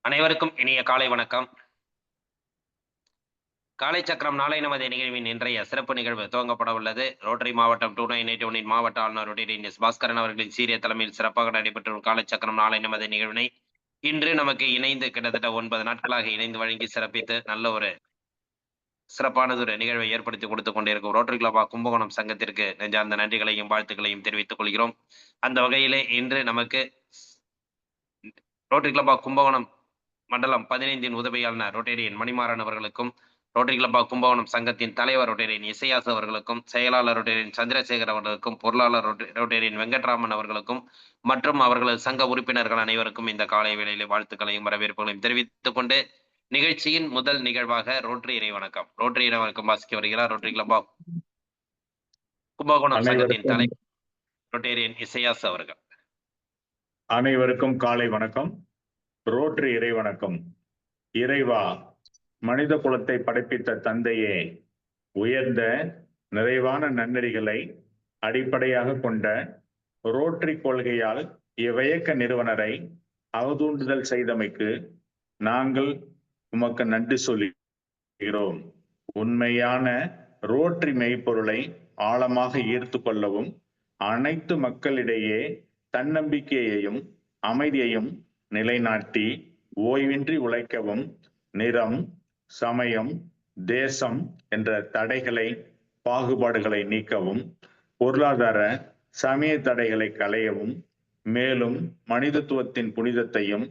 அனைவருக்கும் இனிய காலை வணக்கம். காலை சக்கரம் நாளை நமது நிகழ்வின் இன்றைய சிறப்பு நிகழ்வு துவங்கப்பட உள்ளது. ரோட்டரி மாவட்டம் 2981 மாவட்ட ஆளுநர் ரோட்டரி எஸ் பாஸ்கரன் அவர்களின் சீரிய தலைமையில் சிறப்பாக நடைபெற்று வரும் காலைச்சக்கரம் நாளை நமது நிகழ்வினை இன்று நமக்கு இணைந்து கிட்டத்தட்ட 9 நாட்களாக இணைந்து வழங்கி சிறப்பித்து நல்ல ஒரு சிறப்பானதொரு நிகழ்வை ஏற்படுத்தி கொடுத்துக் கொண்டிருக்கும் ரோட்டரி கிளப் ஆஃப் கும்பகோணம் சங்கத்திற்கு நெஞ்சார்ந்த நன்றிகளையும் வாழ்த்துக்களையும் தெரிவித்துக் கொள்கிறோம். அந்த வகையிலே இன்று நமக்கு ரோட்டரி கிளப் ஆஃப் கும்பகோணம் மண்டலம் 15 உதவியாளர் ரோட்டேரியன் மணிமாறன் அவர்களுக்கும், ரோட்டரி கிளப் ஆஃப் கும்பகோணம் சங்கத்தின் தலைவர் ரோட்டேரியன் இசையாசு அவர்களுக்கும், செயலாளர் ரோட்டேரியன் சந்திரசேகர் அவர்களுக்கும், பொருளாளர் ரோட்டேரியன் வெங்கட்ராமன் அவர்களுக்கும் மற்றும் அவர்களது சங்க உறுப்பினர்கள் அனைவருக்கும் இந்த காலை வேளையிலே வாழ்த்துக்களையும் வரவேற்புகளையும் தெரிவித்துக் கொண்டு நிகழ்ச்சியின் முதல் நிகழ்வாக ரோட்டரி இறை வணக்கம். ரோட்டரி இறை வணக்கம் வாசிக்க வருகிறார் ரோட்டரி கிளப் ஆஃப் கும்பகோணம் சங்கத்தின் தலைவர் ரோட்டேரியன் இசையாசு அவர்கள். அனைவருக்கும் காலை வணக்கம். ரோட்டரி இறை வணக்கம். இறைவா, மனித குலத்தை படைப்பித்த தந்தையே, உயர்ந்த நிறைவான நன்னெறிகளை அடிப்படையாக கொண்ட ரோட்டரி கொள்கையால் இவ்வியக்க நிறுவனரை அவதூண்டுதல் செய்தமைக்கு நாங்கள் உமக்கு நன்றி சொல்லுகிறோம். உண்மையான ரோட்டரி மெய்ப்பொருளை ஆழமாக ஈர்த்து கொள்ளவும், அனைத்து மக்களிடையே தன்னம்பிக்கையையும் அமைதியையும் நிலைநாட்டி ஓய்வின்றி உழைக்கவும், நிறம், சமயம், தேசம் என்ற தடைகளை பாகுபாடுகளை நீக்கவும், பொருளாதார சமய தடைகளை களையவும், மேலும் மனிதத்துவத்தின் புனிதத்தையும்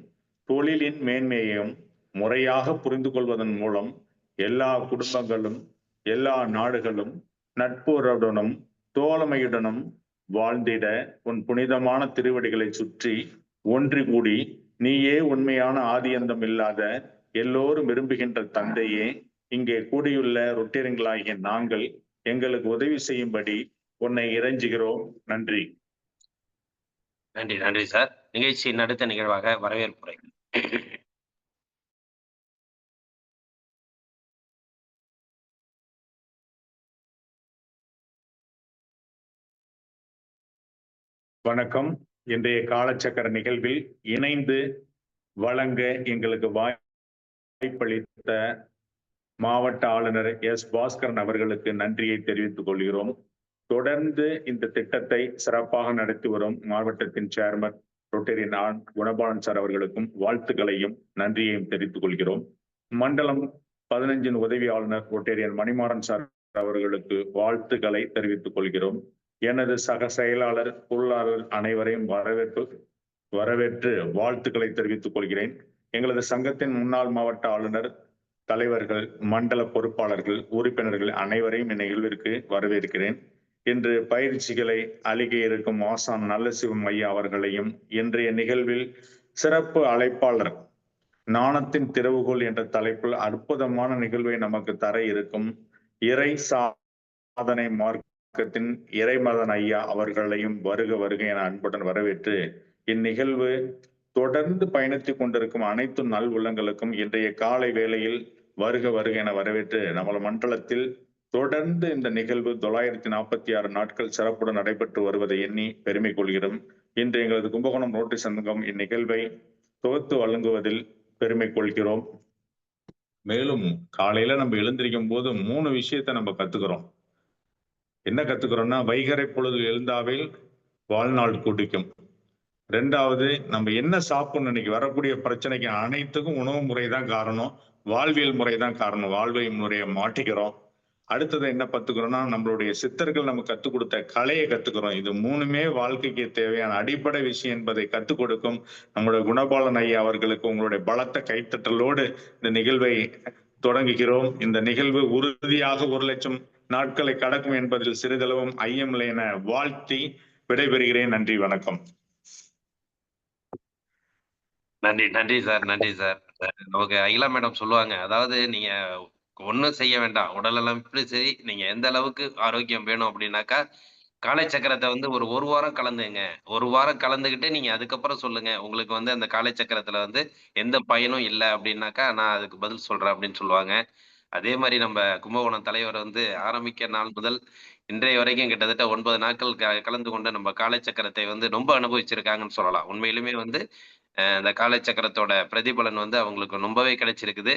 தொழிலின் மேன்மையையும் முறையாக புரிந்து கொள்வதன் மூலம் எல்லா குடும்பங்களும் எல்லா நாடுகளும் நட்புறவுடனும் தோழமையுடனும் வாழ்ந்திட உன் புனிதமான திருவடிகளை சுற்றி ஒன்று கூடி நீயே உண்மையான ஆதியந்தம் இல்லாத எல்லோரும் விரும்புகின்ற தந்தையே, இங்கே கூடியுள்ள ரொட்டேரியன்களாகிய நாங்கள் எங்களுக்கு உதவி செய்யும்படி உன்னை இறைஞ்சுகிறோம். நன்றி. நன்றி நன்றி சார். நிகழ்ச்சியின் அடுத்த நிகழ்வாக வரவேற்புரை. வணக்கம். இன்றைய காலச்சக்கர நிகழ்வில் இணைந்து வழங்க எங்களுக்கு வாய்ப்பளித்த மாவட்ட ஆளுநர் எஸ் பாஸ்கரன் அவர்களுக்கு நன்றியை தெரிவித்துக் கொள்கிறோம். தொடர்ந்து இந்த திட்டத்தை சிறப்பாக நடத்தி வரும் மாவட்டத்தின் சேர்மன் ரோட்டேரியன் குணபாலன் சார் அவர்களுக்கும் வாழ்த்துக்களையும் நன்றியையும் தெரிவித்துக் கொள்கிறோம். மண்டலம் 15 உதவி ஆளுநர் ரோட்டேரியன் மணிமாறன் சார் அவர்களுக்கு வாழ்த்துக்களை தெரிவித்துக் கொள்கிறோம். எனது சக செயலாளர் பொருளாளர் அனைவரையும் வரவேற்று வாழ்த்துக்களை தெரிவித்துக் கொள்கிறேன். எங்களது சங்கத்தின் முன்னாள் மாவட்ட ஆளுநர், தலைவர்கள், மண்டல பொறுப்பாளர்கள், உறுப்பினர்கள் அனைவரையும் இந்நிகழ்விற்கு வரவேற்கிறேன். இன்று பயிற்சிகளை அளிக்க இருக்கும் ஆசான் நல்லசிவம் ஐயா அவர்களையும் இன்றைய நிகழ்வில் சிறப்பு அழைப்பாளர் நாணத்தின் திறவுகோல் என்ற தலைப்பில் அற்புதமான நிகழ்வை நமக்கு தர இருக்கும் இறை சாதனை மார்க்கத்தின் இறைமதன் ஐயா அவர்களையும் வருக வருக என அன்புடன் வரவேற்று இந்நிகழ்வு தொடர்ந்து பயணித்துக் கொண்டிருக்கும் அனைத்து நல் உள்ளங்களுக்கும் இன்றைய காலை வேளையில் வருக வருக என வரவேற்று நமது மண்டலத்தில் தொடர்ந்து இந்த நிகழ்வு 946 நாட்கள் சிறப்புடன் நடைபெற்று வருவதை எண்ணி பெருமை கொள்கிறோம். இன்று எங்களது கும்பகோணம் ரோட்டரி சங்கம் இந்நிகழ்வை தொகுத்து வழங்குவதில் பெருமை கொள்கிறோம். மேலும் காலையில நம்ம எழுந்திருக்கும் போது 3 விஷயத்தை நம்ம கத்துக்கிறோம். என்ன கத்துக்கிறோம்னா, வைகறை பொழுது எழுந்தாவில் வாழ்நாள் குடிக்கும். 2வது, நம்ம என்ன சாப்பிடணும், இன்னைக்கு வரக்கூடிய பிரச்சனைக்கு அனைத்துக்கும் உணவு முறை தான் காரணம், வாழ்வியல் முறை தான் காரணம். வாழ்வியல் முறையை மாட்டிக்கிறோம். அடுத்தது என்ன கத்துக்கிறோம்னா, நம்மளுடைய சித்தர்கள் நம்ம கத்துக் கொடுத்த கலையை கத்துக்கிறோம். இது 3மே வாழ்க்கைக்கு தேவையான அடிப்படை விஷயம் என்பதை கத்துக் கொடுக்கும் நம்மளுடைய குணபாலன் ஐயா அவர்களுக்கு உங்களுடைய பலத்த கைத்தட்டலோடு இந்த நிகழ்வை தொடங்குகிறோம். இந்த நிகழ்வு உறுதியாக 1,00,000 நாட்களை கடக்கும் என்பதில் சிறிதளவும் ஐயமில்லை என வாழ்த்தி விடைபெறுகிறேன். நன்றி, வணக்கம். நன்றி நன்றி சார். நன்றி சார். நமக்கு அகிலா மேடம் சொல்லுவாங்க, அதாவது நீங்க ஒன்றும் செய்ய வேண்டாம், உடல் சரி, நீங்க எந்த அளவுக்கு ஆரோக்கியம் வேணும் அப்படின்னாக்கா காலை சக்கரத்தை வந்து ஒரு வாரம் கலந்துங்க. 1 வாரம் கலந்துகிட்டு நீங்க அதுக்கப்புறம் சொல்லுங்க, உங்களுக்கு வந்து அந்த காலை சக்கரத்துல வந்து எந்த பயனும் இல்லை அப்படின்னாக்கா நான் அதுக்கு பதில் சொல்றேன் அப்படின்னு சொல்லுவாங்க. அதே மாதிரி நம்ம கும்பகோணம் தலைவர் வந்து ஆரம்பிக்க நாள் முதல் இன்றைய வரைக்கும் கிட்டத்தட்ட 9 நாட்கள் கலந்து கொண்டு நம்ம காலச்சக்கரத்தை வந்து ரொம்ப அனுபவிச்சிருக்காங்கன்னு சொல்லலாம். உண்மையிலுமே வந்து இந்த காலச்சக்கரத்தோட பிரதிபலன் வந்து அவங்களுக்கு ரொம்பவே கிடைச்சிருக்குது.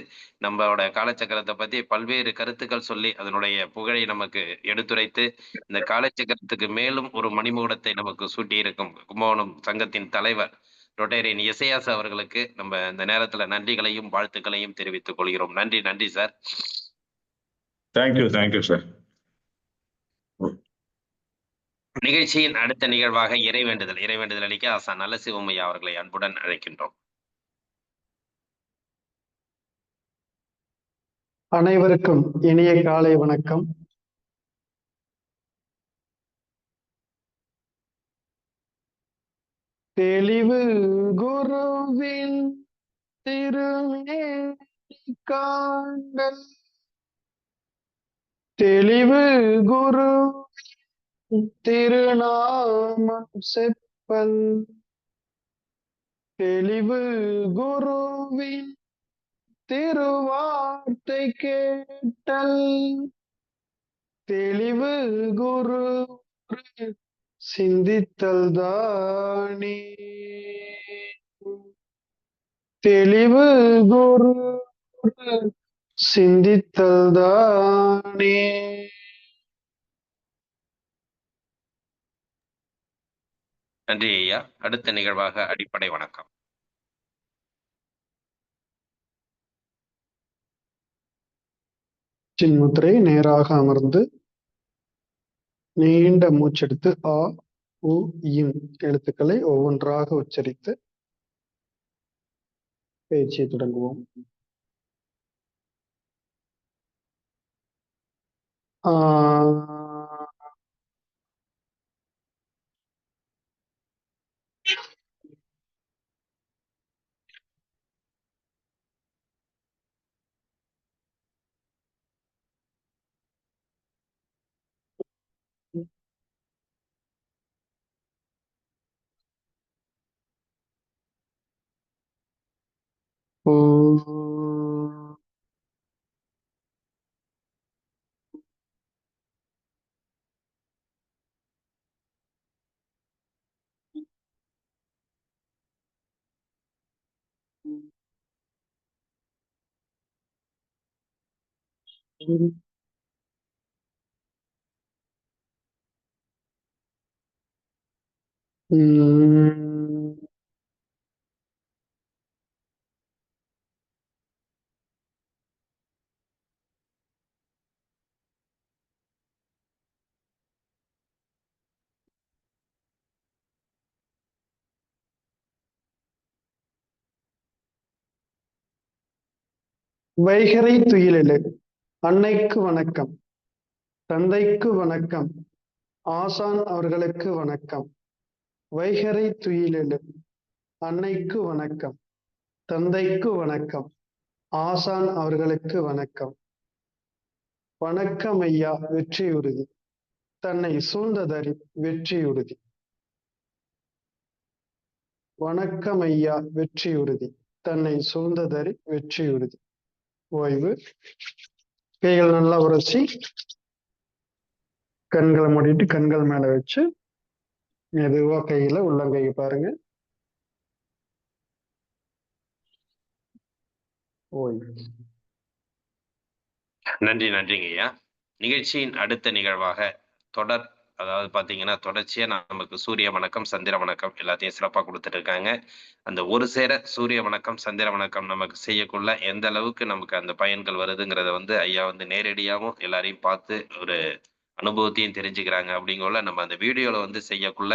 நம்மளோட காலச்சக்கரத்த பத்தி பல்வேறு கருத்துக்கள் சொல்லி, அதனுடைய புகழை நமக்கு எடுத்துரைத்து, இந்த காலச்சக்கரத்துக்கு மேலும் ஒரு மணிமகுடத்தை நமக்கு சூட்டியிருக்கும் கும்பகோணம் சங்கத்தின் தலைவர் ரொட்டேரியன் இசையாசு அவர்களுக்கு நம்ம இந்த நேரத்துல நன்றிகளையும், வாழ்த்துக்களையும் தெரிவித்துக் கொள்கிறோம். நன்றி, நன்றி சார். Thank you sir. நிகழ்ச்சியின் அடுத்த நிகழ்வாக இறைவேண்டுதல் அளிக்க ஆசான் நல்ல சிவமையா அவர்களை அன்புடன் அழைக்கின்றோம். அனைவருக்கும் இனிய காலை வணக்கம். தெளிவு குருவின் திருமேனி காண்டல், தெளிவு குரு திருநாமம் செப்பல், தெளிவு குருவின் திருவார்த்தை கேட்டல், தெளிவு குரு சிந்தித்தல் தானே, தெளிவு குரு சிந்தித்தல் தானே. நன்றி ஐயா. அடுத்த நிகழ்வாக அடிப்படை வணக்கம். சின்முத்திரை நேராக அமர்ந்து நீண்ட மூச்செடுத்து ஆ உ இன் எழுத்துக்களை ஒவ்வொன்றாக உச்சரித்து பயிற்சியை தொடங்குவோம். ஆ ஓ வைகறை துயிலெழு. அன்னைக்கு வணக்கம், தந்தைக்கு வணக்கம், ஆசான் அவர்களுக்கு வணக்கம். வைகறை துயிலெழு. அன்னைக்கு வணக்கம், தந்தைக்கு வணக்கம், ஆசான் அவர்களுக்கு வணக்கம். வணக்கம் ஐயா வெற்றி உறுதி, தன்னை சூழ்ந்ததறி வெற்றி உறுதி. வணக்கம் ஐயா வெற்றி உறுதி, தன்னை சூழ்ந்ததறி வெற்றி உறுதி. ஓய்வு. கைகள் நல்லா உரைச்சி கண்களை மூடிட்டு கண்கள் மேல வச்சு மெதுவா கையில உள்ளங்கையை பாருங்க. ஓய்வு. நன்றிங்க ஐயா. நிகழ்ச்சியின் அடுத்த நிகழ்வாக தொடர், அதாவது பாத்தீங்கன்னா தொடர்ச்சியா நமக்கு சூரிய வணக்கம், சந்திர வணக்கம் எல்லாத்தையும் சிறப்பா கொடுத்துட்டு இருக்காங்க. அந்த ஒரு சேர சூரிய வணக்கம், சந்திர வணக்கம் நமக்கு செய்யக்குள்ள எந்த அளவுக்கு நமக்கு அந்த பயன்கள் வருதுங்கிறத வந்து ஐயா வந்து நேரடியாகவும் எல்லாரையும் பார்த்து ஒரு அனுபவத்தையும் தெரிஞ்சுக்கிறாங்க. அப்படிங்கக்குள்ள நம்ம அந்த வீடியோல வந்து செய்யக்குள்ள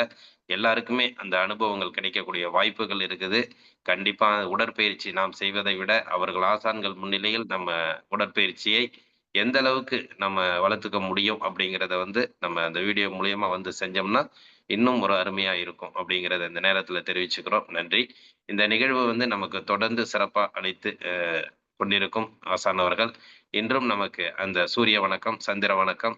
எல்லாருக்குமே அந்த அனுபவங்கள் கிடைக்கக்கூடிய வாய்ப்புகள் இருக்குது. கண்டிப்பா உடற்பயிற்சி நாம் செய்வதை விட அவர்கள் ஆசான்கள் முன்னிலையில் நம்ம உடற்பயிற்சியை எந்த அளவுக்கு நம்ம வளர்த்துக்க முடியும் அப்படிங்கிறத வந்து நம்ம அந்த வீடியோ மூலியமா வந்து செஞ்சோம்னா இன்னும் ஒரு அருமையா இருக்கும் அப்படிங்கிறத இந்த நேரத்துல தெரிவிச்சுக்கிறோம். நன்றி. இந்த நிகழ்வு வந்து நமக்கு தொடர்ந்து சிறப்பா அளித்து கொண்டிருக்கும் ஆசான் அவர்கள் இன்றும் நமக்கு அந்த சூரிய வணக்கம், சந்திர வணக்கம்,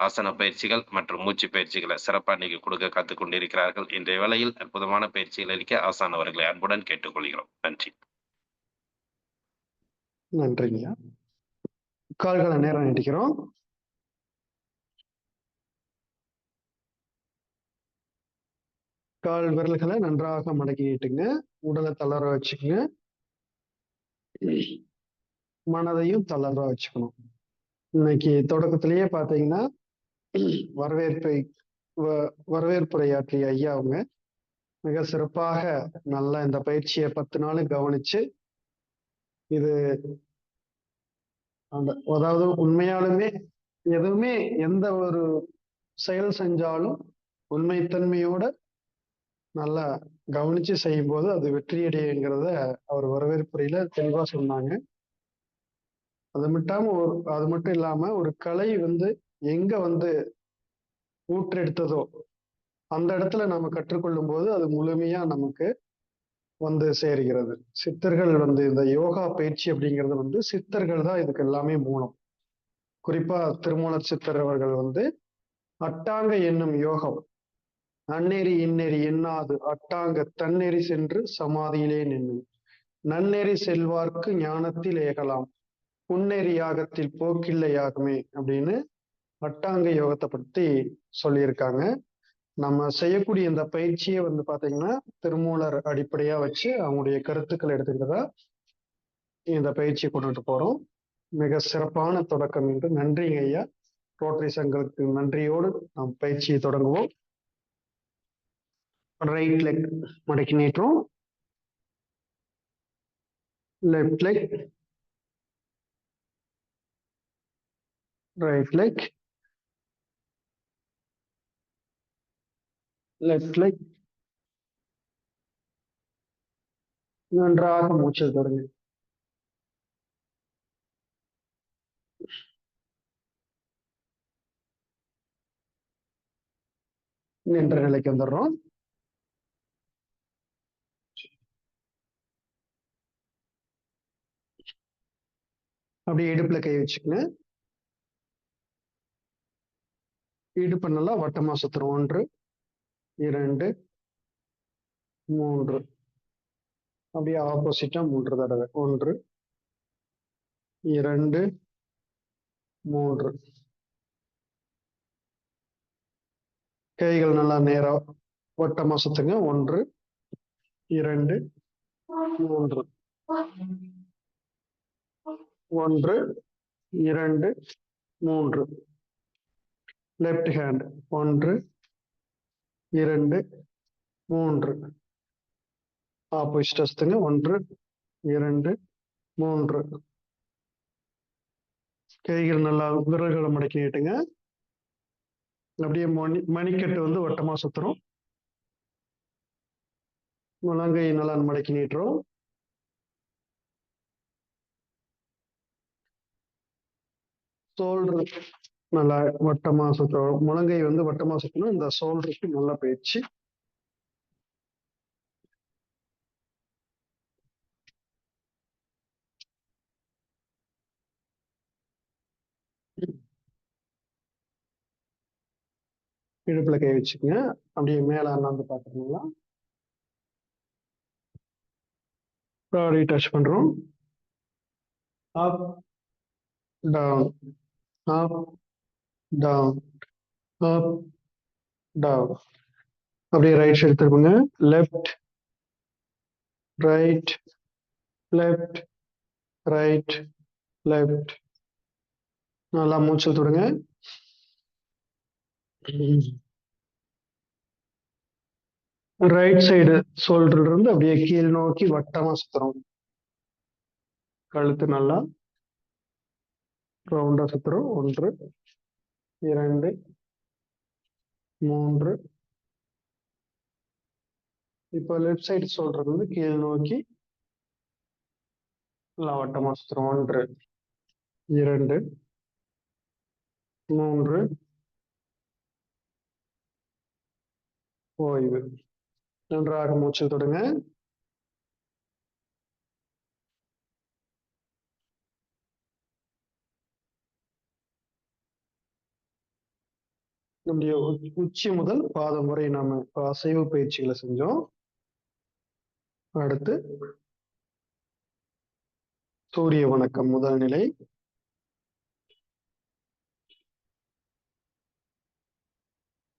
ஆசன பயிற்சிகள் மற்றும் மூச்சு பயிற்சிகளை சிறப்பா இன்னைக்கு கொடுக்க காத்துக் கொண்டிருக்கிறார்கள். இன்றைய வேளையில் அற்புதமான பயிற்சிகள் அளிக்க ஆசான் அவர்களை அன்புடன் கேட்டுக்கொள்கிறோம். நன்றி. நன்றிங்கய்யா. கால்களை நேரம் நீட்டிக்கிறோம். கால் விரல்களை நன்றாக மடக்கி நீட்டுங்க. உடலை தளர வச்சுக்கோங்க. மனதையும் தளர வச்சுக்கணும். இன்னைக்கு தொடக்கத்திலேயே பார்த்தீங்கன்னா வரவேற்புரையாற்றிய ஐயா அவங்க மிக சிறப்பாக நல்லா இந்த பயிற்சியை 10 நாள் கவனிச்சு இது அதாவது உண்மையாலுமே எதுவுமே எந்த ஒரு செயல் செஞ்சாலும் உண்மைத்தன்மையோட நல்லா கவனிச்சு செய்யும் போது அது வெற்றியடையுங்கிறத அவர் வரவேற்புரையில தெளிவா சொன்னாங்க. அது மட்டும் இல்லாம ஒரு கலை எங்க ஊற்றெடுத்ததோ அந்த இடத்துல நாம கற்றுக்கொள்ளும் போது அது முழுமையா நமக்கு சேர்கிறது. சித்தர்கள் இந்த யோகா பயிற்சி அப்படிங்கிறது சித்தர்கள் தான் இதுக்கு எல்லாமே மூலம். குறிப்பா திருமூலர் சித்தர் அவர்கள் அட்டாங்க என்னும் யோகம் நன்னெறி இன்னெறி எண்ணாது அட்டாங்க தன்னெறி சென்று சமாதியிலே நின்று நன்னெறி செல்வார்க்கு ஞானத்தில் ஏகலாம் புன்னெறி யாகத்தில் போக்கில்லை யாகுமே அப்படின்னு அட்டாங்க யோகத்தை பத்தி சொல்லியிருக்காங்க. நம்ம செய்யக்கூடிய இந்த பயிற்சியை பாத்தீங்கன்னா திருமூலர் அடிப்படையா வச்சு அவங்களுடைய கருத்துக்களை எடுத்துக்கிட்டதா இந்த பயிற்சியை கொண்டுட்டு போறோம். மிக சிறப்பான தொடக்கம் என்று நன்றிங்க ஐயா. ரோட்டரி சங்கங்களுக்கு நன்றியோடு நாம் பயிற்சியை தொடங்குவோம். ரைட் லெக் மடக்கி நீட்டுறோம். Left leg, right leg, left leg. நன்றாக மூச்சு தொடங்க. நின்ற நிலைக்கு வந்துடுறோம். அப்படியே இடுப்புல கை வச்சுக்கங்க. இடுப்பு நல்லா வட்டமா சுத்துறோம். 1 2 3. அப்படியே ஆப்போசிட்டா 3 தடவை. 1 2 3. கைகள் நல்லா நேரா வட்டமா சுத்துங்க. 1 2 3. 1 2 3. Left hand 1 2 3. ஆப்போசிட் சுத்துங்க. 1 2 3. கைகள் நல்லா விரல்களை மடக்கி நீட்டுங்க. அப்படியே மணிக்கட்டு வட்டமா சுத்துறோம். முழங்கை நல்லா மடக்கி நீட்டுறோம். ஷோல்டர் நல்லா வட்டமா சுத்துறோம். முழங்கை வட்டமா சுத்தணும். இந்த ஷோல்டருக்கு நல்லா பயிற்சி. இடுப்புல கை வச்சுக்கோங்க. அப்படியே மேல அண்ணாந்து பாத்துருங்களா. பாடி டச் பண்றோம். Up down, up down, up down. அப்படியே ரைட் சைடு திருப்புங்க. Left right, left right, left. நல்லா மூச்சு விடுங்க. ரைட் சைடு ஷோல்டர்ல இருந்து அப்படியே கீழ் நோக்கி வட்டமா சுத்துறோம். கழுத்து நல்லா ரவுண்டா சுத்துறோம். 1 2 3. இப்போ லெஃப்ட் சைடு ஷோல்டர் கீழ் நோக்கி நல்லா வட்டமா சுத்துறோம். 1 2 3. ஓய்வு. நன்றாக மூச்சு தொடுங்க. நம்முடைய உச்சி முதல் பாதம் வரை நாம அசைவு பயிற்சிகளை செஞ்சோம். அடுத்து சூரிய வணக்கம் முதல் நிலை.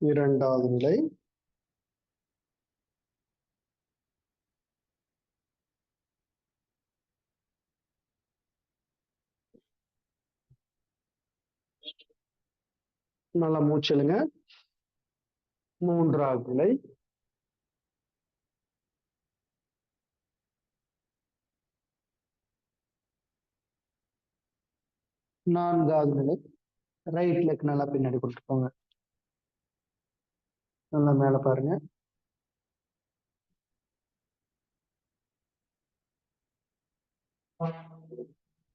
இரண்டாவது நிலை. நல்லா மூச்செழுங்க. மூன்றாவது நிலை. நான்காவது நிலை. ரைட் லெக் நல்லா பின்னாடி கொண்டு போங்க. நல்லா மேல பாருங்க.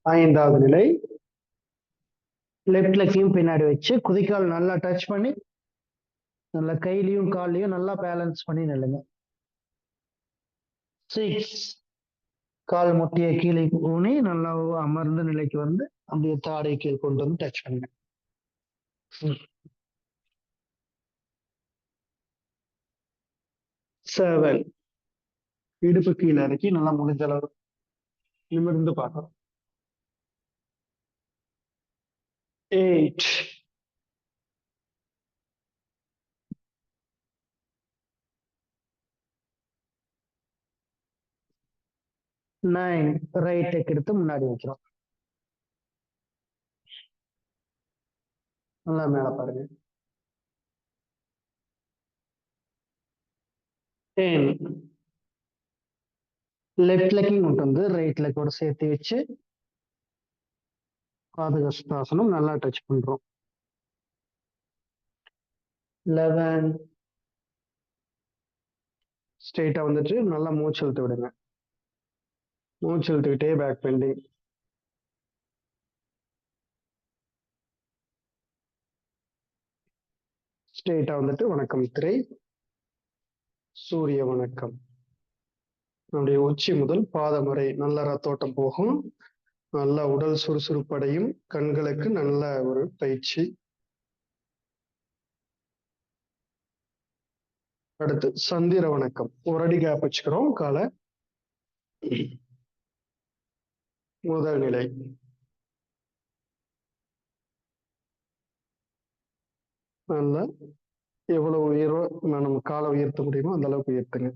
ஐந்தாவது நிலை. லெஃப்ட் லெக்கையும் பின்னாடி வச்சு குதிக்கால் நல்லா டச் பண்ணி நல்லா கையிலையும் கால்லையும் நல்லா பேலன்ஸ் பண்ணி நில்லுங்க. 6. கால் முட்டியை கீழே ஊனி நல்லா அமர்ந்த நிலைக்கு வந்து அப்படியே தாடை கீழ் கொண்டு வந்து டச் பண்ணுங்க. 7. இடுப்பு கீழே இறக்கி நல்லா முடிஞ்ச அளவு நிமிர்ந்து பார்க்கணும். 8. 9. ரைட் லெக் எடுத்து முன்னாடி வைக்கிறோம். நல்லா மேல பாருங்க. 10. லெஃப்ட் லெக்கையும் கொண்டு வந்து ரைட் லெக்கோட சேர்த்து வச்சு பாதகஸ்தாசனம் நல்லா டச் பண்றோம். 11. ஸ்ட்ரெயிட்டா வந்துட்டு நல்லா மூச்சு இழுத்து விடுங்க. மூச்சு இழுத்துக்கிட்டே பேக் பெண்டிங். ஸ்ட்ரெயிட்டா வந்துட்டு வணக்கம் திரை. சூரிய வணக்கம். நம்முடைய உச்சி முதல் பாதம் வரை நல்ல ரத்தோட்டம் போகும். நல்ல உடல் சுறுசுறுப்படையும். கண்களுக்கு நல்ல ஒரு பயிற்சி. அடுத்து சந்திர வணக்கம். ஒரு அடி கேப் வச்சுக்கிறோம் காலை. முதல் நிலை. நல்லா எவ்வளவு உயர்வோ நம்ம காலை உயர்த்த முடியுமோ அந்த அளவுக்கு உயர்த்துங்க.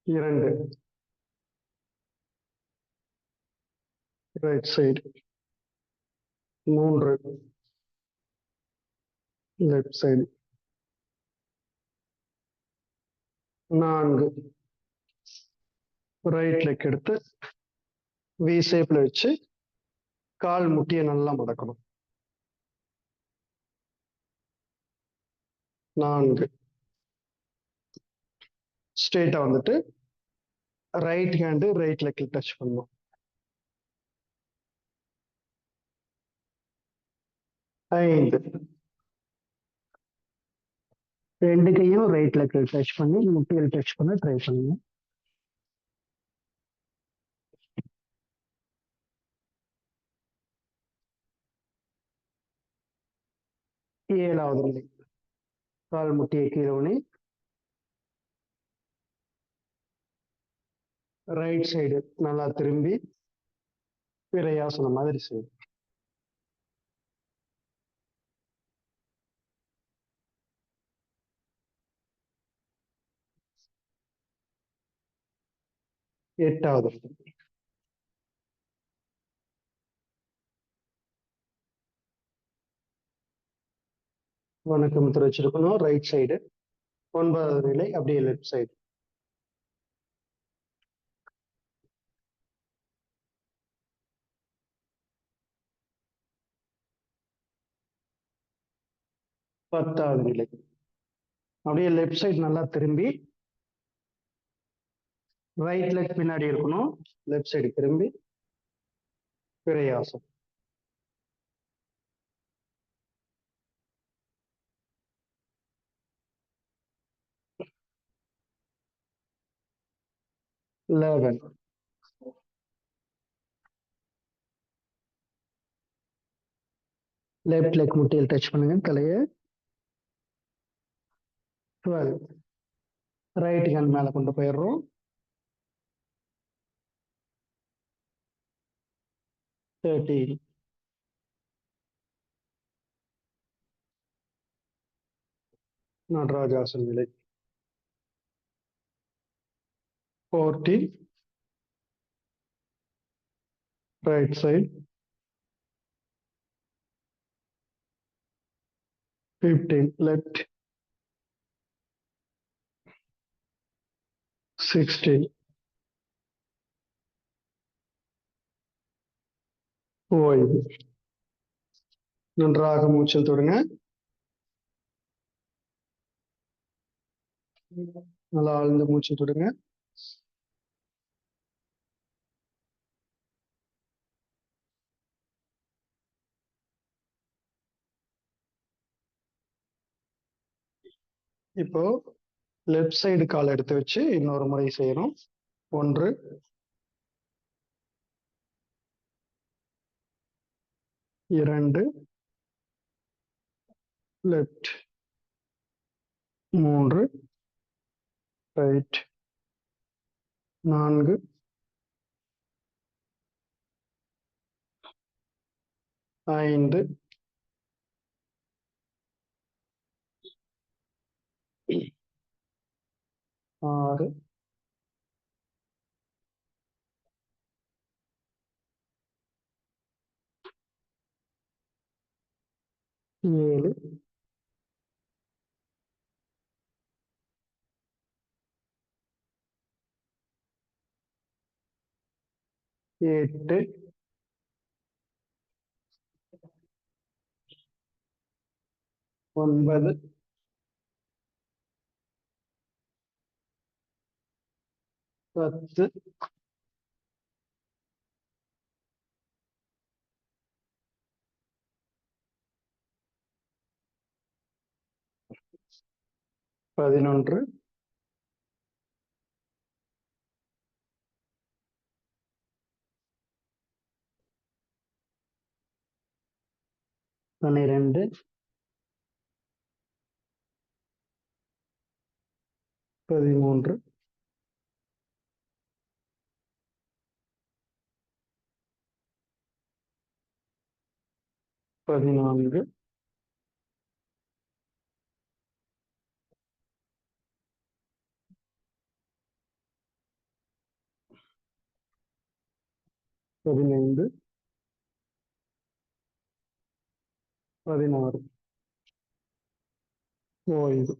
2. Right side. 3. Left side. 4. Right leg எடுத்து வி ஷேப்ல வச்சு கால் முட்டியை நல்லா மடக்கணும். 4. ஸ்ட்ரெயிட்டா வந்துட்டு ரைட் ஹேண்டு ரைட் லெக்ல டச் பண்ணணும். 5. ரெண்டு கையும் ரைட் லெக்ல டச் பண்ணி முட்டியில் டச் பண்ண ட்ரை பண்ணுங்க. 7வது நிலை. கால் முட்டியை கீழே ஊனி ரைட் சைடு நல்லா திரும்பி விரையாசனம் மாதிரி செய்யும். 8வது. வணக்கம் வச்சிருக்கணும் ரைட் சைடு. 9வது நிலை அப்படியே லெஃப்ட் சைடு. 10வது நிலை. அப்படியே லெஃப்ட் சைடு நல்லா திரும்பி ரைட் லெக் பின்னாடி இருக்கணும். லெஃப்ட் சைடு திரும்பி விரையாசம். 11. லெஃப்ட் லெக் முட்டியில் டச் பண்ணுங்க தலையை. 12. ரைட் ஹேண்ட் மேல கொண்டு போயிடுறோம். 13. நடராஜாசன் நிலை. 40 right side, 15 left, 16 ஓய்வு. நன்றாக மூச்சில் தொடுங்க. நல்லா ஆழ்ந்த மூச்சு தொடுங்க. இப்போ லெஃப்ட் சைடு கால் எடுத்து வச்சு இன்னொரு முறை செய்யணும். 1 2 லெஃப்ட், 3 ரைட், 4 5 6 7 8 9 10 11 12 13 14 15 16 ஓய்வு.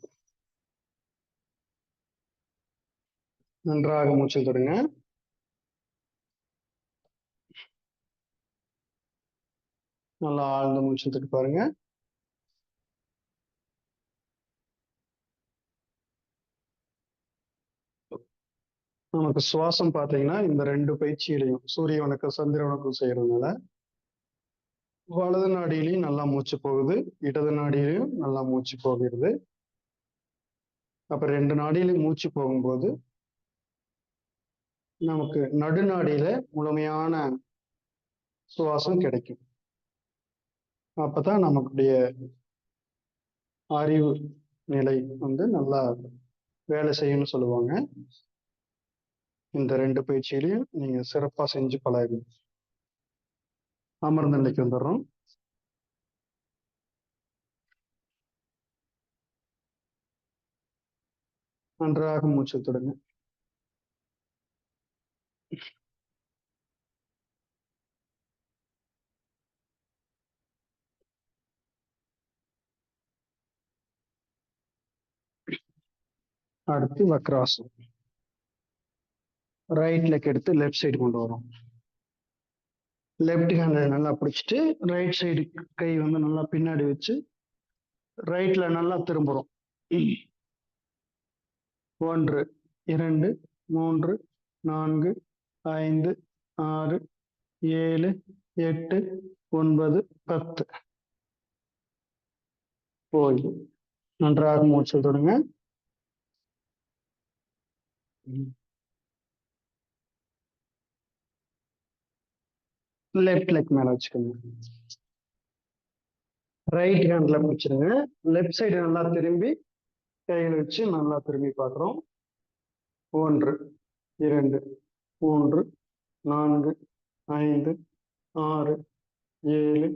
நன்றாக மூச்சில் தொடுங்க. நல்லா ஆழ்ந்த மூச்சில் தொட்டு பாருங்க. நமக்கு சுவாசம் பார்த்தீங்கன்னா இந்த 2 பயிற்சியிலையும் சூரிய வணக்கம் சந்திர வணக்கம் செய்யறதுனால வலது நாடியிலையும் நல்லா மூச்சு போகுது, இடது நாடியிலையும் நல்லா மூச்சு போகிறது. அப்ப 2 நாடியிலையும் மூச்சு போகும்போது நமக்கு நடுநாடியில முழுமையான சுவாசம் கிடைக்கும். அப்பதான் நமக்குடைய அறிவு நிலை நல்லா வேலை செய்யும்னு சொல்லுவாங்க. இந்த 2 பயிற்சியிலையும் நீங்க சிறப்பா செஞ்சு பழகுங்க. அமர்ந்த நிலைக்கு வந்துடுறோம். நன்றாக மூச்சு தொடுங்க. அடுத்து வக்ராசம். ரைட் லெக் எடுத்து லெஃப்ட் சைடு கொண்டு வரும். லெஃப்ட் ஹேண்ட் நல்லா பிடிச்சிட்டு ரைட் சைடு கை நல்லா பின்னாடி வச்சு ரைட்ல நல்லா திரும்புறோம். 1 2 3 4 5 6 7 8 9 10 போய் நன்றாக மூச்சு தொடுங்க. லெஃப்ட் லெக் மேல வச்சுக்கோங்க. ரைட் ஹேண்ட்ல பிடிச்சிருங்க. லெஃப்ட் சைடு நல்லா திரும்பி கைகளை வச்சு நல்லா திரும்பி பார்க்குறோம். 1 2 3 4 5 6 7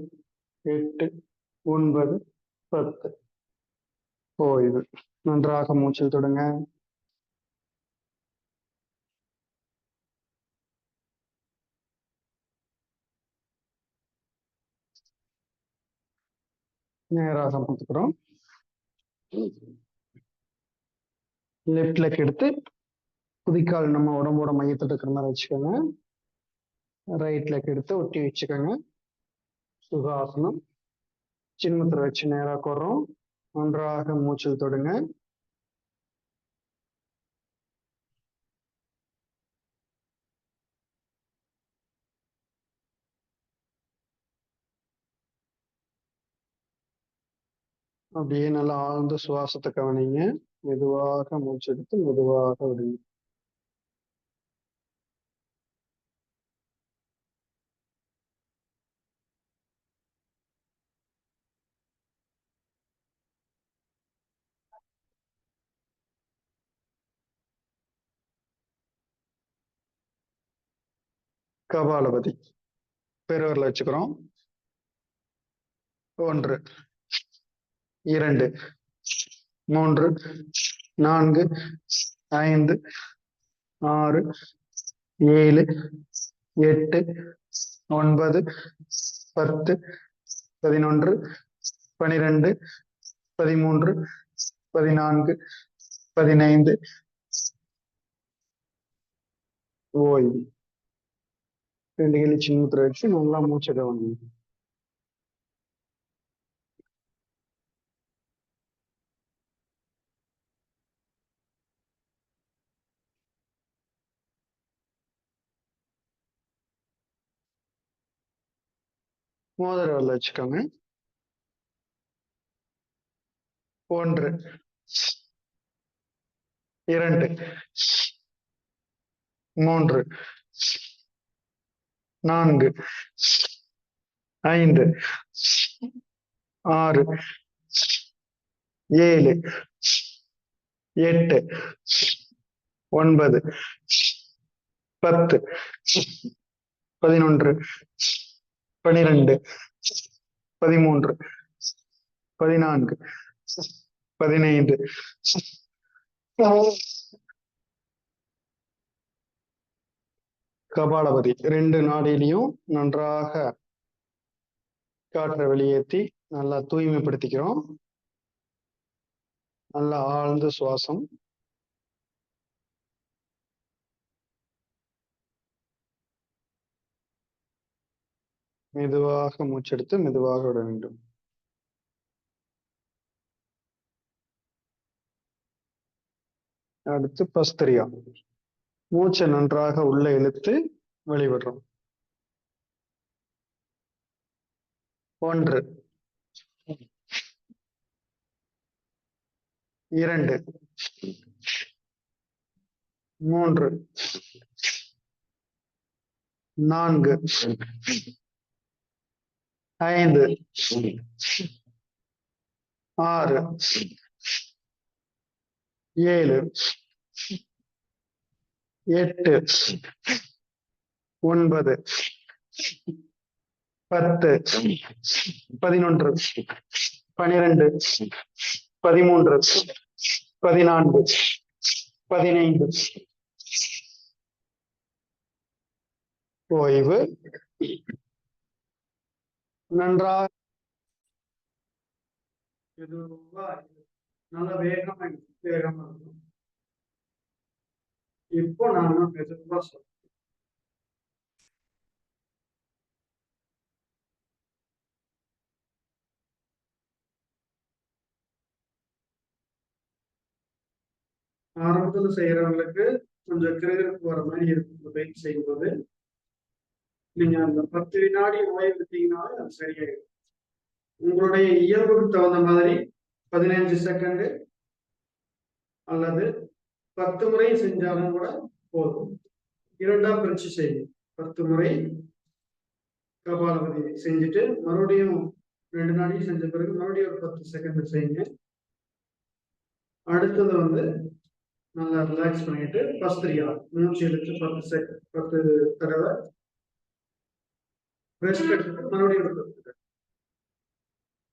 8 9 10 ஓய்வு. நன்றாக மூச்சில் தொடுங்க. நேராக பார்த்துக்கிறோம். லெஃப்ட் லெக் எடுத்து குதிக்கால் நம்ம உடம்போட மையத்தை இருக்கிற மாதிரி வச்சுக்கோங்க. ரைட் லெக் எடுத்து ஒட்டி வச்சுக்கோங்க. சுகாசனம். சின்மத்தில் வச்சு நேராக போடுறோம். நன்றாக மூச்சில் தொடுங்க. அப்படியே நல்லா ஆழ்ந்த சுவாசத்தை கவனிங்க. மெதுவாக மூச்செடுத்து மெதுவாக விடுங்க. கபாலபதி. பெருவரில் வச்சுக்கிறோம். 1 2 3 4 5 6 7 8 9 10 11 12 13 14 15 ஓய்வு. 2 கையில சின்னத்துல வச்சு நல்லா மூச்சை கவனிங்க. மோதிர விரல் வச்சுக்கோங்க. 1 2 3 4 5 6 7 8 9 10 11 12 13 14 15 கபாலபதி. 2 நாடியிலையும் நன்றாக காற்றை வெளியேற்றி நல்லா தூய்மைப்படுத்திக்கிறோம். நல்லா ஆழ்ந்த சுவாசம். மெதுவாக மூச்செடுத்து மெதுவாக விட வேண்டும். அடுத்து பஸ்திரியா. மூச்சை நன்றாக உள்ள இழுத்து வெளிவிடுறோம். 1 2 3 4 5 6 7 8 9 10 11 12 13 14 15 ஓய்வு. நன்றாக நல்ல வேகமா இருக்கும். இப்போ நாம மெதுவா சொல்றோம். ஆரம்பத்துல செய்யறவங்களுக்கு கொஞ்சம் கிரகிரப்பு வர மாதிரி இருக்கும். பயிற்சி செய்யும்போது நீங்க அந்த 10 வினாடி ஓய்வு எடுத்தீங்கன்னாலும் அது சரியாயிடும். உங்களுடைய இயல்புக்கு தகுந்த மாதிரி 15 செகண்ட் அல்லது 10 முறை செஞ்சாலும் கூட போதும். 2ஆ பிரிச்சு செய்யும். 10 முறை கபாலபதி செஞ்சுட்டு மறுபடியும் 2 நாடி செஞ்ச பிறகு மறுபடியும் ஒரு 10 செகண்ட் செய்யுங்க. அடுத்தது நல்லா ரிலாக்ஸ் பண்ணிட்டு பஸ்திரியா மூச்சு இழுத்து 10 தடவை ரெஸ்ட் எடுத்துட்டு மறுபடியும்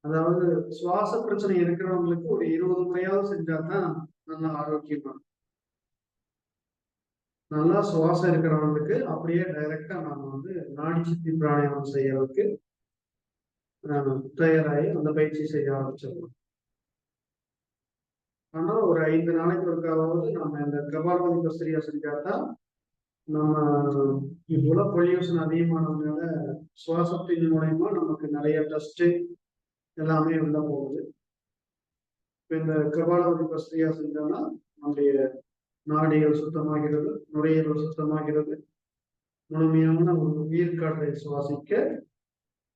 அதாவது சுவாச பிரச்சனை இருக்கிறவங்களுக்கு ஒரு 20 முறையாவது செஞ்சாதான் நல்லா ஆரோக்கியமா. நல்லா சுவாசம் இருக்கிறவங்களுக்கு அப்படியே டைரக்டா நாம வந்து நாடி சுத்தி பிராணாயாமம் செய்யறதுக்கு தயாராகி அந்த பயிற்சி செய்ய ஆரம்பிச்சிடலாம். ஆனா ஒரு 5 நாளைக்கு ஒருக்காவது நம்ம இந்த கபாலபதி பஸ்திரியா செஞ்சாதான் நம்ம இவ்வளவு பொல்யூஷன் அதிகமானதுனால சுவாசத்தின் மூலயமா நமக்கு நிறைய டஸ்ட் எல்லாமே உள்ள போகுது. இப்ப இந்த கபாலபதி பஸ்திரியா செஞ்சோம்னா நம்முடைய நாடிகள் சுத்தமாகிறது, நுரையீரல் சுத்தமாகிறது, முழுமையான ஒரு உயிர் காற்றை சுவாசிக்க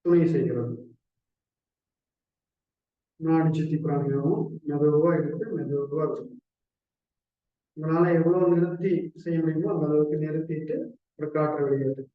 துணை செய்கிறது. நாடி சுத்தி பிராணாயாமம் மெதுவா எடுத்து மெதுவா இருக்கும். உங்களால எவ்வளவு நிறுத்தி செய்ய முடியுமோ அந்த அளவுக்கு நிறுத்திட்டு ஒரு காற்றை வெளியேற்று.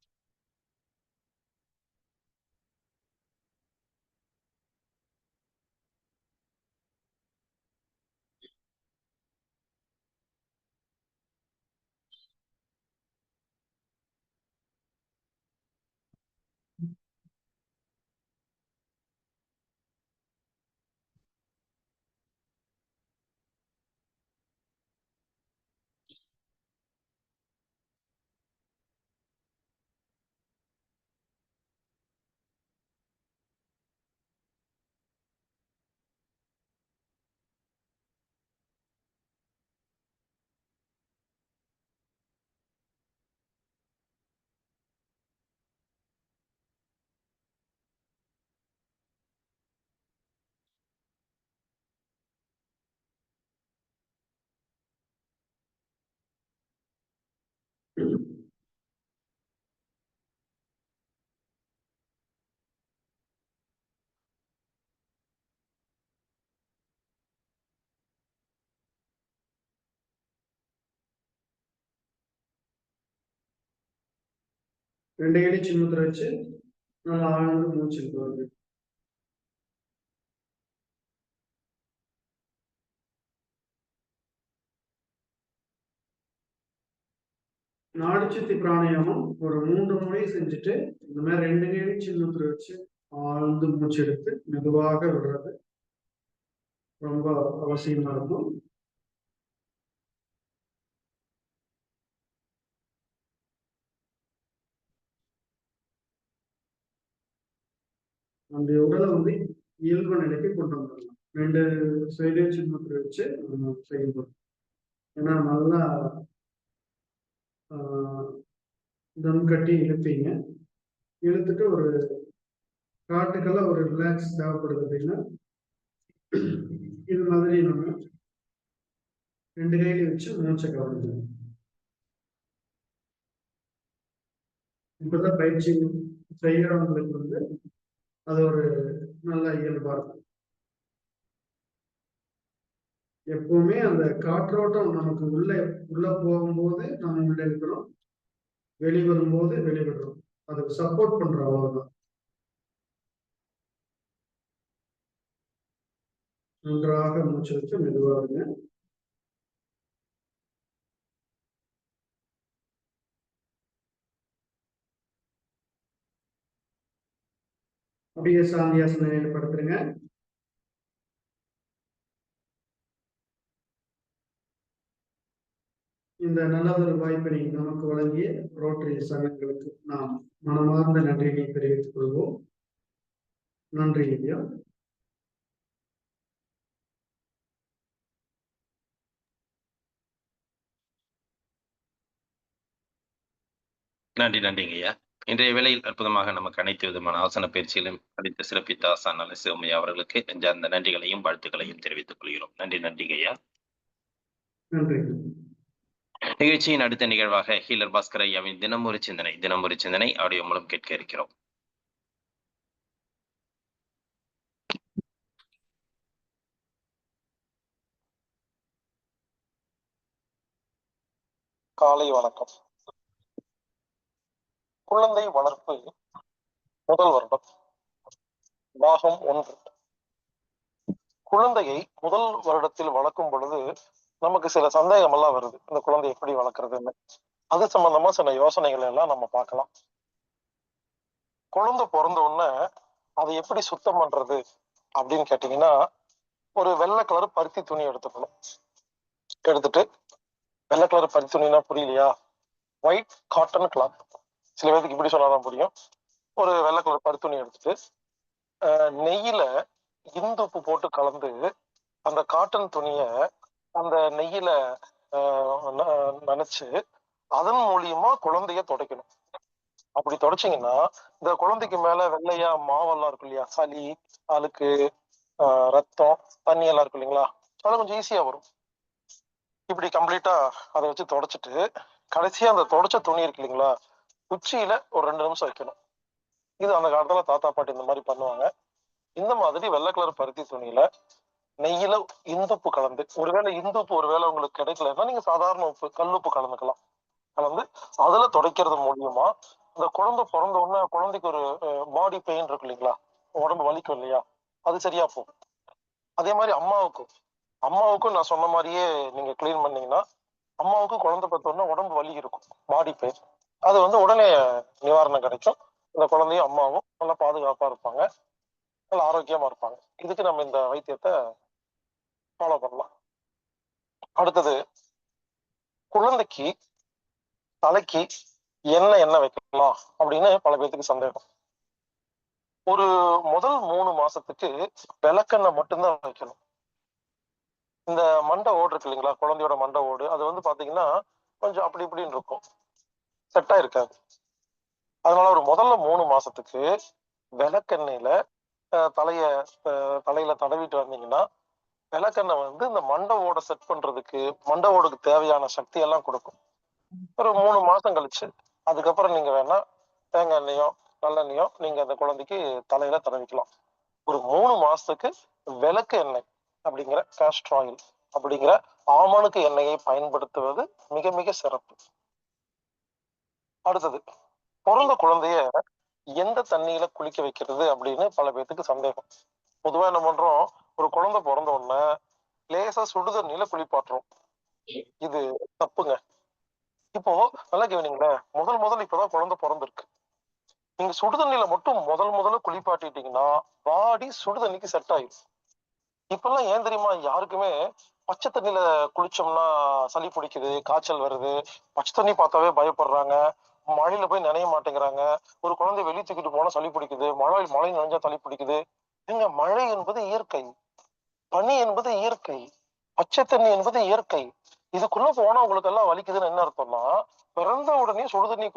ரெண்டு ஏழு சின்னத்துல வச்சு நல்லா ஆழ்ந்து மூச்சு வருது. நாடி சுத்தி பிராணாயாமம் ஒரு 3 முறை செஞ்சுட்டு இந்த மாதிரி 2 ஏழு சின்னத்துல வச்சு ஆழ்ந்து மூச்சு எடுத்து மெதுவாக விடுறது ரொம்ப அவசியமா இருக்கும். அந்த உடலை வந்து இயல்பு நிலைக்கு கொண்டு வந்துடலாம். 2 சைடு சின்னத்துல வச்சு செய்யணும். ஏன்னா நல்லா தம் கட்டி இழுப்பீங்க. இழுத்துட்டு ஒரு காட்டுக்கெல்லாம் ஒரு ரிலாக்ஸ் தேவைப்படுது அப்படின்னா இது மாதிரி நம்ம 2 கையில வச்சு மூச்சை கவனிக்கணும். இப்பதான் பயிற்சி செய்யறவங்களுக்கு வந்து அது ஒரு நல்ல இயல்பா இருக்கும். எப்பவுமே அந்த காற்றோட்டம் நமக்கு உள்ள போகும்போது நம்ம உள்ள இருக்கிறோம், வெளிவரும்போது வெளிவிடுறோம். அதுக்கு சப்போர்ட் பண்றோம், அவ்வளவுதான். நன்றாக மூச்சு வச்சு மெதுவா இருங்க. அப்படியே சாந்தியாசனம் ஏற்படுத்துருங்க. இந்த நல்லதொரு வாய்ப்பினை நமக்கு வழங்கிய ரோட்டரி சங்கங்களுக்கு நாம் மனமார்ந்த நன்றியை தெரிவித்துக் கொள்வோம். நன்றி ஐயா. நன்றிங்க ஐயா. இன்றைய வேளையில் அற்புதமாக நமக்கு அனைத்து விதமான ஆசன பயிற்சிகளும் அளித்து சிறப்பித்த ஆசான் சிவமையா அவர்களுக்கு நெஞ்சார்ந்த நன்றிகளையும் வாழ்த்துக்களையும் தெரிவித்துக் கொள்கிறோம். நன்றிங்க ஐயா. நன்றி. நிகழ்ச்சியின் அடுத்த நிகழ்வாக ஹீலர் பாஸ்கர் ஐயாவின் தினம் ஒரு சிந்தனை ஆடியோ மூலம் கேட்க இருக்கிறோம். காலை வணக்கம். குழந்தை வளர்ப்பு முதல் வருடம் பாகம் 1. குழந்தையை முதல் வருடத்தில் வளர்க்கும் பொழுது நமக்கு சில சந்தேகம் எல்லாம் வருது. இந்த குழந்தை எப்படி வளர்க்கறதுன்னு. அது சம்பந்தமா சில யோசனைகள் எல்லாம் நம்ம பார்க்கலாம். குழந்தை பிறந்த உடனே அதை எப்படி சுத்தம் பண்றது அப்படின்னு கேட்டீங்கன்னா, ஒரு வெள்ளை கலர் பருத்தி துணி எடுத்துக்கணும். எடுத்துட்டு, வெள்ளை கலர் பருத்தி துணினா புரியலையா? White cotton cloth. சில பேருக்கு இப்படி சொன்னாதான் புரியும். ஒரு வெள்ளை கலர் பருத்தி துணி எடுத்துட்டு, நெய்யில இந்துப்பு போட்டு கலந்து அந்த காட்டன் துணிய அந்த நெய்யில நனைச்சு அதன் மூலியமா குழந்தைய துடைக்கணும். அப்படி தொடச்சிங்கன்னா இந்த குழந்தைக்கு மேல வெள்ளையா மாவெல்லாம் இருக்கும் இல்லையா, சளி, அழுக்கு, ரத்தம், தண்ணி எல்லாம் இருக்கும் இல்லைங்களா, அது கொஞ்சம் ஈஸியா வரும். இப்படி கம்ப்ளீட்டா அதை வச்சு தொடச்சிட்டு கடைசியா அந்த தொடச்ச துணி இருக்கு இல்லைங்களா, உச்சியில ஒரு 2 நிமிஷம் வைக்கணும். இது அந்த காலத்துல தாத்தா பாட்டி இந்த மாதிரி பண்ணுவாங்க. இந்த மாதிரி வெள்ளை கலர் பருத்தி துணியில நெய்யில இந்துப்பு கலந்து, ஒருவேளை இந்துப்பு ஒருவேளை உங்களுக்கு கிடைக்கலன்னா நீங்க சாதாரண உப்பு, கல்லுப்பு கலந்துக்கலாம். கலந்து அதுல துடைக்கிறது மூலியமா இந்த குழந்தை பிறந்த உடனே குழந்தைக்கு ஒரு பாடி பெயின் இருக்கு இல்லைங்களா, உடம்பு வலிக்கும் இல்லையா, அது சரியா போகும். அதே மாதிரி அம்மாவுக்கும் நான் சொன்ன மாதிரியே நீங்க கிளீன் பண்ணீங்கன்னா அம்மாவுக்கும் குழந்தை பெற்ற உடனே உடம்பு வலி இருக்கும், பாடி பெயின், அது உடனே நிவாரணம் கிடைக்கும். இந்த குழந்தையும் அம்மாவும் நல்லா பாதுகாப்பா இருப்பாங்க, நல்லா ஆரோக்கியமா இருப்பாங்க. இதுக்கு நம்ம இந்த வைத்தியத்தை ஃபாலோ பண்ணலாம். அடுத்தது, குழந்தைக்கு தலைக்கு என்ன வைக்கலாம் அப்படின்னு பல பேர்த்துக்கு சந்தேகம். ஒரு முதல் 3 மாசத்துக்கு விளக்கெண்ணெய் மட்டும்தான் வைக்கணும். இந்த மண்டை ஓடு இருக்கு இல்லைங்களா, குழந்தையோட மண்டை ஓடு, அது பாத்தீங்கன்னா கொஞ்சம் அப்படி இப்படின்னு இருக்கும், செட்டா இருக்காது. அதனால ஒரு முதல்ல 3 மாசத்துக்கு விளக்கெண்ணெயில தலையில தடவிட்டு வந்தீங்கன்னா விளக்கெண்ணெய் இந்த மண்டை ஓட செட் பண்றதுக்கு, மண்டை ஓடுக்கு தேவையான சக்தி எல்லாம் கொடுக்கும். ஒரு 3 மாசம் கழிச்சு அதுக்கப்புறம் நீங்க வேணா தேங்காய் எண்ணெயோ நல்லெண்ணெயோ நீங்க அந்த குழந்தைக்கு தலையில தடவிக்கலாம். ஒரு 3 மாசத்துக்கு விளக்கு எண்ணெய் அப்படிங்கிற காஸ்டர் ஆயில் அப்படிங்கிற ஆமணக்கு எண்ணெயை பயன்படுத்துவது மிக மிக சிறப்பு. அடுத்தது, பிறந்த குழந்தைய எந்த தண்ணியில குளிக்க வைக்கிறது அப்படின்னு பல பேர்த்துக்கு சந்தேகம். பொதுவா என்ன பண்றோம், ஒரு குழந்தை பிறந்த உடனே லேசா சுடுதண்ணியில குளிப்பாட்டுறோம். இது தப்புங்க. இப்போ நல்லா கவனிங்களேன், முதல்ல இப்பதான் குழந்தை பிறந்திருக்கு. நீங்க சுடுதண்ணியில மட்டும் முதல்ல குளிப்பாட்டிட்டீங்கன்னா பாடி சுடுதண்ணிக்கு செட் ஆயிடும். இப்பெல்லாம் ஏன் தெரியுமா, யாருக்குமே பச்சை தண்ணியில குளிச்சோம்னா சளி பிடிக்குது, காய்ச்சல் வருது, பச்சை தண்ணி பார்த்தாவே பயப்படுறாங்க, மழையில போய் நனைய மாட்டேங்கிறாங்க. ஒரு குழந்தை வெளியே தூக்கிட்டு போனா சளி பிடிக்குது, மழை நனைஞ்சா சளி பிடிக்குது. நீங்க மழை என்பது இயற்கை, பனி என்பது இயற்கை, பச்சை தண்ணி என்பது இயற்கை. இதுக்குள்ள போனா உங்களுக்கு எல்லாம் வலிக்குதுன்னு என்ன அர்த்தம்னா, பிறந்த உடனே சுடுதண்ணி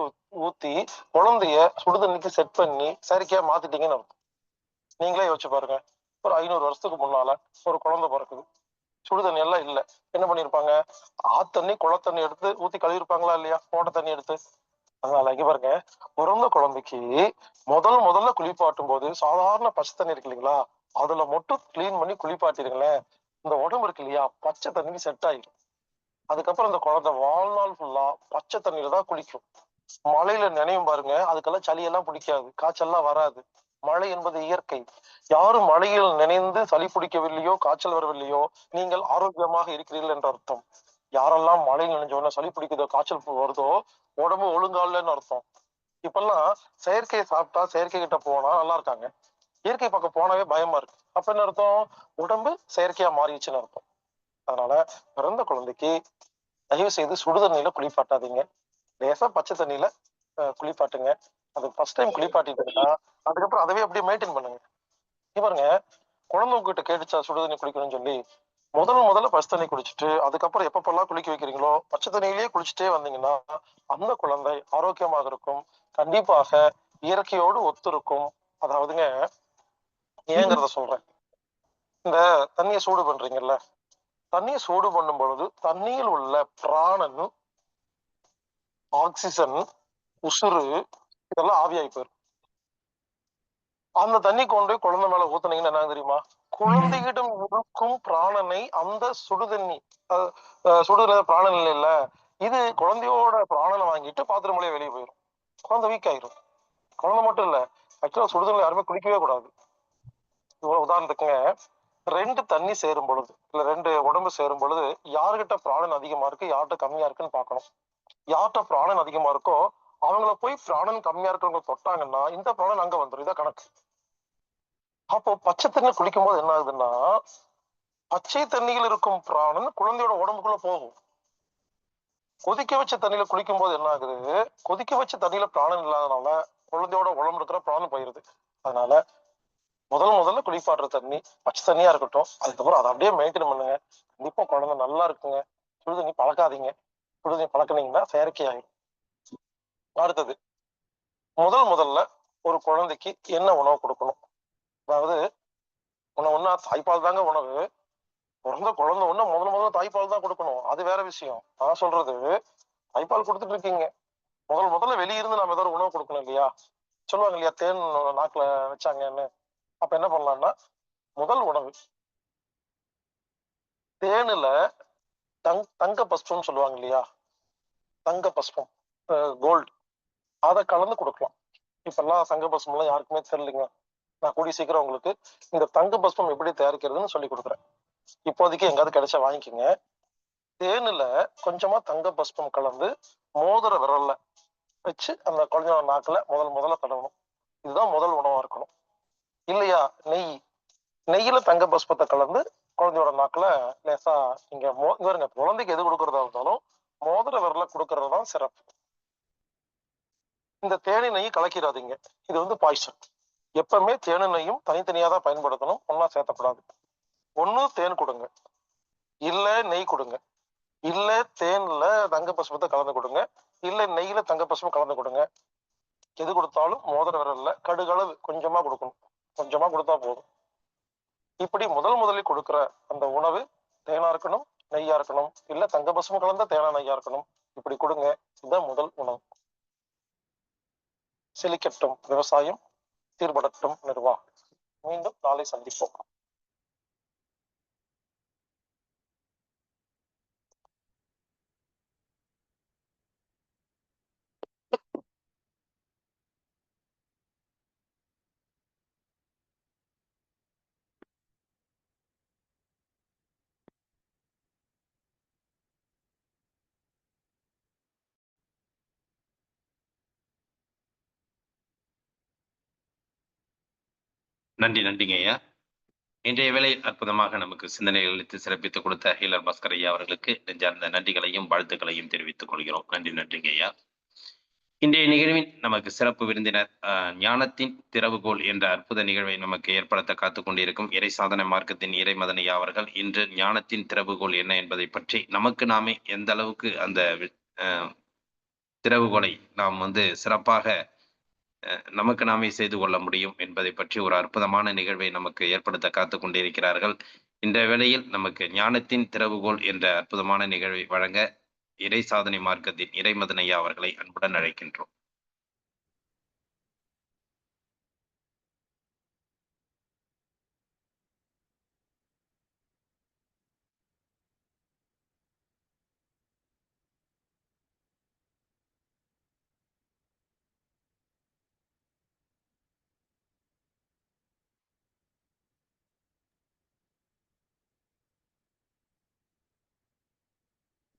ஊத்தி குழந்தைய சுடுதண்ணிக்கு செட் பண்ணி செயற்கையா மாத்திட்டீங்கன்னு அர்த்தம். நீங்களே யோசிச்சு பாருங்க, ஒரு 500 வருஷத்துக்கு முன்னால ஒரு குழந்தை பிறக்குது, சுடுதண்ணி எல்லாம் இல்ல, என்ன பண்ணிருப்பாங்க, ஆத்தண்ணி குளத்தண்ணி எடுத்து ஊத்தி கழுவிருப்பாங்களா இல்லையா, போட்ட தண்ணி எடுத்து. அதனால இங்க பாருங்க, பிறந்த குழந்தைக்கு முதல்ல குளிப்பாட்டும் போது சாதாரண பச்சை தண்ணி இருக்கு இல்லைங்களா, அதுல மட்டும் கிளீன் பண்ணி குளிப்பாட்டிருங்களேன், இந்த உடம்பு இருக்கு இல்லையா பச்சை தண்ணிக்கு செட் ஆயிடும். அதுக்கப்புறம் இந்த குழந்தை வாழ்நாள் ஃபுல்லா பச்சை தண்ணியில தான் குளிக்கும். மழையில நினையும் பாருங்க, அதுக்கெல்லாம் சளியெல்லாம் பிடிக்காது, காய்ச்சல்லாம் வராது. மழை என்பது இயற்கை. யாரும் மழையில் நினைந்து சளி பிடிக்கவில்லையோ காய்ச்சல் வரவில்லையோ நீங்கள் ஆரோக்கியமாக இருக்கிறீர்கள் என்ற அர்த்தம். யாரெல்லாம் மழையில் நினைஞ்சோன்னா சளி பிடிக்குதோ காய்ச்சல் வருதோ உடம்பு ஒழுங்காலன்னு அர்த்தம். இப்பெல்லாம் செயற்கையை சாப்பிட்டா செயற்கை கிட்ட போனா நல்லா இருக்காங்க, இயற்கை பக்கம் போனாவே பயமா இருக்கு. அப்ப என்ன அர்த்தம், உடம்பு செயற்கையா மாறிடுச்சுன்னு அர்த்தம். அதனால பிறந்த குழந்தைக்கு தயவு செய்து சுடுதண்ணியில குளிப்பாட்டாதீங்க, லேசா பச்சை தண்ணியில குளிப்பாட்டுங்க. அது ஃபர்ஸ்ட் டைம் குளிப்பாட்டிட்டுன்னா அதுக்கப்புறம் அதவே அப்படியே மெயின்டைன் பண்ணுங்க. பாருங்க, குழந்தை உங்ககிட்ட கேட்டுச்சா சுடுதண்ணி குளிக்கணும்னு சொல்லி, முதல்ல பச்சை தண்ணி குளிச்சுட்டு அதுக்கப்புறம் எப்பப்பெல்லாம் குளிக்க வைக்கிறீங்களோ பச்சை தண்ணியிலேயே குளிச்சுட்டே வந்தீங்கன்னா அந்த குழந்தை ஆரோக்கியமாக இருக்கும், கண்டிப்பாக இயற்கையோடு ஒத்திருக்கும். அதாவதுங்க, ஏங்கிறத சொல்றேன், இந்த தண்ணியை சூடு பண்றீங்கல்ல, தண்ணியை சூடு பண்ணும் பொழுது தண்ணியில் உள்ள பிராணன், ஆக்சிஜன், உசுறு இதெல்லாம் ஆவியாகி போயிடும். அந்த தண்ணி கொண்டு குழந்தை மேல ஊத்துனீங்கன்னு என்ன தெரியுமா, குழந்தையிடம் இருக்கும் பிராணனை அந்த சுடுதண்ணி, சுடுதண்ணி பிராணன் இல்ல, இது குழந்தையோட பிராணனை வாங்கிட்டு பாத்திரம் மூலையே வெளியே போயிடும், குழந்தை வீக் ஆயிரும். குழந்தை மட்டும் இல்ல, ஆக்சுவலா சுடுதண்ணி யாருமே குளிக்கவே கூடாது. இவ்வளவு உதாரணத்துக்குங்க, 2 தண்ணி சேரும் பொழுது இல்ல 2 உடம்பு சேரும் பொழுது யாருகிட்ட பிராணன் அதிகமா இருக்கு யார்கிட்ட கம்மியா இருக்குன்னு பாக்கணும். யார்கிட்ட பிராணன் அதிகமா இருக்கோ அவங்கள போய் பிராணன் கம்மியா இருக்கிறவங்க தொட்டாங்கன்னா இந்த பிராணன் அங்க வந்துடும், இதான் கணக்கு. அப்போ பச்சை தண்ணியில குளிக்கும் போது என்ன ஆகுதுன்னா, பச்சை தண்ணியில் இருக்கும் பிராணன் குழந்தையோட உடம்புக்குள்ள போகும். கொதிக்க வச்ச தண்ணியில குளிக்கும் போது என்ன ஆகுது, கொதிக்க வச்ச தண்ணியில பிராணன் இல்லாதனால குழந்தையோட உடம்புல இருக்கிற பிராணம் போயிருது. அதனால முதல்ல குளிப்பாடுற தண்ணி பச்சை தண்ணியா இருக்கட்டும். அதுக்கப்புறம் அதை அப்படியே மெயின்டைன் பண்ணுங்க. கண்டிப்பா குழந்தை நல்லா இருக்குங்க. சுடுதண்ணி பழக்காதீங்க. சுடுதண்ணி பழக்கினீங்கன்னா செயற்கை ஆயிடும். அடுத்தது, முதல்ல ஒரு குழந்தைக்கு என்ன உணவு கொடுக்கணும்? அதாவது உணவுன்னா தாய்ப்பால் தாங்க உணவு. பிறந்த குழந்தை ஒண்ணு முதல்ல தாய்ப்பால் தான் கொடுக்கணும். அது வேற விஷயம். நான் சொல்றது, தாய்ப்பால் கொடுத்துட்டு இருக்கீங்க. முதல்ல வெளியிருந்து நம்ம ஏதாவது உணவு கொடுக்கணும் இல்லையா? சொல்லுவாங்க இல்லையா, தேன் நாக்குல வச்சாங்கன்னு. அப்ப என்ன பண்ணலாம்னா, முதல் உணவு தேனுல தங்க பஸ்பம் சொல்லுவாங்க இல்லையா, தங்க பஸ்பம், கோல்டு, அதை கலந்து கொடுக்கலாம். இப்ப எல்லாம் தங்க பஸ்பம் எல்லாம் யாருக்குமே தெரியலைங்க. நான் கூடிய சீக்கிரம் உங்களுக்கு இந்த தங்க பஸ்பம் எப்படி தயாரிக்கிறதுன்னு சொல்லி கொடுக்குறேன். இப்போதைக்கு எங்காவது கிடைச்சா வாங்கிக்கோங்க. தேனுல கொஞ்சமா தங்க பஸ்பம் கலந்து மோதிர விரல்ல வச்சு அந்த குழந்தையோட நாக்குல முதல்ல தடவணும். இதுதான் முதல் உணவா இருக்கணும். இல்லையா, நெய்யில தங்க பஸ்பத்தை கலந்து குழந்தையோட நாக்குல லேசா நீங்க பாருங்க, குழந்தைக்கு எது கொடுக்கறதா இருந்தாலும் மோதிர விரல கொடுக்கறது தான் சிறப்பு. இந்த தேனி நெய் கலக்கிறாதீங்க. இது வந்து பாய்சன். எப்பவுமே தேனு நெய்யும் தனித்தனியா தான் பயன்படுத்தணும், ஒன்னா சேர்த்தப்படாது. ஒண்ணு தேன் கொடுங்க, இல்ல நெய் கொடுங்க, இல்ல தேன்ல தங்க பசுமத்தை கலந்து கொடுங்க, இல்ல நெய்யில தங்க பசுமம் கலந்து கொடுங்க. எது கொடுத்தாலும் மோதிர விரல்ல கடுகளவு கொஞ்சமா கொடுக்கணும். கொஞ்சமா கொடுத்தா போதும். இப்படி முதலில் கொடுக்கிற அந்த உணவு தேனா இருக்கணும், நெய்யா இருக்கணும், இல்ல தங்க பசுமம் கலந்த தேனா நெய்யா இருக்கணும். இப்படி கொடுங்க. இதுதான் முதல் உணவு. செழிக்கட்டும் விவசாயம், சீர்படட்டும் நிர்வாகம். மீண்டும் நாளை சந்திப்போம். நன்றிங்க ஐயா. இன்றைய வேளை அற்புதமாக நமக்கு சிந்தனைகள் அளித்து சிறப்பித்துக் கொடுத்த ஹீலர் பாஸ்கர் ஐயா அவர்களுக்கு நெஞ்சார்ந்த நன்றிகளையும் வாழ்த்துக்களையும் தெரிவித்துக் கொள்கிறோம். நன்றிங்க ஐயா. இன்றைய நிகழ்வின் நமக்கு சிறப்பு விருந்தினர் ஞானத்தின் திறவுகோல் என்ற அற்புத நிகழ்வை நமக்கு ஏற்படுத்த காத்துக் கொண்டிருக்கும் இறை சாதனை மார்க்கத்தின் இறைமதன் ஐயா அவர்கள் இன்று ஞானத்தின் திறவுகோல் என்ன என்பதை பற்றி நமக்கு நாமே எந்த அளவுக்கு அந்த திறவுகோலை நாம் சிறப்பாக நமக்கு நாமே செய்து கொள்ள முடியும் என்பதை பற்றி ஒரு அற்புதமான நிகழ்வை நமக்கு ஏற்படுத்த காத்துக் கொண்டிருக்கிறார்கள். இந்த வேளையில் நமக்கு ஞானத்தின் திறவுகோல் என்ற அற்புதமான நிகழ்வை வழங்க இறை சாதனை மார்க்கத்தின் இறைமதன் ஐயா அவர்களை அன்புடன் அழைக்கின்றோம்.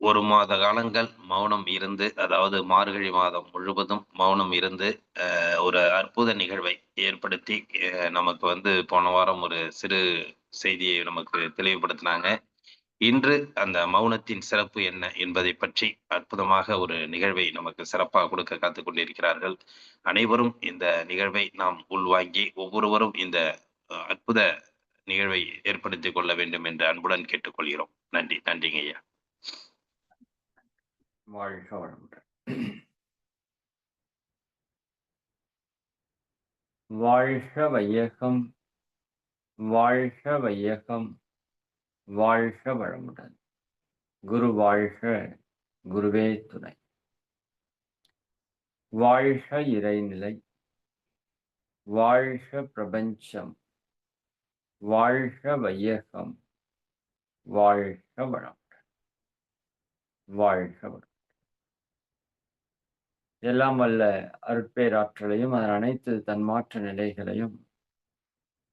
ஒரு மாத காலங்கள் மௌனம் இருந்து, அதாவது மார்கழி மாதம் முழுவதும் மௌனம் இருந்து ஒரு அற்புத நிகழ்வை ஏற்படுத்தி நமக்கு போன வாரம் ஒரு சிறு செய்தியை நமக்கு தெளிவுபடுத்தினாங்க. இன்று அந்த மௌனத்தின் சிறப்பு என்ன என்பதை பற்றி அற்புதமாக ஒரு நிகழ்வை நமக்கு சிறப்பாக கொடுக்க காத்துக் கொண்டிருக்கிறார்கள். அனைவரும் இந்த நிகழ்வை நாம் உள்வாங்கி ஒவ்வொருவரும் இந்த அற்புத நிகழ்வை ஏற்படுத்திக் கொள்ள வேண்டும் என்று அன்புடன் கேட்டுக்கொள்கிறோம். நன்றிங்க ஐயா. வாழ்க வளமுடன். வாழ்க வையகம், வாழ்க வையகம், வாழ்க வளமுடன். குரு வாழ்க, குருவே துணை. வாழ்க இறைநிலை, வாழ்க பிரபஞ்சம், வாழ்க வையகம், வாழ்க வளமுடன், வாழ்க வளமுடன். எல்லாம் வல்ல அருட்பேராற்றலையும் அதன் அனைத்து தன்மாற்ற நிலைகளையும்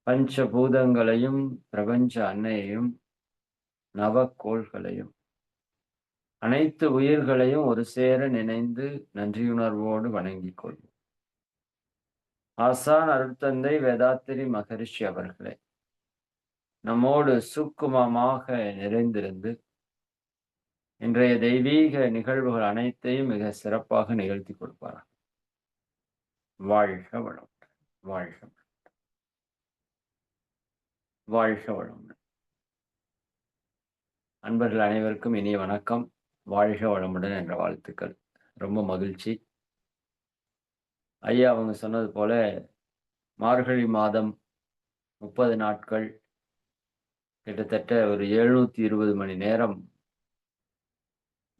பஞ்சபூதங்களையும் பிரபஞ்ச அன்னையையும் நவக்கோள்களையும் அனைத்து உயிர்களையும் ஒரு சேர நினைந்து நன்றியுணர்வோடு வணங்கிக் கொள்வோம். ஆசான் அருட்தந்தை வேதாத்திரி மகரிஷி அவர்களே நம்மோடு சூக்குமமாக நிறைந்திருந்து இன்றைய தெய்வீக நிகழ்வுகள் அனைத்தையும் மிக சிறப்பாக நிகழ்த்தி கொடுப்பார். வாழ்க வளம், வாழ்க வளம், வாழ்க வளம். அன்பர்கள் அனைவருக்கும் இனிய வணக்கம். வாழ்க வளமுடன் என்ற வாழ்த்துக்கள். ரொம்ப மகிழ்ச்சி. ஐயா அவங்க சொன்னது போல மார்கழி மாதம் 30 நாட்கள் கிட்டத்தட்ட ஒரு 720 மணி நேரம்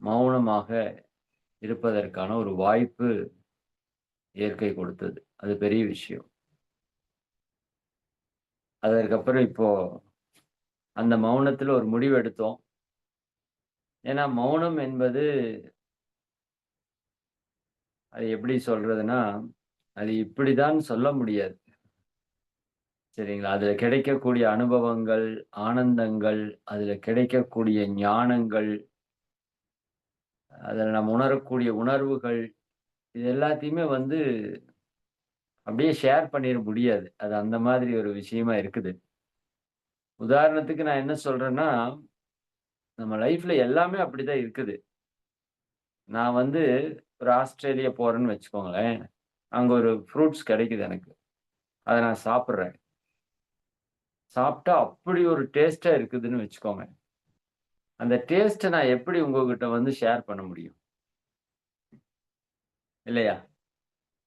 மௌனமாக இருப்பதற்கான ஒரு வாய்ப்பு இயற்கை கொடுத்தது. அது பெரிய விஷயம். அதற்கப்புறம் இப்போ அந்த மௌனத்துல ஒரு முடிவு எடுத்தோம். ஏன்னா மௌனம் என்பது அது எப்படி சொல்றதுன்னா, அது இப்படிதான் சொல்ல முடியாது. சரிங்களா? அதுல கிடைக்கக்கூடிய அனுபவங்கள், ஆனந்தங்கள், அதுல கிடைக்கக்கூடிய ஞானங்கள், அதுல நம்ம உணரக்கூடிய உணர்வுகள், இது எல்லாத்தையுமே அப்படியே ஷேர் பண்ணிட முடியாது. அது அந்த மாதிரி ஒரு விஷயமா இருக்குது. உதாரணத்துக்கு நான் என்ன சொல்றேன்னா, நம்ம லைஃப்ல எல்லாமே அப்படிதான் இருக்குது. நான் ஒரு ஆஸ்திரேலியா போறேன்னு வச்சுக்கோங்களேன். அங்க ஒரு ஃப்ரூட்ஸ் கிடைக்குது எனக்கு. அத நான் சாப்பிடுறேன். சாப்பிட்டா அப்படி ஒரு டேஸ்ட்டா இருக்குதுன்னு வச்சுக்கோங்க. அந்த டேஸ்ட்ட நான் எப்படி உங்ககிட்ட ஷேர் பண்ண முடியும்? இல்லையா?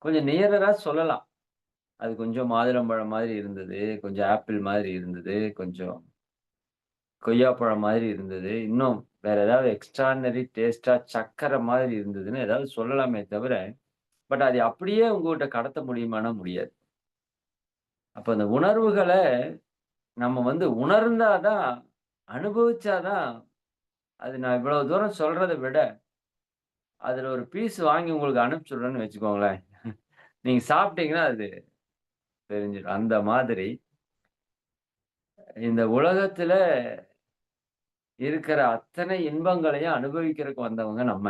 கொஞ்சம் நியரரா சொல்லலாம். அது கொஞ்சம் மாதுளம்பழம் மாதிரி இருந்தது, கொஞ்சம் ஆப்பிள் மாதிரி இருந்தது, கொஞ்சம் கொய்யாப்பழம் மாதிரி இருந்தது. இன்னும் வேற ஏதாவது எக்ஸ்ட்ரார்டினரி டேஸ்ட்டா சர்க்கரை மாதிரி இருந்ததுன்னு ஏதாவது சொல்லலாமே தவிர, பட் அதை அப்படியே உங்ககிட்ட கடத்த முடியுமான்னா முடியாது. அப்ப அந்த உணர்வுகள நம்ம உணர்ந்தா தான், அனுபவிச்சா தான், அது நான் இவ்வளவு தூரம் சொல்றத விட, அதுல ஒரு பீஸ் வாங்கி உங்களுக்கு அனுப்பிச்சுடுறேன்னு வச்சுக்கோங்களேன். நீங்க சாப்பிட்டீங்கன்னா அது தெரிஞ்சிடும். அந்த மாதிரி இந்த உலகத்துல இருக்கிற அத்தனை இன்பங்களையும் அனுபவிக்கிறதுக்கு வந்தவங்க நம்ம.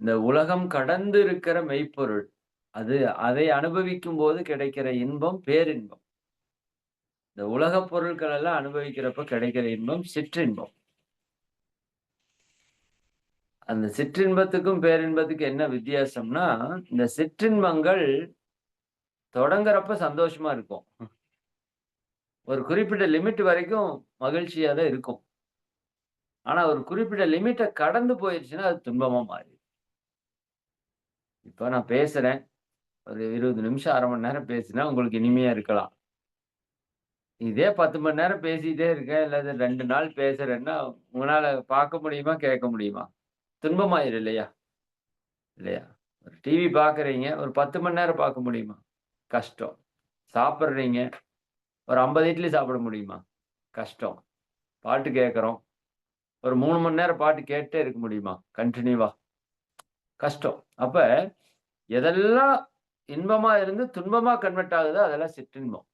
இந்த உலகம் கடந்து இருக்கிற மெய்ப்பொருள். அதை அனுபவிக்கும்போது கிடைக்கிற இன்பம் பேரின்பம். இந்த உலகப் பொருட்கள் எல்லாம் அனுபவிக்கிறப்ப கிடைக்கிற இன்பம் சிற்றின்பம். அந்த சிற்றின்பத்துக்கும் பேரின்பத்துக்கும் என்ன வித்தியாசம்னா, இந்த சிற்றின்பங்கள் தொடங்குறப்ப சந்தோஷமா இருக்கும். ஒரு குறிப்பிட்ட லிமிட் வரைக்கும் மகிழ்ச்சியா தான் இருக்கும். ஆனா ஒரு குறிப்பிட்ட லிமிட்ட கடந்து போயிருச்சுன்னா, அது துன்பமா மாறிடும். இப்ப நான் பேசுறேன். ஒரு 20 நிமிஷம் 1/2 மணி நேரம் பேசினா உங்களுக்கு இனிமையா இருக்கலாம். இதே 10 மணி நேரம் பேசிட்டே இருக்கேன், இல்ல 2 நாள் பேசுறேன்னா, உங்களால பார்க்க முடியுமா? கேட்க முடியுமா? துன்பமாயிரும் இல்லையா? இல்லையா? ஒரு டிவி பார்க்குறீங்க, ஒரு 10 மணி நேரம் பார்க்க முடியுமா? கஷ்டம். சாப்பிடுறீங்க, ஒரு 50 இட்லி சாப்பிட முடியுமா? கஷ்டம். பாட்டு கேட்கிறோம், ஒரு 3 மணி நேரம் பாட்டு கேட்டுட்டே இருக்க முடியுமா? கன்டினியூவா? கஷ்டம். அப்ப எதெல்லாம் இன்பமா இருந்து துன்பமா கன்வெர்ட் ஆகுதோ, அதெல்லாம் சிற்றின்பம்.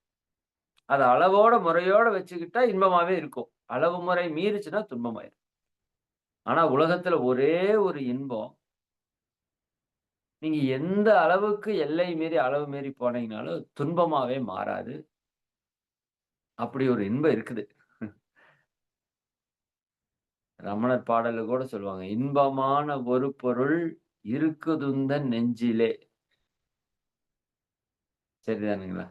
அத அளவோட, முறையோட வச்சுக்கிட்டா இன்பமாவே இருக்கும். அளவு முறை மீறுச்சுன்னா துன்பமாயிரும். ஆனா உலகத்துல ஒரே ஒரு இன்பம், நீங்க எந்த அளவுக்கு எல்லை மீறி, அளவு மீறி போனீங்கனாலும் துன்பமாவே மாறாது. அப்படி ஒரு இன்பம் இருக்குது. ரமணர் பாடல்ல கூட சொல்லுவாங்க, "இன்பமான ஒரு பொருள் இருக்குதுந்தன் நெஞ்சிலே." சரிதானுங்களா?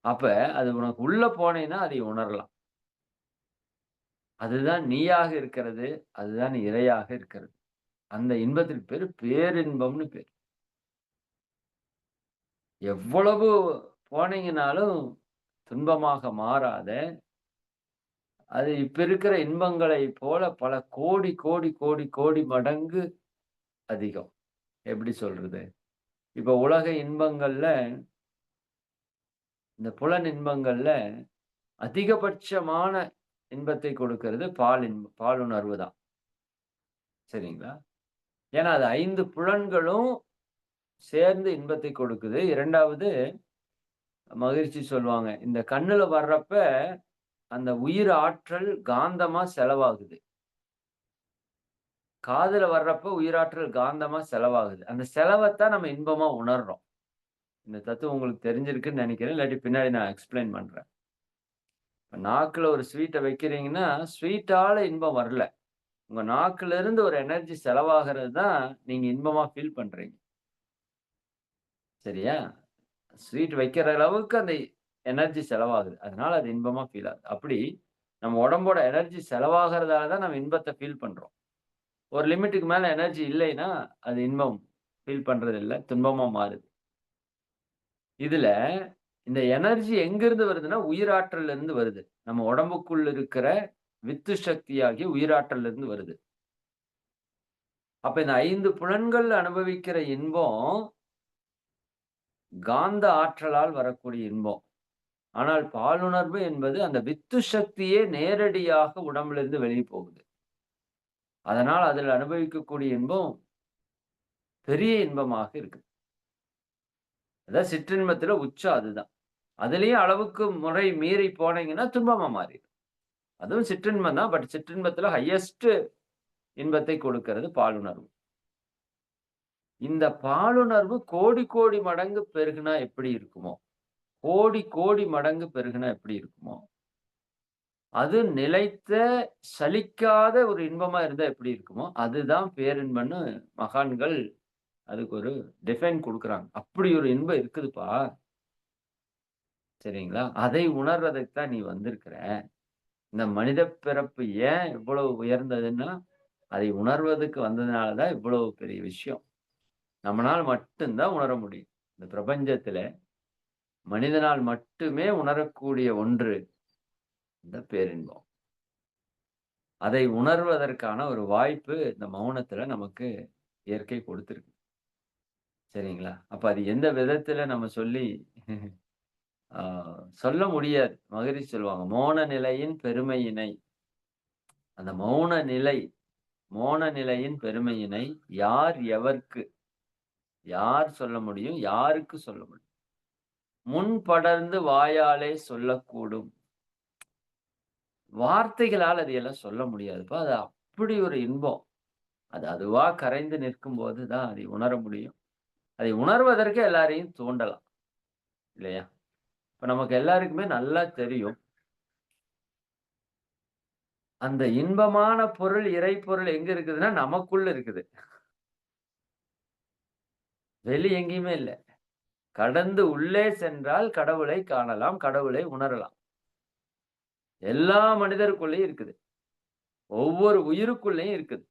அப்ப அது உனக்கு உள்ள போனீன்னா அதை உணரலாம். அதுதான் நீயாக இருக்கிறது. அதுதான் இறையாக இருக்கிறது. அந்த இன்பத்திற்கு பேரு பேரின்பம்னு பேரு. எவ்வளவு போனீங்கனாலும் துன்பமாக மாறாத, அது இப்ப இருக்கிற இன்பங்களைப் போல பல கோடி, கோடி, கோடி, கோடி மடங்கு அதிகம். எப்படி சொல்றது? இப்ப உலக இன்பங்கள்ல, இந்த புலன் இன்பங்கள்ல அதிகபட்சமான இன்பத்தை கொடுக்கிறது பாலுணர்வு தான். சரிங்களா? ஏன்னா அது 5 புலன்களும் சேர்ந்து இன்பத்தை கொடுக்குது. 2வது மகிழ்ச்சி சொல்லுவாங்க. இந்த கண்ணுல வர்றப்ப அந்த உயிர் ஆற்றல் காந்தமா செலவாகுது. காதுல வர்றப்ப உயிராற்றல் காந்தமா செலவாகுது. அந்த செலவத்தான் நம்ம இன்பமா உணர்றோம். இந்த தத்துவம் உங்களுக்கு தெரிஞ்சிருக்குன்னு நினைக்கிறேன். இல்லாட்டி பின்னாடி நான் எக்ஸ்பிளைன் பண்றேன். இப்ப நாக்குல ஒரு ஸ்வீட்ட வைக்கிறீங்கன்னா, ஸ்வீட்டால இன்பம் வரல. உங்க நாக்குல இருந்து ஒரு எனர்ஜி செலவாகிறது தான் நீங்க இன்பமா ஃபீல் பண்றீங்க. சரியா? ஸ்வீட் வைக்கிற அளவுக்கு அந்த எனர்ஜி செலவாகுது. அதனால அது இன்பமா ஃபீல் ஆகுது. அப்படி நம்ம உடம்போட எனர்ஜி செலவாகிறதால தான் நம்ம இன்பத்த ஃபீல் பண்றோம். ஒரு லிமிட்டுக்கு மேல எனர்ஜி இல்லைன்னா, அது இன்பம் ஃபீல் பண்றது இல்ல. துன்பமா மாறுது. இதுல இந்த எனர்ஜி எங்கிருந்து வருதுன்னா, உயிராற்றல்ல இருந்து வருது. நம்ம உடம்புக்குள்ள இருக்கிற வித்து சக்தியாகிய உயிராற்றல்ல இருந்து வருது. அப்ப இந்த 5 புலன்கள் அனுபவிக்கிற இன்பம், காந்த ஆற்றலால் வரக்கூடிய இன்பம். ஆனால் பாலுணர்வு என்பது அந்த வித்து சக்தியே நேரடியாக உடம்பிலிருந்து வெளிய போகுது. அதனால் அதில் அனுபவிக்கக்கூடிய இன்பம் பெரிய இன்பமாக இருக்குது. அதான் சிற்றின்பத்துல உச்சம் அதுதான். அதுலயும் அளவுக்கு முறை மீறி போனீங்கன்னா துன்பமா மாறிடும். அதுவும் சிற்றின்பம் தான். பட் சிற்றின்பத்துல ஹையஸ்ட் இன்பத்தை கொடுக்கிறது பாலுணர்வு. இந்த பாலுணர்வு கோடி கோடி மடங்கு பெருகுனா எப்படி இருக்குமோ, கோடி கோடி மடங்கு பெருகுனா எப்படி இருக்குமோ, அது நிலைத்த சலிக்காத ஒரு இன்பமா இருந்தா எப்படி இருக்குமோ, அதுதான் பேரின்பம்னு மகான்கள் அதுக்கு ஒரு டிஃபைன் குடுக்குறாங்க. அப்படி ஒரு இன்பம் இருக்குதுப்பா. சரிங்களா? அதை உணர்றதுக்கு தான் நீ வந்திருக்கிற. இந்த மனித பிறப்பு ஏன் இவ்வளவு உயர்ந்ததுன்னா, அதை உணர்வதற்கு வந்ததுனால தான் இவ்வளவு பெரிய விஷயம். நம்மனால மட்டும் தான் உணர முடியும். இந்த பிரபஞ்சத்தில மனிதனால் மட்டுமே உணரக்கூடிய ஒன்று இந்த பேரின்பம். அதை உணர்வதற்கான ஒரு வாய்ப்பு இந்த மௌனத்துல நமக்கு இயற்கை கொடுத்திருக்கு. சரிங்களா? அப்ப அது எந்த விதத்துல நம்ம சொல்லி ஆ சொல்ல முடியாது. மகரிஷி சொல்லுவாங்க, "மோன நிலையின் பெருமையினை." அந்த மோன நிலையின் பெருமையினை யார் எவர்க்கு யார் சொல்ல முடியும்? யாருக்கு சொல்ல முடியும்? முன் படர்ந்து வாயாலே சொல்லக்கூடும். வார்த்தைகளால் அதையெல்லாம் சொல்ல முடியாதுப்பா. அது அப்படி ஒரு இன்பம். அது அதுவா கரைந்து நிற்கும்போது தான் அதை உணர முடியும். அதை உணர்வதற்கு எல்லாரையும் தூண்டலாம். இல்லையா? இப்ப நமக்கு எல்லாருக்குமே நல்லா தெரியும். அந்த இன்பமான பொருள், இறைப்பொருள் எங்க இருக்குதுன்னா, நமக்குள்ள இருக்குது. வெளி எங்கேயுமே இல்ல. கடந்து உள்ளே சென்றால் கடவுளை காணலாம், கடவுளை உணரலாம். எல்லா மனிதருக்குள்ளயும் இருக்குது. ஒவ்வொரு உயிருக்குள்ளயும் இருக்குது.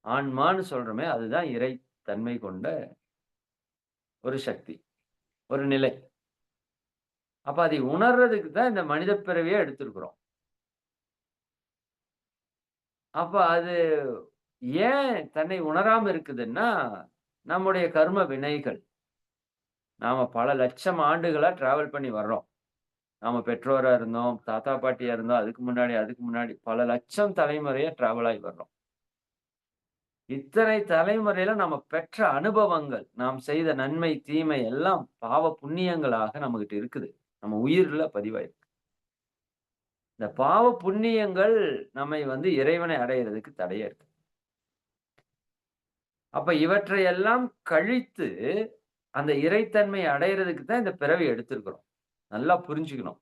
ஆன்மான்னு சொல்றோமே, அதுதான் இறை தன்மை கொண்ட ஒரு சக்தி, ஒரு நிலை. அப்ப அதை உணர்றதுக்கு தான் இந்த மனித பிறவியே எடுத்திருக்கிறோம். அப்ப அது ஏன் தன்னை உணராம இருக்குதுன்னா, நம்முடைய கர்ம வினைகள். நாம பல லட்சம் ஆண்டுகளா டிராவல் பண்ணி வர்றோம். நாம பெற்றோரா இருந்தோம், தாத்தா, பாட்டியா இருந்தோம். அதுக்கு முன்னாடி பல லட்சம் தலைமுறையா டிராவல் ஆகி வர்றோம். இத்தனை தலைமுறையில நம்ம பெற்ற அனுபவங்கள், நாம் செய்த நன்மை, தீமை எல்லாம் பாவ புண்ணியங்களாக நம்மகிட்ட இருக்குது. நம்ம உயிர்ல பதிவாயிருக்கு. இந்த பாவ புண்ணியங்கள் நம்மை இறைவனை அடையறதுக்கு தடையா இருக்கு. அப்ப இவற்றையெல்லாம் கழித்து அந்த இறைத்தன்மை அடையறதுக்கு தான் இந்த பிறவி எடுத்திருக்கிறோம். நல்லா புரிஞ்சுக்கணும்.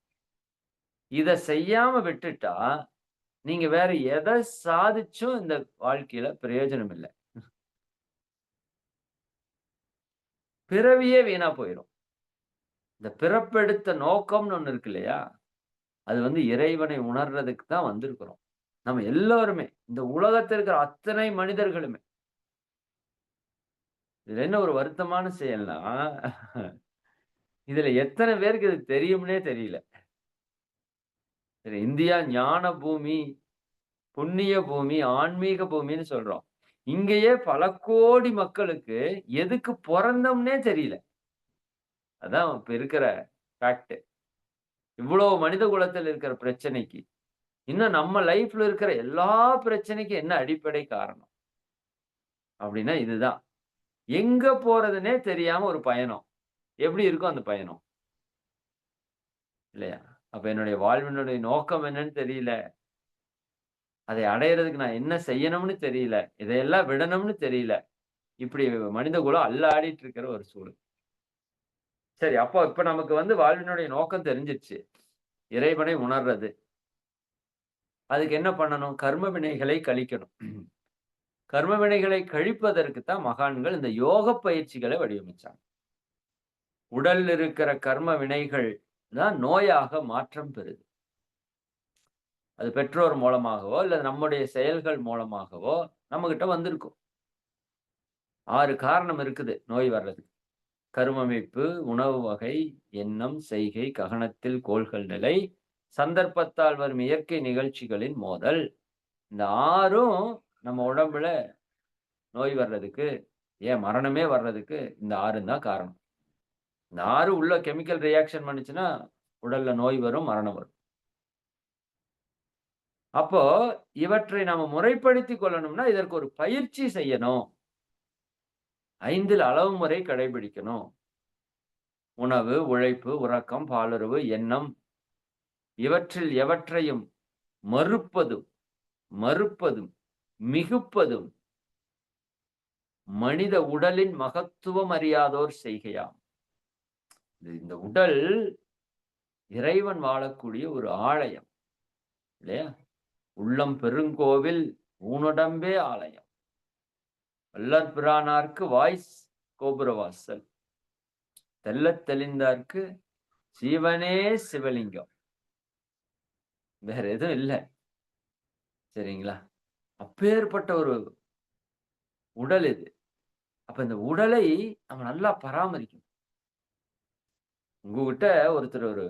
இத செய்யாம விட்டுட்டா, நீங்க வேற எத சாதிச்சும் இந்த வாழ்க்கையில பிரயோஜனம் இல்ல. பிறவியே வீணா போயிரும். இந்த பிறப்பெடுத்த நோக்கம்னு ஒண்ணு இருக்கு இல்லையா? அது இறைவனை உணர்றதுக்கு தான் வந்திருக்கிறோம். நம்ம எல்லாருமே, இந்த உலகத்துல இருக்கிற அத்தனை மனிதர்களுமே. இதுல என்ன ஒரு வருத்தமான செயல்னா, இதுல எத்தன பேருக்கு இது தெரியும்னே தெரியல. இந்தியா ஞான பூமி, புண்ணிய பூமி, ஆன்மீக பூமின்னு சொல்றோம். இங்கேயே பல கோடி மக்களுக்கு எதுக்கு பொறந்தோம்னே தெரியல. அதான் இப்ப இருக்கிற ஃபேக்ட். இவ்வளவு மனித குலத்துல இருக்கிற பிரச்சனைக்கு, இன்னும் நம்ம லைஃப்ல இருக்கிற எல்லா பிரச்சனைக்கும் என்ன அடிப்படை காரணம்? அப்படின்னா இதுதான். எங்க போறதுன்னே தெரியாம ஒரு பயணம். எப்படி இருக்கும் அந்த பயணம்? இல்லையா? அப்ப என்னுடைய வாழ்வினுடைய நோக்கம் என்னன்னு தெரியல. அதை அடையிறதுக்கு நான் என்ன செய்யணும்னு தெரியல, இதையெல்லாம் விடணும்னு தெரியல. இப்படி மனித குலம் அல்லாடிட்டு இருக்கிற ஒரு சூழல். சரி, அப்போ இப்ப நமக்கு வாழ்வினுடைய நோக்கம் தெரிஞ்சிருச்சு. இறைவனை உணர்றது. அதுக்கு என்ன பண்ணணும்? கர்ம வினைகளை கழிக்கணும். கர்ம வினைகளை கழிப்பதற்கு தான் மகான்கள் இந்த யோக பயிற்சிகளை வடிவமைச்சாங்க. உடல்ல இருக்கிற கர்ம வினைகள் தான் நோயாக மாற்றம் பெறுது. அது பெற்றோர் மூலமாகவோ, இல்ல நம்முடைய செயல்கள் மூலமாகவோ நம்மகிட்ட வந்திருக்கும். 6 காரணம் இருக்குது நோய் வர்றதுக்கு. கருமமைப்பு, உணவு வகை, எண்ணம், செய்கை, ககனத்தில் கோள்கள் நிலை, சந்தர்ப்பத்தால் வரும் இயற்கை நிகழ்ச்சிகளின் மோதல். இந்த 6ம் நம்ம உடம்புல நோய் வர்றதுக்கு, ஏன் மரணமே வர்றதுக்கு இந்த 6ம் தான் காரணம். இந்த 6 உள்ள கெமிக்கல் ரியாக்ஷன் பண்ணுச்சுன்னா, உடல்ல நோய் வரும், மரணம் வரும். அப்போ இவற்றை நாம முறைப்படுத்திக் கொள்ளணும்னா, இதற்கு ஒரு பயிற்சி செய்யணும். 5 அளவு முறை கடைபிடிக்கணும். உணவு, உழைப்பு, உறக்கம், பாலுறவு, எண்ணம் இவற்றில் எவற்றையும் மறுப்பதும், மிகுப்பதும் மனித உடலின் மகத்துவம் அறியாதோர் செய்கையாம். இந்த உடல் இறைவன் வாழக்கூடிய ஒரு ஆலயம் இல்லையா? உள்ளம் பெருங்கோவில் ஊனுடம்பே ஆலயம். வல்லற் பிரானார்க்கு வாய்ஸ் கோபுரவாசல். தெள்ளத் தெளிந்தார்க்கு சிவனே சிவலிங்கம். வேற எதுவும் இல்ல. சரிங்களா? அப்பேற்பட்ட ஒரு உடல் இது. அப்ப இந்த உடலை நம்ம நல்லா பராமரிக்கணும். உங்ககிட்ட ஒருத்தர் ஒரு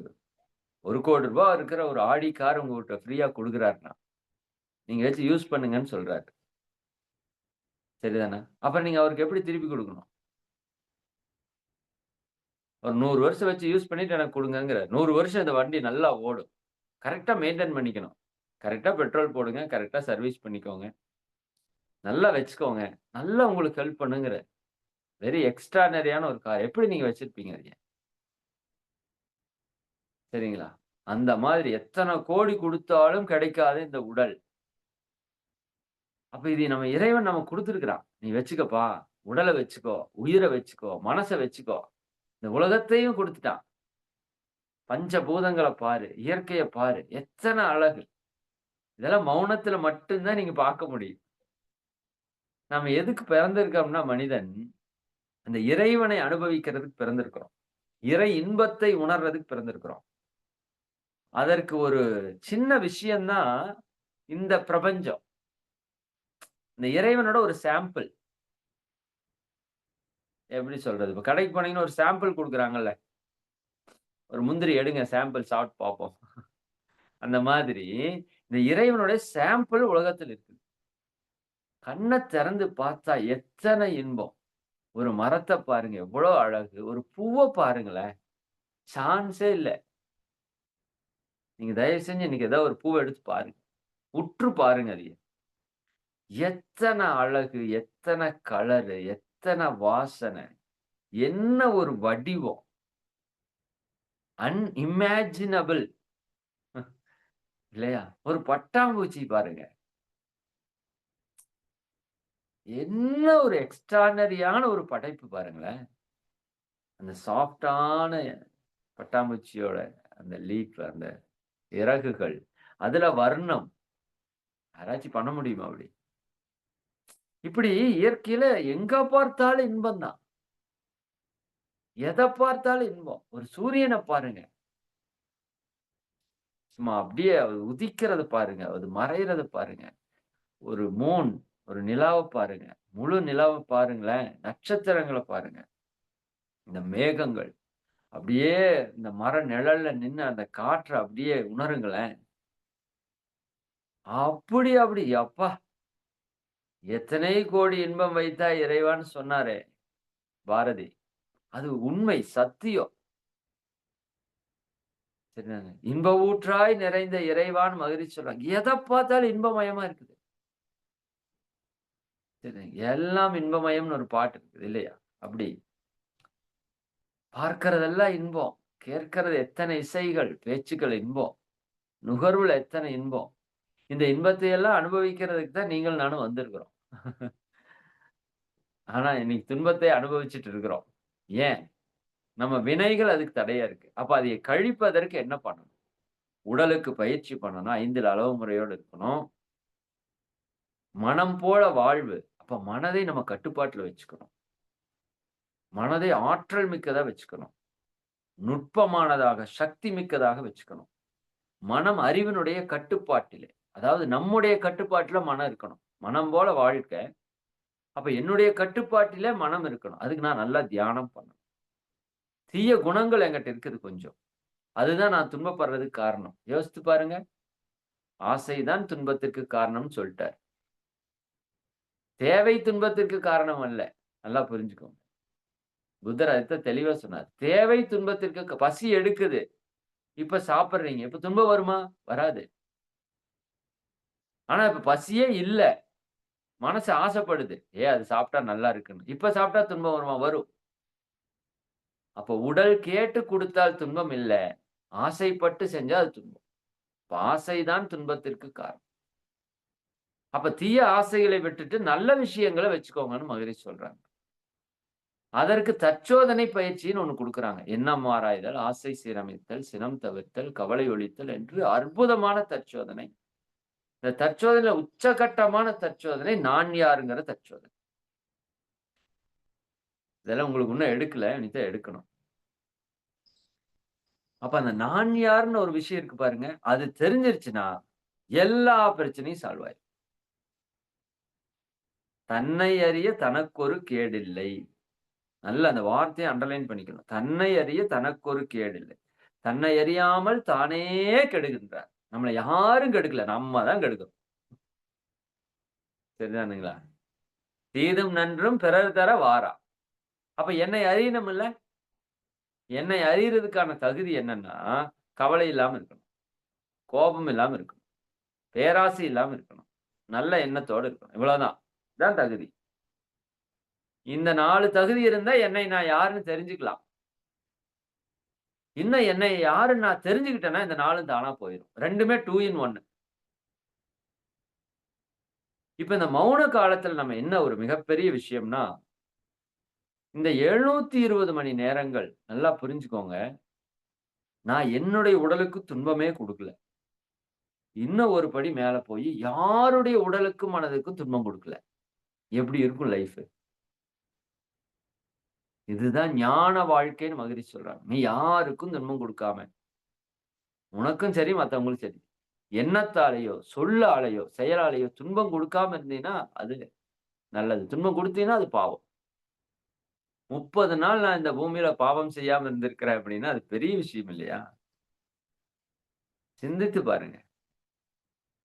1 கோடி ரூபாய் இருக்கிற ஒரு ஆடி கார் உங்ககிட்ட ஃப்ரீயா கொடுக்குறாருன்னா, நீங்க வச்சு யூஸ் பண்ணுங்கன்னு சொல்றாரு. சரிதானே? அப்புறம் நீங்க அவருக்கு எப்படி திருப்பி கொடுக்கணும்? ஒரு 100 வருஷம் வச்சு யூஸ் பண்ணிட்டு எனக்கு கொடுங்கங்கிறார். 100 வருஷம் இந்த வண்டி நல்லா ஓடும். கரெக்ட்டா மெயின்டெயின் பண்ணிக்கணும். கரெக்ட்டா பெட்ரோல் போடுங்க. கரெக்ட்டா சர்வீஸ் பண்ணிக்கோங்க. நல்லா வச்சுக்கோங்க. நல்லா உங்களுக்கு ஹெல்ப் பண்ணுங்கிறார். வெரி எக்ஸ்ட்ரார்டினரியான ஒரு கார். எப்படி நீங்க வச்சிருப்பீங்க அதைய? சரிங்களா? அந்த மாதிரி எத்தனை கோடி குடுத்தாலும் கிடைக்காத இந்த உடல். அப்ப இது நம்ம இறைவன் நமக்கு குடுத்திருக்கிறான். நீ வச்சுக்கப்பா. உடல வச்சுக்கோ, உயிர வச்சுக்கோ, மனச வச்சுக்கோ. இந்த உலகத்தையும் குடுத்துட்டான். பஞ்சபூதங்கள பாரு, இயற்கைய பாரு. எத்தன அழகு. இதெல்லாம் மௌனத்துல மட்டும் தான் நீங்க பார்க்க முடியும். நாம எதுக்கு பிறந்திருக்கோம்னா மனிதன், அந்த இறைவனை அனுபவிக்கிறதுக்கு பிறந்திருக்கிறோம். இறை இன்பத்தை உணர்றதுக்கு பிறந்திருக்கிறோம். அதற்கு ஒரு சின்ன விஷயம் தான் இந்த பிரபஞ்சம். இந்த இறைவனோட ஒரு சாம்பிள். எப்படி சொல்றது? இப்ப கடைக்கு போனீங்கன்னா ஒரு சாம்பிள் குடுக்குறாங்கல்ல. ஒரு முந்திரி எடுங்க சாம்பிள் சாப்பிட்டு பார்ப்போம். அந்த மாதிரி இந்த இறைவனுடைய சாம்பிள் உலகத்தில் இருக்கு. கண்ண திறந்து பார்த்தா எத்தனை இன்பம். ஒரு மரத்த பாருங்க எவ்வளோ அழகு. ஒரு பூவ பாருங்களேன். சான்ஸே இல்ல. நீங்க தயவு செஞ்சு இன்னைக்கு ஏதாவது ஒரு பூவ எடுத்து பாருங்க. உற்று பாருங்க அதைய. எத்தனை அழகு, எத்தனை கலரு, எத்தனை வாசனை, என்ன ஒரு வடிவம். அன்இமேஜினபிள் இல்லையா? ஒரு பட்டாம்பூச்சி பாருங்க. என்ன ஒரு எக்ஸ்ட்ரார்டினரியான ஒரு படைப்பு பாருங்களேன். அந்த சாஃப்டான பட்டாம்பூச்சியோட அந்த லீஃப், அந்த இறகுகள், அதுல வர்ணம். யாராச்சும் பண்ண முடியுமா அப்படி? இப்படி இயற்கையில எங்க பார்த்தாலும் இன்பம் தான். எத பார்த்தாலும் இன்பம். ஒரு சூரியனை பாருங்க. சும்மா அப்படியே உதிக்கிறத பாருங்க. அது மறையறத பாருங்க. ஒரு மூன், ஒரு நிலாவ பாருங்க. முழு நிலாவ பாருங்களேன். நட்சத்திரங்கள பாருங்க. இந்த மேகங்கள். அப்படியே இந்த மர நிழல்ல நின்னு அந்த காற்ற அப்படியே உணருங்களேன். அப்படி அப்பா! எத்தனை கோடி இன்பம் வைத்தாய் இறைவான்னு சொன்னாரே பாரதி. அது உண்மை, சத்தியம். சரிதானே? இன்ப ஊற்றாய் நிறைந்த இறைவான்னு மகிழ்ச்சி சொல்றாங்க. எத பார்த்தாலும் இன்பமயமா இருக்குது. சரி, எல்லாம் இன்பமயம்னு ஒரு பாட்டு இருக்குது இல்லையா? அப்படி பார்க்கிறதெல்லாம் இன்பம். கேட்கிறது எத்தனை இசைகள், பேச்சுக்கள் இன்பம். நுகர்வுல எத்தனை இன்பம். இந்த இன்பத்தை எல்லாம் அனுபவிக்கிறதுக்கு தான் நீங்கள் நானும் வந்திருக்கிறோம். ஆனா இன்னைக்கு துன்பத்தை அனுபவிச்சுட்டு இருக்கிறோம். ஏன்? நம்ம வினைகள் அதுக்கு தடையா இருக்கு. அப்ப அதை கழிப்பதற்கு என்ன பண்ணணும்? உடலுக்கு பயிற்சி பண்ணணும். 5 அளவு முறையோடு இருக்கணும். மனம் போல வாழ்வு. அப்ப மனதை நம்ம கட்டுப்பாட்டுல வச்சுக்கணும். மனதை ஆற்றல் மிக்கதா வச்சுக்கணும். நுட்பமானதாக, சக்தி மிக்கதாக வச்சுக்கணும். மனம் அறிவினுடைய கட்டுப்பாட்டிலே. அதாவது நம்முடைய கட்டுப்பாட்டுல மனம் இருக்கணும். மனம் போல வாழ்க்கை. அப்ப என்னுடைய கட்டுப்பாட்டிலே மனம் இருக்கணும். அதுக்கு நான் நல்லா தியானம் பண்ணணும். தீய குணங்கள் என்கிட்ட இருக்குது கொஞ்சம். அதுதான் நான் துன்பப்படுறதுக்கு காரணம். யோசித்து பாருங்க. ஆசைதான் துன்பத்திற்கு காரணம்னு சொல்லிட்டார். தேவை துன்பத்திற்கு காரணம் அல்ல. நல்லா புரிஞ்சுக்கோங்க. புத்தர் அதைத்தான் தெளிவா சொன்னார். தேவை துன்பத்திற்கு பசி எடுக்குது. இப்ப சாப்பிடுறீங்க. இப்ப துன்பம் வருமா? வராது. ஆனா இப்ப பசியே இல்ல. மனசு ஆசைப்படுது. அது சாப்பிட்டா நல்லா இருக்குன்னு. இப்ப சாப்பிட்டா துன்பம் வருமா? வரும். அப்ப உடல் கேட்டு கொடுத்தால் துன்பம் இல்ல. ஆசைப்பட்டு செஞ்சா அது துன்பம். ஆசைதான் துன்பத்திற்கு காரணம். அப்ப தீய ஆசைகளை விட்டுட்டு நல்ல விஷயங்களை வச்சுக்கோங்கன்னு மகரிஷி சொல்றாங்க. அதற்கு தற்சோதனை பயிற்சின்னு ஒண்ணு குடுக்குறாங்க. எண்ணம் ஆராய்தல், ஆசை சீரமைத்தல், சினம் தவிர்த்தல், கவலை ஒழித்தல் என்று அற்புதமான தற்சோதனை. இந்த தற்சோதனை உச்சகட்டமான தற்சோதனை நான் யாருங்கிற தற்சோதனை. இதெல்லாம் உங்களுக்கு இன்னும் எடுக்கல. இனிதான் எடுக்கணும். அப்ப அந்த நான் யாருன்னு ஒரு விஷயம் இருக்கு பாருங்க. அது தெரிஞ்சிருச்சுன்னா எல்லா பிரச்சனையும் சால்வ் ஆயிடும். தன்னை அறிய தனக்கொரு கேடில்லை. நல்ல அந்த வார்த்தையை அண்டர்லைன் பண்ணிக்கணும். தன்னை அறிய தனக்கொரு கேடில்லை. தன்னை அறியாமல் தானே கெடுகின்றார். நம்மளை யாரும் கெடுக்கல. நம்ம தான் கெடுக்கிறோம். சரிதானுங்களா? தீதும் நன்றும் பிறர் தர வாரா. அப்ப என்னை அறியணும் இல்ல? என்னை அறியறதுக்கான தகுதி என்னன்னா, கவலை இல்லாம இருக்கணும். கோபம் இல்லாம இருக்கணும். பேராசை இல்லாம இருக்கணும். நல்ல எண்ணத்தோடு இருக்கணும். இவ்வளவுதான். இதான் தகுதி. இந்த 4 தகுதி இருந்தா என்னை நான் யாருன்னு தெரிஞ்சுக்கலாம். இன்னும் என்னை யாருன்னு நான் தெரிஞ்சுக்கிட்டேன்னா இந்த 4ம் தானா போயிடும். 2மே 2 in 1. இப்ப இந்த மௌன காலத்துல நம்ம என்ன ஒரு மிகப்பெரிய விஷயம்னா, இந்த 720 மணி நேரங்கள் நல்லா புரிஞ்சுக்கோங்க. நான் என்னுடைய உடலுக்கு துன்பமே குடுக்கல. இன்னும் ஒரு படி மேல போய் யாருடைய உடலுக்கும் மனதுக்கும் துன்பம் குடுக்கல. எப்படி இருக்கும் லைஃப்? இதுதான் ஞான வாழ்க்கைன்னு மகரிஷி சொல்றாங்க. நீ யாருக்கும் துன்பம் கொடுக்காம, உனக்கும் சரி மத்தவங்களுக்கும் சரி, எண்ணத்தாலேயோ, சொல்லாலேயோ, செயலாலேயோ துன்பம் கொடுக்காம இருந்தீன்னா அது நல்லது. துன்பம் கொடுத்தீங்கன்னா அது பாவம். 30 நாள் நான் இந்த பூமியில பாவம் செய்யாம இருந்திருக்கிறேன் அப்படின்னா அது பெரிய விஷயம் இல்லையா? சிந்தித்து பாருங்க.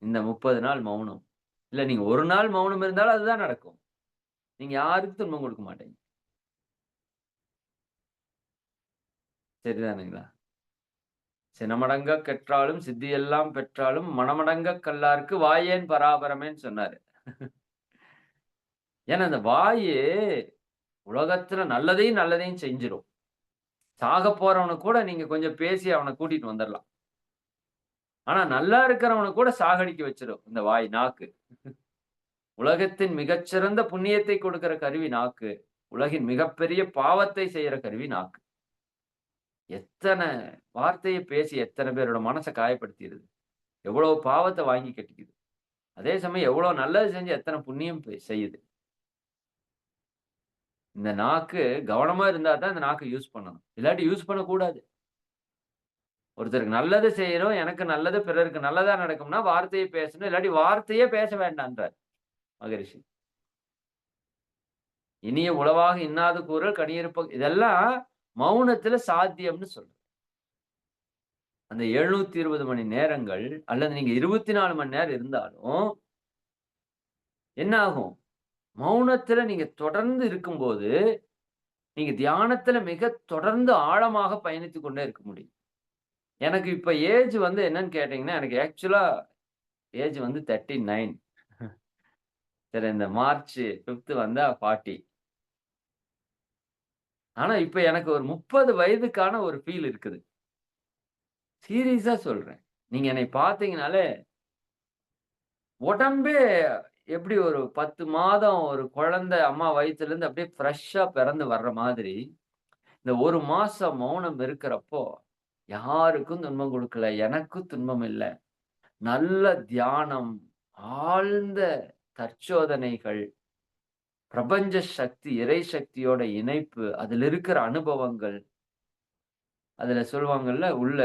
இந்த 30 நாள் மௌனம். இல்ல நீங்க ஒரு நாள் மௌனம் இருந்தாலும் அதுதான் நடக்கும். நீங்க யாருக்கும் துன்பம் கொடுக்க மாட்டீங்க. சரிதானுங்களா? சினமடங்க கெற்றாலும் சித்தியெல்லாம் பெற்றாலும் மனமடங்க கல்லார்க்கு வாயேன் பராபரமேன்னு சொன்னாரு. ஏன்னா அந்த வாயு உலகத்துல நல்லதையும் நல்லதையும் செஞ்சிரும். சாக போறவனு கூட நீங்க கொஞ்சம் பேசி அவனை கூட்டிட்டு வந்துடலாம். ஆனா நல்லா இருக்கிறவனை கூட சாகடிக்க வச்சிடும் இந்த வாய், நாக்கு. உலகத்தின் மிகச்சிறந்த புண்ணியத்தை கொடுக்கிற கருவி நாக்கு. உலகின் மிகப்பெரிய பாவத்தை செய்யற கருவி நாக்கு. எத்தனை வார்த்தையை பேசி எத்தனை பேரோட மனசை காயப்படுத்திடுது. எவ்வளவு பாவத்தை வாங்கி கட்டிக்குது. அதே சமயம் எவ்வளவு நல்லது செஞ்சு எத்தனை புண்ணியம் செய்யுது. இந்த நாக்கு கவனமா இருந்தா தான் இந்த நாக்கு யூஸ் பண்ணணும். இல்லாட்டி யூஸ் பண்ணக்கூடாது. ஒருத்தருக்கு நல்லது செய்யறோம், எனக்கு நல்லது பிறருக்கு நல்லதா நடக்கும்னா வார்த்தையை பேசணும். இல்லாட்டி வார்த்தையே பேச வேண்டான்றார் மகரிஷி. இனிய உளவாக இன்னாது கூறல் கனியிருப்ப இதெல்லாம் மௌனத்துல சாத்தியம்னு சொல்றேன். அந்த 720 மணி நேரங்கள் அல்லது நீங்க 24 மணி நேரம் இருந்தாலும் என்ன ஆகும்? மௌனத்துல நீங்க தொடர்ந்து இருக்கும்போது நீங்க தியானத்துல மிக தொடர்ந்து ஆழமாக பயணித்துக் கொண்டே இருக்க முடியும். எனக்கு இப்ப ஏஜ் என்னன்னு கேட்டீங்கன்னா, எனக்கு ஆக்சுவலா ஏஜ் 39. சரி, இந்த மார்ச் 5 வந்தா 40. ஆனா இப்ப எனக்கு ஒரு 30 வயதுக்கான ஒரு ஃபீல் இருக்குது. சீரியஸா சொல்றேன். நீங்க என்னை பார்த்தீங்கனாலே உடம்பே எப்படி ஒரு 10 மாதம் ஒரு குழந்தை அம்மா வயித்துல இருந்து அப்படியே ஃப்ரெஷ்ஷா பிறந்து வர்ற மாதிரி, இந்த 1 மாசம் மௌனம் இருக்கிறப்போ, யாருக்கும் துன்பம் குடுக்கல. எனக்கும் துன்பம் இல்ல. நல்ல தியானம், ஆழ்ந்த தற்சோதனைகள், பிரபஞ்ச சக்தி, இறை சக்தியோட இணைப்பு, அதுல இருக்கிற அனுபவங்கள். அதுல சொல்லுவாங்கல்ல,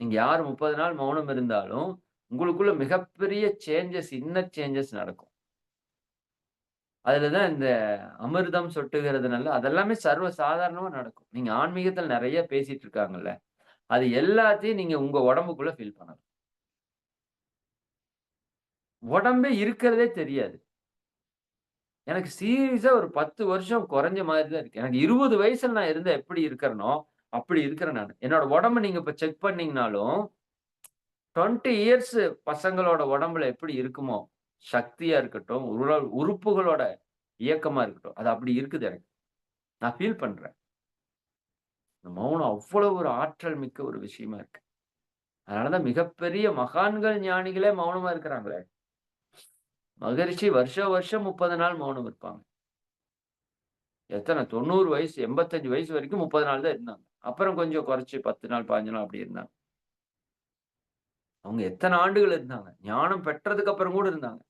நீங்க யார் 30 நாள் மௌனம் இருந்தாலும், உங்களுக்குள்ள மிகப்பெரிய சேஞ்சஸ், இன்னர் சேஞ்சஸ் நடக்கும். அதுல தான் இந்த அமிர்தம் சொட்டுகிறதுனால அதெல்லாமே சர்வ சாதாரணமா நடக்கும். நீங்க ஆன்மீகத்துல நெறைய பேசிட்டு இருக்காங்கல்ல, அது எல்லாத்தையும் நீங்க உங்க உடம்புக்குள்ள ஃபீல் பண்ணலாம். உடம்பே இருக்கிறதே தெரியாது. எனக்கு சீரியஸா ஒரு 10 வருஷம் குறைஞ்ச மாதிரி தான் இருக்கு. எனக்கு 20 வயசுல நான் இருந்தா எப்படி இருக்கிறேனோ, அப்படி இருக்கிறேன் நானு. என்னோட உடம்ப நீங்க இப்ப செக் பண்ணீங்கனாலும், 20 இயர்ஸ் பசங்களோட உடம்புல எப்படி இருக்குமோ, சக்தியா இருக்கட்டும், உறுப்புகளோட இயக்கமா இருக்கட்டும், அது அப்படி இருக்குது எனக்கு. நான் ஃபீல் பண்றேன். இந்த மௌனம் அவ்வளவு ஒரு ஆற்றல் மிக்க ஒரு விஷயமா இருக்கு. அதனால தான் மிகப்பெரிய மகான்கள், ஞானிகளே மௌனமா இருக்கிறாங்களே. மகரிஷி வருஷம் 30 நாள் மௌனம் இருப்பாங்க. எத்தன 90 வயசு, 85 வயசு வரைக்கும் 30 நாள் தான் இருந்தாங்க. அப்புறம் கொஞ்சம் குறைச்சு 10 நாள், 15 நாள் அப்படி இருந்தாங்க. அவங்க எத்தன ஆண்டுகள் இருந்தாங்க. ஞானம் பெற்றதுக்கு அப்புறம் கூட இருந்தாங்க.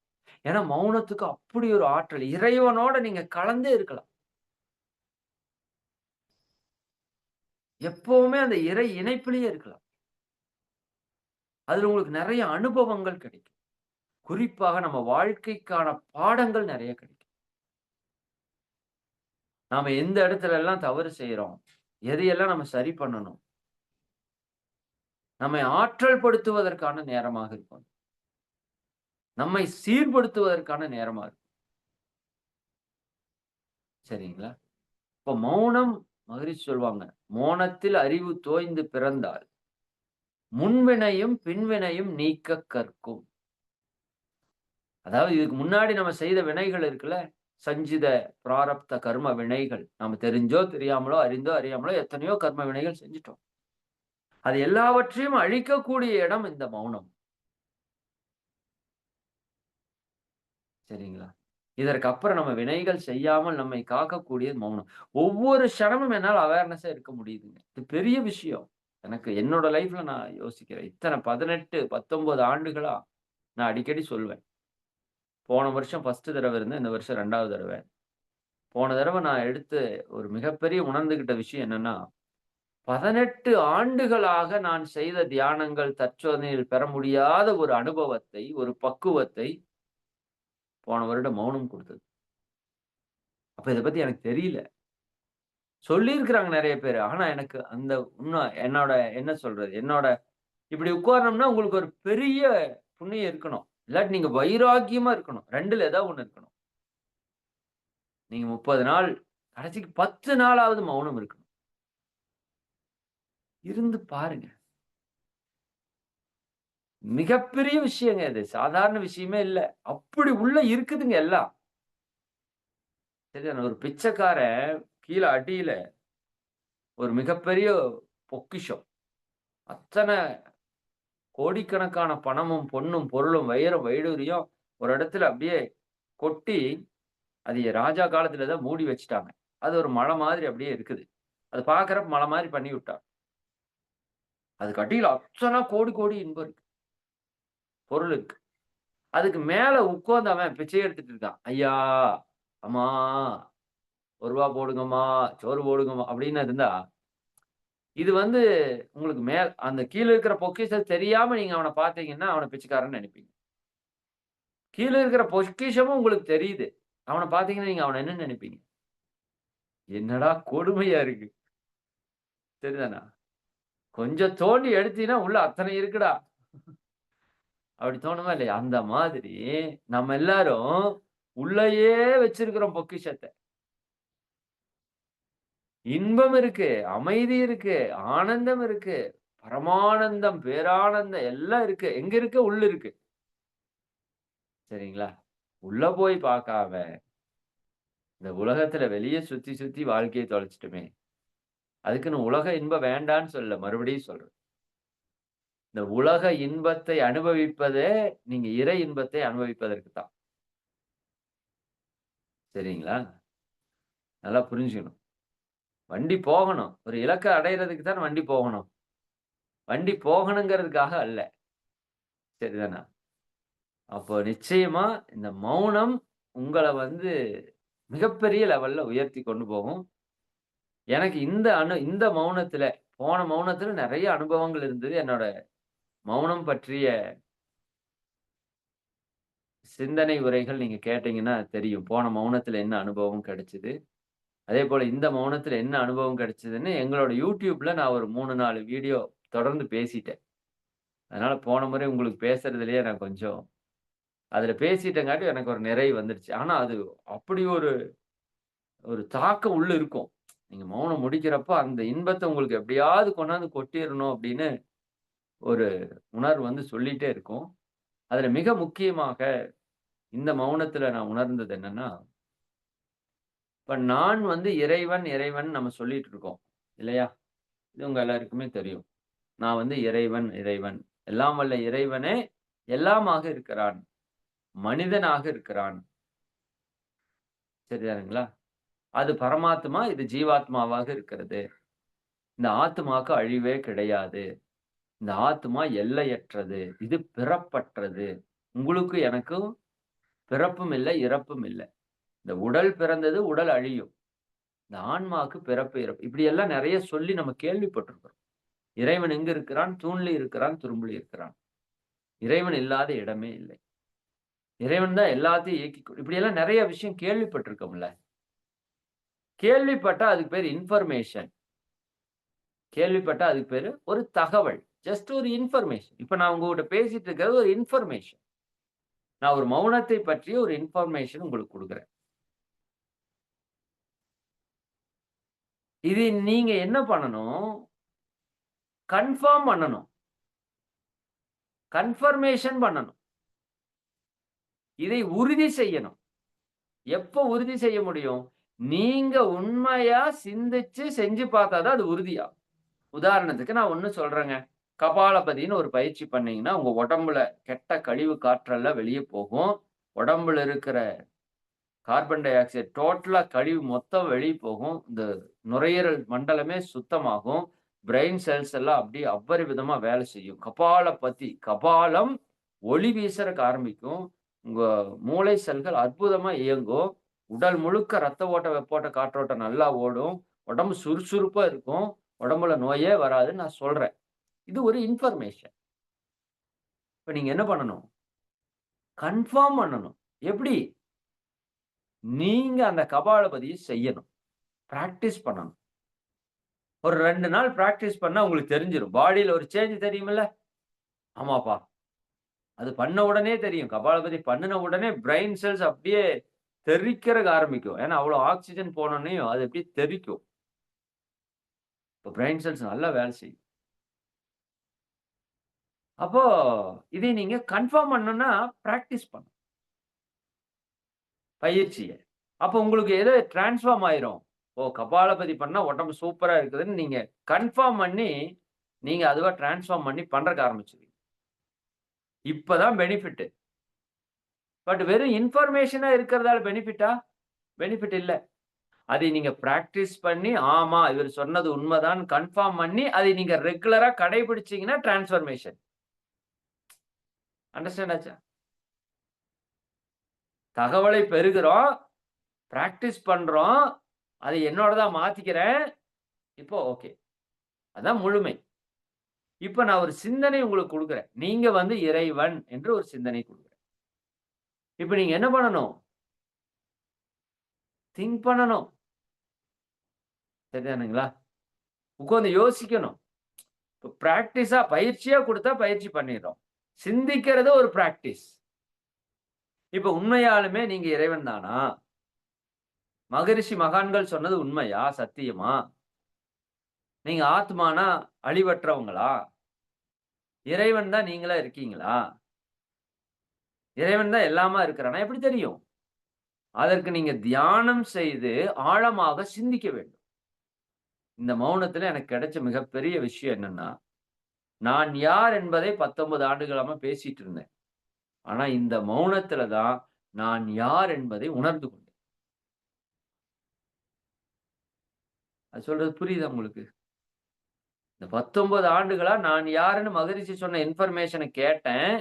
ஏன்னா மௌனத்துக்கு அப்படி ஒரு ஆற்றல். இறைவனோட நீங்க கலந்தே இருக்கலாம். எப்பவுமே அந்த இறை இணைப்பிலேயே இருக்கலாம். அதுல உங்களுக்கு நெறைய அனுபவங்கள் கிடைக்கும். குறிப்பாக நம்ம வாழ்க்கைக்கான பாடங்கள் நெறைய கிடைக்கும். நாம எந்த இடத்துல எல்லாம் தவறு செய்றோம்? எதையெல்லாம் நம்ம சரி பண்ணணும்? நம்மை ஆற்றல் படுத்துவதற்கான நேரமாக இருக்கும். நம்மை சீர்படுத்துவதற்கான நேரமா இருக்கும். சரிங்களா? இப்ப மௌனம் மகரிஷி சொல்வாங்க. "மோனத்தில் அறிவு தோய்ந்து பிறந்தால், முன்வினையும் பின்வினையும் நீக்கக் கற்கும்." அதாவது இதுக்கு முன்னாடி நம்ம செய்த வினைகள் இருக்குல்ல, சஞ்சித பிராரப்த கர்ம வினைகள். நாம தெரிஞ்சோ, தெரியாமலோ, அறிந்தோ, அறியாமலோ எத்தனையோ கர்ம வினைகள் செஞ்சுட்டோம். அது எல்லாவற்றையும் அழிக்கக்கூடிய இடம் இந்த மௌனம். சரிங்களா? இதற்கு அப்புறம் நம்ம வினைகள் செய்யாமல் நம்மை காக்கக்கூடியது மௌனம். ஒவ்வொரு க்ஷணமும் என்னால அவேர்னஸா இருக்க முடியுதுங்க. இது பெரிய விஷயம். எனக்கு என்னோட லைஃப்ல நான் யோசிக்கிறேன். இத்தன 18, 19 ஆண்டுகளா நான் அடிக்கடி சொல்வேன். போன வருஷம் ஃபர்ஸ்ட் தடவ இருந்தேன். இந்த வருஷம் 2வது தடவ. போன தடவ நான் எடுத்து ஒரு மிகப்பெரிய உணர்ந்துகிட்ட விஷயம் என்னன்னா, 18 ஆண்டுகளாக நான் செய்த தியானங்கள், தற்சோதனையில் பெற முடியாத ஒரு அனுபவத்தை, ஒரு பக்குவத்தை போன வருடம் மௌனம் குடுத்தது. அப்ப இத பத்தி எனக்கு தெரியல. சொல்லியிருக்கிறாங்க நெறைய பேரு. ஆனா எனக்கு அந்த இன்னும் என்னோட என்ன சொல்றது? இப்படி உட்காரணும்னா உங்களுக்கு ஒரு பெரிய புண்ணியம் இருக்கணும். இல்லாட்டி நீங்க வைராக்கியமா இருக்கணும். 2ல ஏதாவது ஒண்ணு இருக்கணும். நீங்க 30 நாள், கடைசிக்கு 10 நாளாவது மௌனம் இருக்கணும். இருந்து பாருங்க. மிகப்பெரிய விஷயங்க இது. சாதாரண விஷயமே இல்ல. அப்படி உள்ள இருக்குதுங்க எல்லாம். சரியா? ஒரு பிச்சைக்காரன் கீழ அடியில ஒரு மிகப்பெரிய பொக்கிஷம். அத்தன கோடிக்கணக்கான பணமும், பொன்னும், பொருளும், வைரம், வைடூரியம் ஒரு இடத்துல அப்படியே கொட்டி, அது ராஜா காலத்துல தான் மூடி வச்சுட்டாங்க. அது ஒரு மலை மாதிரி அப்படியே இருக்குது. அது பார்க்கறப்ப மலை மாரி பண்ணி விட்டாங்க. அதுக்கு அடியில அத்தன கோடி கோடி இன்பம் இருக்கு. பொருள் இருக்கு. அதுக்கு மேல உட்கார்ந்து அவன் பிச்சை எடுத்துட்டு இருக்கான். "ஐயா, அம்மா ரூ. 1 போடுங்கம்மா, சோறு போடுங்கம்மா" அப்படின்னு இருந்தா, இது உங்களுக்கு அந்த கீழ இருக்கிற பொக்கிஷம் தெரியாம நீங்க அவன பார்த்தீங்கன்னா, அவன பிச்சைக்காரன்னு நெனைப்பீங்க. கீழ இருக்கிற பொக்கிஷமும் உங்களுக்கு தெரியுது. அவன பார்த்தீங்கன்னா, நீங்க அவன என்ன நெனைப்பீங்க? என்னடா கொடுமையா இருக்கு. சரிதானா? கொஞ்சம் தோண்டி எடுத்தீன்னா, உள்ள அத்தனை இருக்குடா. அப்படி தோணுமா இல்லையா? அந்த மாதிரி நம்ம எல்லாரும் உள்ளயே வச்சிருக்கிறோம் பொக்கிஷத்த. இன்பம் இருக்கு, அமைதி இருக்கு, ஆனந்தம் இருக்கு, பரமானந்தம், பேரானந்தம் எல்லாம் இருக்கு. எங்க இருக்கு? உள்ள இருக்கு. சரிங்களா? உள்ள போய் பார்க்காம, இந்த உலகத்துல வெளிய சுத்தி சுத்தி வாழ்க்கைய தொலைச்சுட்டோமே. அதுக்குன்னு உலக இன்பம் வேண்டான்னு சொல்லல. மறுபடியும் சொல்றேன். இந்த உலக இன்பத்தை அனுபவிப்பதே நீங்க இறை இன்பத்தை அனுபவிப்பதற்கு தான். சரிங்களா? நல்லா புரிஞ்சுக்கணும். வண்டி போகணும். ஒரு இலக்க அடையறதுக்கு தான் வண்டி போகணும். வண்டி போகணுங்கிறதுக்காக அல்ல. சரிதானா? அப்போ நிச்சயமா இந்த மௌனம் உங்கள வந்து மிகப்பெரிய லெவல்ல உயர்த்தி கொண்டு போகும். எனக்கு இந்த மௌனத்துல போன மௌனத்துல நெறைய அனுபவங்கள் இருந்தது. என்னோட மௌனம் பற்றிய சிந்தனை உரைகள் நீங்க கேட்டீங்கன்னா தெரியும். போன மௌனத்துல என்ன அனுபவம் கிடைச்சது. அதேபோல இந்த மௌனத்துல என்ன அனுபவம் கிடைச்சதுன்னு எங்களோட YouTubeல நான் ஒரு 3, 4 வீடியோ தொடர்ந்து பேசிட்டேன். அதனால போன முறை உங்களுக்கு பேசுறதுலயே நான் கொஞ்சம் அதுல பேசிட்டங்காட்டி எனக்கு ஒரு நிறைவு வந்துடுச்சு. ஆனா அது அப்படி ஒரு தாக்கம் உள்ள இருக்கும். நீங்க மௌனம் முடிக்கிறப்ப அந்த இன்பத்த உங்களுக்கு எப்படியாவது கொண்டாந்து கொட்டிறணும் அப்படின்னு ஒரு உணர்வு வந்து சொல்லிட்டே இருக்கும். அதுல மிக முக்கியமாக இந்த மௌனத்துல நான் உணர்ந்தது என்னன்னா, இப்ப நான் வந்து இறைவன், இறைவன் நம்ம சொல்லிட்டு இருக்கோம். இல்லையா? இது உங்க எல்லாருக்குமே தெரியும். நான் வந்து இறைவன், இறைவன். எல்லாம் வல்ல இறைவனே எல்லாமாக இருக்கிறான். மனிதனாக இருக்கிறான். சரிதானுங்களா? அது பரமாத்மா, இது ஜீவாத்மாவாக இருக்கிறது. இந்த ஆத்மாக்கு அழிவே கிடையாது. இந்த ஆத்மா எல்லையற்றது. இது பிறப்பற்றது. உங்களுக்கு எனக்கும் பிறப்பும் இல்ல, இறப்பும் இல்ல. இந்த உடல் பிறந்தது, உடல் அழியும். இந்த ஆன்மாவுக்கு பிறப்பு, இறப்பு. இப்படி எல்லாம் நெறைய சொல்லி நம்ம கேள்விப்பட்டிருக்கிறோம். இறைவன் எங்க இருக்கிறான்? தூண்ல இருக்கிறான், துரும்புல இருக்கிறான். இறைவன் இல்லாத இடமே இல்லை. இறைவன் தான் எல்லாத்தையும் இப்படி எல்லாம் நெறைய விஷயம் கேள்விப்பட்டிருக்கோம்ல. கேள்விப்பட்டா அதுக்கு பேரு இன்ஃபர்மேஷன். கேள்விப்பட்டா அதுக்கு பேரு ஒரு தகவல். ஜஸ்ட் ஒரு இன்ஃபர்மேஷன். இப்ப நான் உங்ககிட்ட பேசிட்டு இருக்கிறது ஒரு இன்ஃபர்மேஷன். நான் ஒரு மௌனத்தை பற்றிய ஒரு இன்ஃபர்மேஷன் உங்களுக்கு குடுக்குறேன். இது நீங்க என்ன பண்ணணும்? கன்ஃபார்ம் பண்ணணும். கன்ஃபர்மேஷன் பண்ணணும். இதை உறுதி செய்யணும். எப்ப உறுதி செய்ய முடியும்? நீங்க உண்மையா சிந்திச்சு செஞ்சு பார்த்தா தான் அது உறுதியாகும். உதாரணத்துக்கு நான் ஒண்ணு சொல்றேங்க. கபாலபதின்னு ஒரு பயிற்சி பண்ணீங்கன்னா, உங்க உடம்புல கெட்ட கழிவு காற்றெல்லாம் வெளிய போகும். உடம்புல இருக்கிற கார்பன் டை ஆக்சைடு டோட்டலா கழிவு மொத்தம் வெளிய போகும். இந்த நுரையீரல் மண்டலமே சுத்தமாகும். பிரெயின் செல்ஸ் எல்லாம் அப்படியே அபரிவிதமா வேலை செய்யும். கபாலம் ஒளி வீசறக்கு ஆரம்பிக்கும். உங்க மூளை செல்கள் அற்புதமா இயங்கும். உடல் முழுக்க ரத்த ஓட்ட, வெப்போட்ட, காற்றோட்டம் நல்லா ஓடும். உடம்பு சுறுசுறுப்பா இருக்கும். உடம்புல நோயே வராதுன்னு நான் சொல்றேன். இது ஒரு இன்ஃபர்மேஷன். இப்ப நீங்க என்ன பண்ணணும்? கன்ஃபார்ம் பண்ணணும். எப்படி? நீங்க அந்த கபாலபதிய செய்யணும். பிராக்டிஸ் பண்ணணும். ஒரு 2 நாள் பிராக்டிஸ் பண்ணா உங்களுக்கு தெரிஞ்சிரும். பாடியில ஒரு சேஞ்ச் தெரியுமில்ல? ஆமாப்பா. அது பண்ண உடனே தெரியும். கபாலபதி பண்ணுன உடனே பிரெயின் செல்ஸ் அப்படியே தெறிக்கிறக்கு ஆரம்பிக்கும். ஏன்னா அவ்வளோ ஆக்ஸிஜன் போனோனேயும் அது அப்படியே தெறிக்கும். இப்ப பிரெயின் செல்ஸ் நல்லா வேலை செய்யும். அப்போ இதை நீங்க கன்ஃபார்ம் பண்ணணும்னா பிராக்டிஸ் பண்ணணும். பயிற்சிய. அப்போ உங்களுக்கு ஏதோ டிரான்ஸ்ஃபார்ம் ஆயிரும். ஓ! கபாலபதி பண்ணா உடம்பு சூப்பரா இருக்குதுன்னு நீங்க கன்ஃபார்ம் பண்ணி, நீங்க அதுவா டிரான்ஸ்ஃபார்ம் பண்ணி பண்றக்கு ஆரம்பிச்சுருவீங்க. இப்பதான் பெனிஃபிட். பட் வெறும் இன்ஃபர்மேஷனா இருக்கிறதால பெனிஃபிட்டா? பெனிஃபிட் இல்ல. அதை நீங்க பிராக்டிஸ் பண்ணி, ஆமா இவர் சொன்னது உண்மைதான் கன்ஃபார்ம் பண்ணி, அதை நீங்க ரெகுலரா கடைபிடிச்சீங்கன்னா டிரான்ஸ்ஃபர்மேஷன். அண்டர்ஸ்டாண்ட் ஆச்சா? தகவலை பெறுகிறோம், பிராக்டிஸ் பண்றோம், அதை என்னோடதா மாத்திக்கிறேன். இப்போ ஓகே. அதான் முழுமை. இப்ப நான் ஒரு சிந்தனை உங்களுக்கு குடுக்குறேன். நீங்க வந்து இறைவன் என்று ஒரு சிந்தனை குடுக்குறேன். இப்ப நீங்க என்ன பண்ணணும்? திங்க் பண்ணணும். சரிதானுங்களா? உட்கார்ந்து யோசிக்கணும். இப்ப பிராக்டிஸா பயிற்சியா குடுத்தா பயிற்சி பண்ணிடுறோம். சிந்திக்கிறது ஒரு பிராக்டிஸ். இப்ப உண்மையாலுமே நீங்க இறைவன் தானா? மகரிஷி மகான்கள் சொன்னது உண்மையா? சத்தியமா? நீங்க ஆத்மானா அழிவற்றவங்களா? இறைவன் தான் நீங்களா இருக்கீங்களா? இறைவன் தான் எல்லாமா இருக்கிறானா? எப்படி தெரியும்? அதற்கு நீங்க தியானம் செய்து ஆழமாக சிந்திக்க வேண்டும். இந்த மௌனத்துல எனக்கு கிடைச்ச மிகப்பெரிய விஷயம் என்னன்னா, நான் யார் என்பதை 19 ஆண்டுகளாம பேசிட்டு இருந்தேன். ஆனா இந்த மௌனத்துல தான் நான் யார் என்பதை உணர்ந்து கொண்டேன். அது சொல்றது புரியுதா உங்களுக்கு? இந்த 19 ஆண்டுகளா நான் யாருன்னு மகரிஷி சொன்ன இன்ஃபர்மேஷன கேட்டேன்.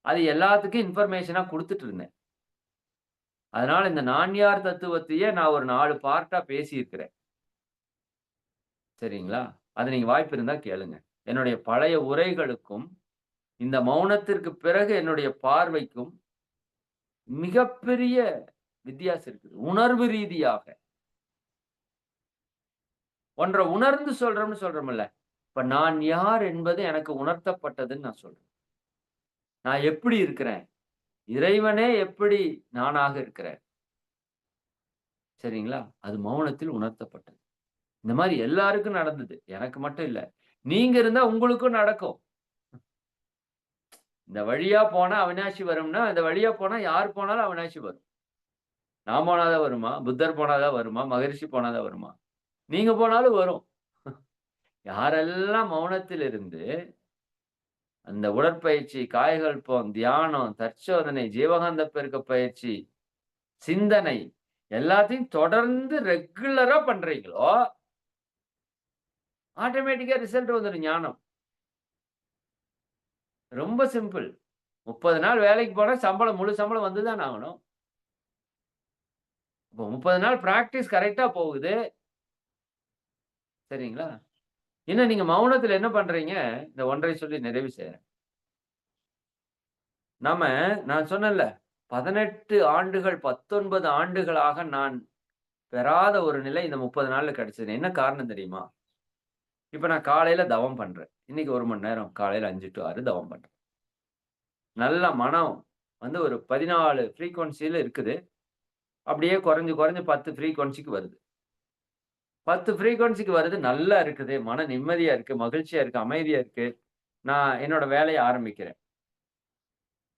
அது எல்லாத்துக்கும் இன்ஃபர்மேஷனா குடுத்துட்டு இருந்தேன். அதனால இந்த நான் யார் தத்துவத்தையே நான் ஒரு 4 பார்ட்டா பேசியிருக்கிறேன். சரிங்களா? அத நீங்க வாய்ப்பு இருந்தா கேளுங்க. என்னுடைய பழைய உரைகளுக்கும், இந்த மௌனத்திற்கு பிறகு என்னுடைய பார்வைக்கும் மிகப்பெரிய வித்தியாசம் இருக்குது. உணர்வு ரீதியாக. ஒன்ற உணர்ந்து சொல்றோம்னு சொல்றோம்ல. இப்ப நான் யார் என்பது எனக்கு உணர்த்தப்பட்டதுன்னு நான் சொல்றேன். நான் எப்படி இருக்கிறேன்? இறைவனே எப்படி நானாக இருக்கிறேன்? சரிங்களா? அது மௌனத்தில் உணர்த்தப்பட்டது. இந்த மாரி எல்லாருக்கும் நடந்தது. எனக்கு மட்டும் இல்ல. நீங்க இருந்தா உங்களுக்கும் நடக்கும். இந்த வழியா போனா அவிநாசி வரும்னா, இந்த வழியா போனா யார் போனாலும் அவிநாசி வரும். நான் போனா தான் வருமா? புத்தர் போனா தான் வருமா? மகரிஷி போனா தான் வருமா? நீங்க போனாலும் வரும். யாரெல்லாம் மௌனத்தில் இருந்து அந்த உடற்பயிற்சி, காயகல்பம், தியானம், தற்சோதனை, ஜீவகாந்த பெருக்க பயிற்சி, சிந்தனை எல்லாத்தையும் தொடர்ந்து ரெகுலரா பண்றீங்களோ, ஆட்டோமேட்டிக்கா ரிசல்ட் வந்துரும் ஞானம். ரொம்ப சிம்பிள். 30 நாள் வேலைக்கு போனா முழு சம்பளம் வந்து தான் ஆகணும். இப்போ 30 நாள் பிராக்டிஸ் கரெக்ட்டா போகுது. சரிங்களா? இன்னும் நீங்க மௌனத்துல என்ன பண்றீங்க? இந்த ஒன்றை சொல்லி நிறைவு செய்றேன். நான் சொன்னேன்ல, 18 ஆண்டுகள், 19 ஆண்டுகளாக நான் பெறாத ஒரு நிலை இந்த 30 நாள்ல கிடைச்சது. என்ன காரணம் தெரியுமா? இப்ப நான் காலையில தவம் பண்றேன். இன்னைக்கு 1 மணி நேரம் காலையில 5 டூ 6 தவம் பண்றேன். நல்ல மனம் வந்து ஒரு 14 ஃப்ரீக்வென்சில இருக்குது. அப்படியே குறைஞ்சு 10 ஃப்ரீக்வென்சிக்கு வருது. 10 ஃப்ரீக்வென்சிக்கு வருது. நல்லா இருக்குது. மன நிம்மதியா இருக்கு, மகிழ்ச்சியா இருக்கு, அமைதியா இருக்கு. நான் என்னோட வேலைய ஆரம்பிக்கிறேன்.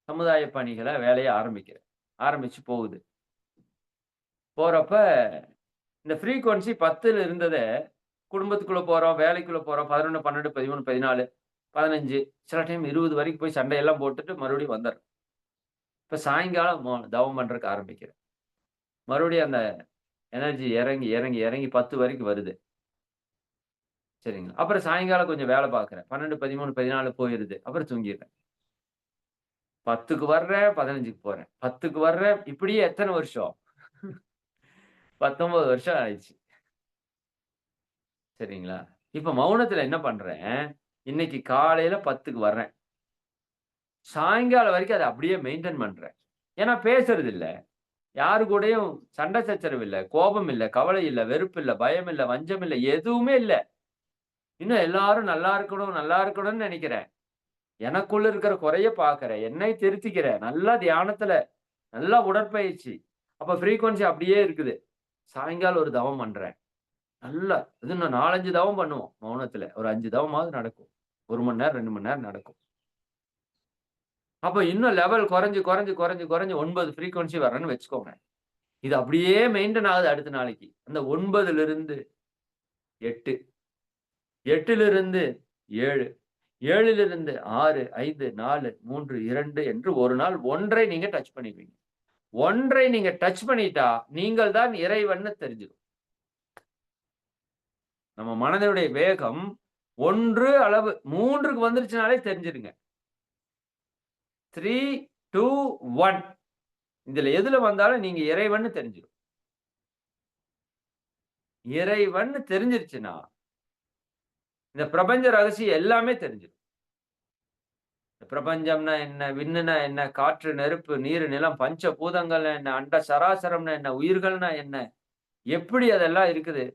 சமுதாய பணிகள வேலைய ஆரம்பிக்கிறேன். ஆரம்பிச்சு போகுது. போறப்ப இந்த ஃப்ரீக்வென்சி 10ல இருந்தத குடும்பத்துக்குள்ள போறோம், வேலைக்குள்ள போறோம். 11, 12, 13, 14, 15 சில டைம் 20 வரைக்கும் போய் சண்டையெல்லாம் போட்டுட்டு மறுபடியும் வந்துர்றேன். இப்ப சாயங்காலம் தவம் பண்றதுக்கு ஆரம்பிக்கிறேன். மறுபடியும் அந்த எனர்ஜி இறங்கி 10 வரைக்கும் வருது. சரிங்களா? அப்புறம் சாயங்காலம் கொஞ்சம் வேலை பார்க்கிறேன். 12, 13, 14 போயிருது. அப்புறம் தூங்கிர்றேன். 10க்கு வர்றேன், 15க்கு போறேன். 10க்கு வர்றேன். இப்படியே எத்தன வருஷம்? 19 வருஷம் ஆயிடுச்சு. சரிங்களா? இப்ப மௌனத்துல என்ன பண்றேன்? இன்னைக்கு காலையில 10க்கு வர்றேன். சாயங்காலம் வரைக்கும் அத அப்படியே மெயின்டெயின் பண்றேன். ஏன்னா பேசுறது இல்ல. யாரு கூடயும் சண்டை சச்சரவு இல்ல, கோபம் இல்ல, கவலை இல்ல, வெறுப்பு இல்ல, பயம் இல்ல, வஞ்சம் இல்ல, எதுவுமே இல்ல. இன்னும் எல்லாரும் நல்லா இருக்கணும்னு நெனைக்கிறேன். எனக்குள்ள இருக்கிற குறைய பார்க்கிறேன். என்னை திருத்திக்கிறேன். நல்லா தியானத்துல, நல்லா உடற்பயிற்சி. அப்ப ஃப்ரீக்வென்சி அப்படியே இருக்குது. சாயங்காலம் ஒரு தவம் பண்றேன். நல்லா இது இன்னும் 4, 5 தவம் பண்ணுவோம் மௌனத்துல. ஒரு 5 தவமாவது நடக்கும். 1 மணி நேரம், 2 மணி நேரம் நடக்கும். அப்ப இன்னும் லெவல் குறைஞ்சு 9 ஃப்ரீக்வென்சி வரேன்னு வச்சுக்கோங்க. இது அப்படியே மெயின்டெயின் ஆகுது அடுத்த நாளைக்கு. அந்த 9லிருந்து 8, 8லிருந்து 7, 7லிருந்து 6, 5, 4, 3, 2 என்று ஒரு நாள் 1ஐ நீங்க டச் பண்ணிடுவீங்க. 1ஐ நீங்க டச் பண்ணிட்டா, நீங்கள் தான் இறைவன்னு தெரிஞ்சிடும். நம்ம மனதினுடைய வேகம் 1 அளவு 3க்கு வந்துருச்சுனாலே தெரிஞ்சிருங்க. 3, 2, 1 இதுல எதுல வந்தாலும் நீங்க இறைவன்னு தெரிஞ்சிடும். இறைவன்னு தெரிஞ்சிருச்சுன்னா, இந்த பிரபஞ்ச ரகசியம் எல்லாமே தெரிஞ்சிடும். பிரபஞ்சம்னா என்ன? விண்ணுனா என்ன? காற்று, நெருப்பு, நீர், நிலம், பஞ்ச பூதங்கள்னா என்ன? அண்ட சராசரம்னா என்ன? உயிர்கள்னா என்ன? எப்படி அதெல்லாம் இருக்குது?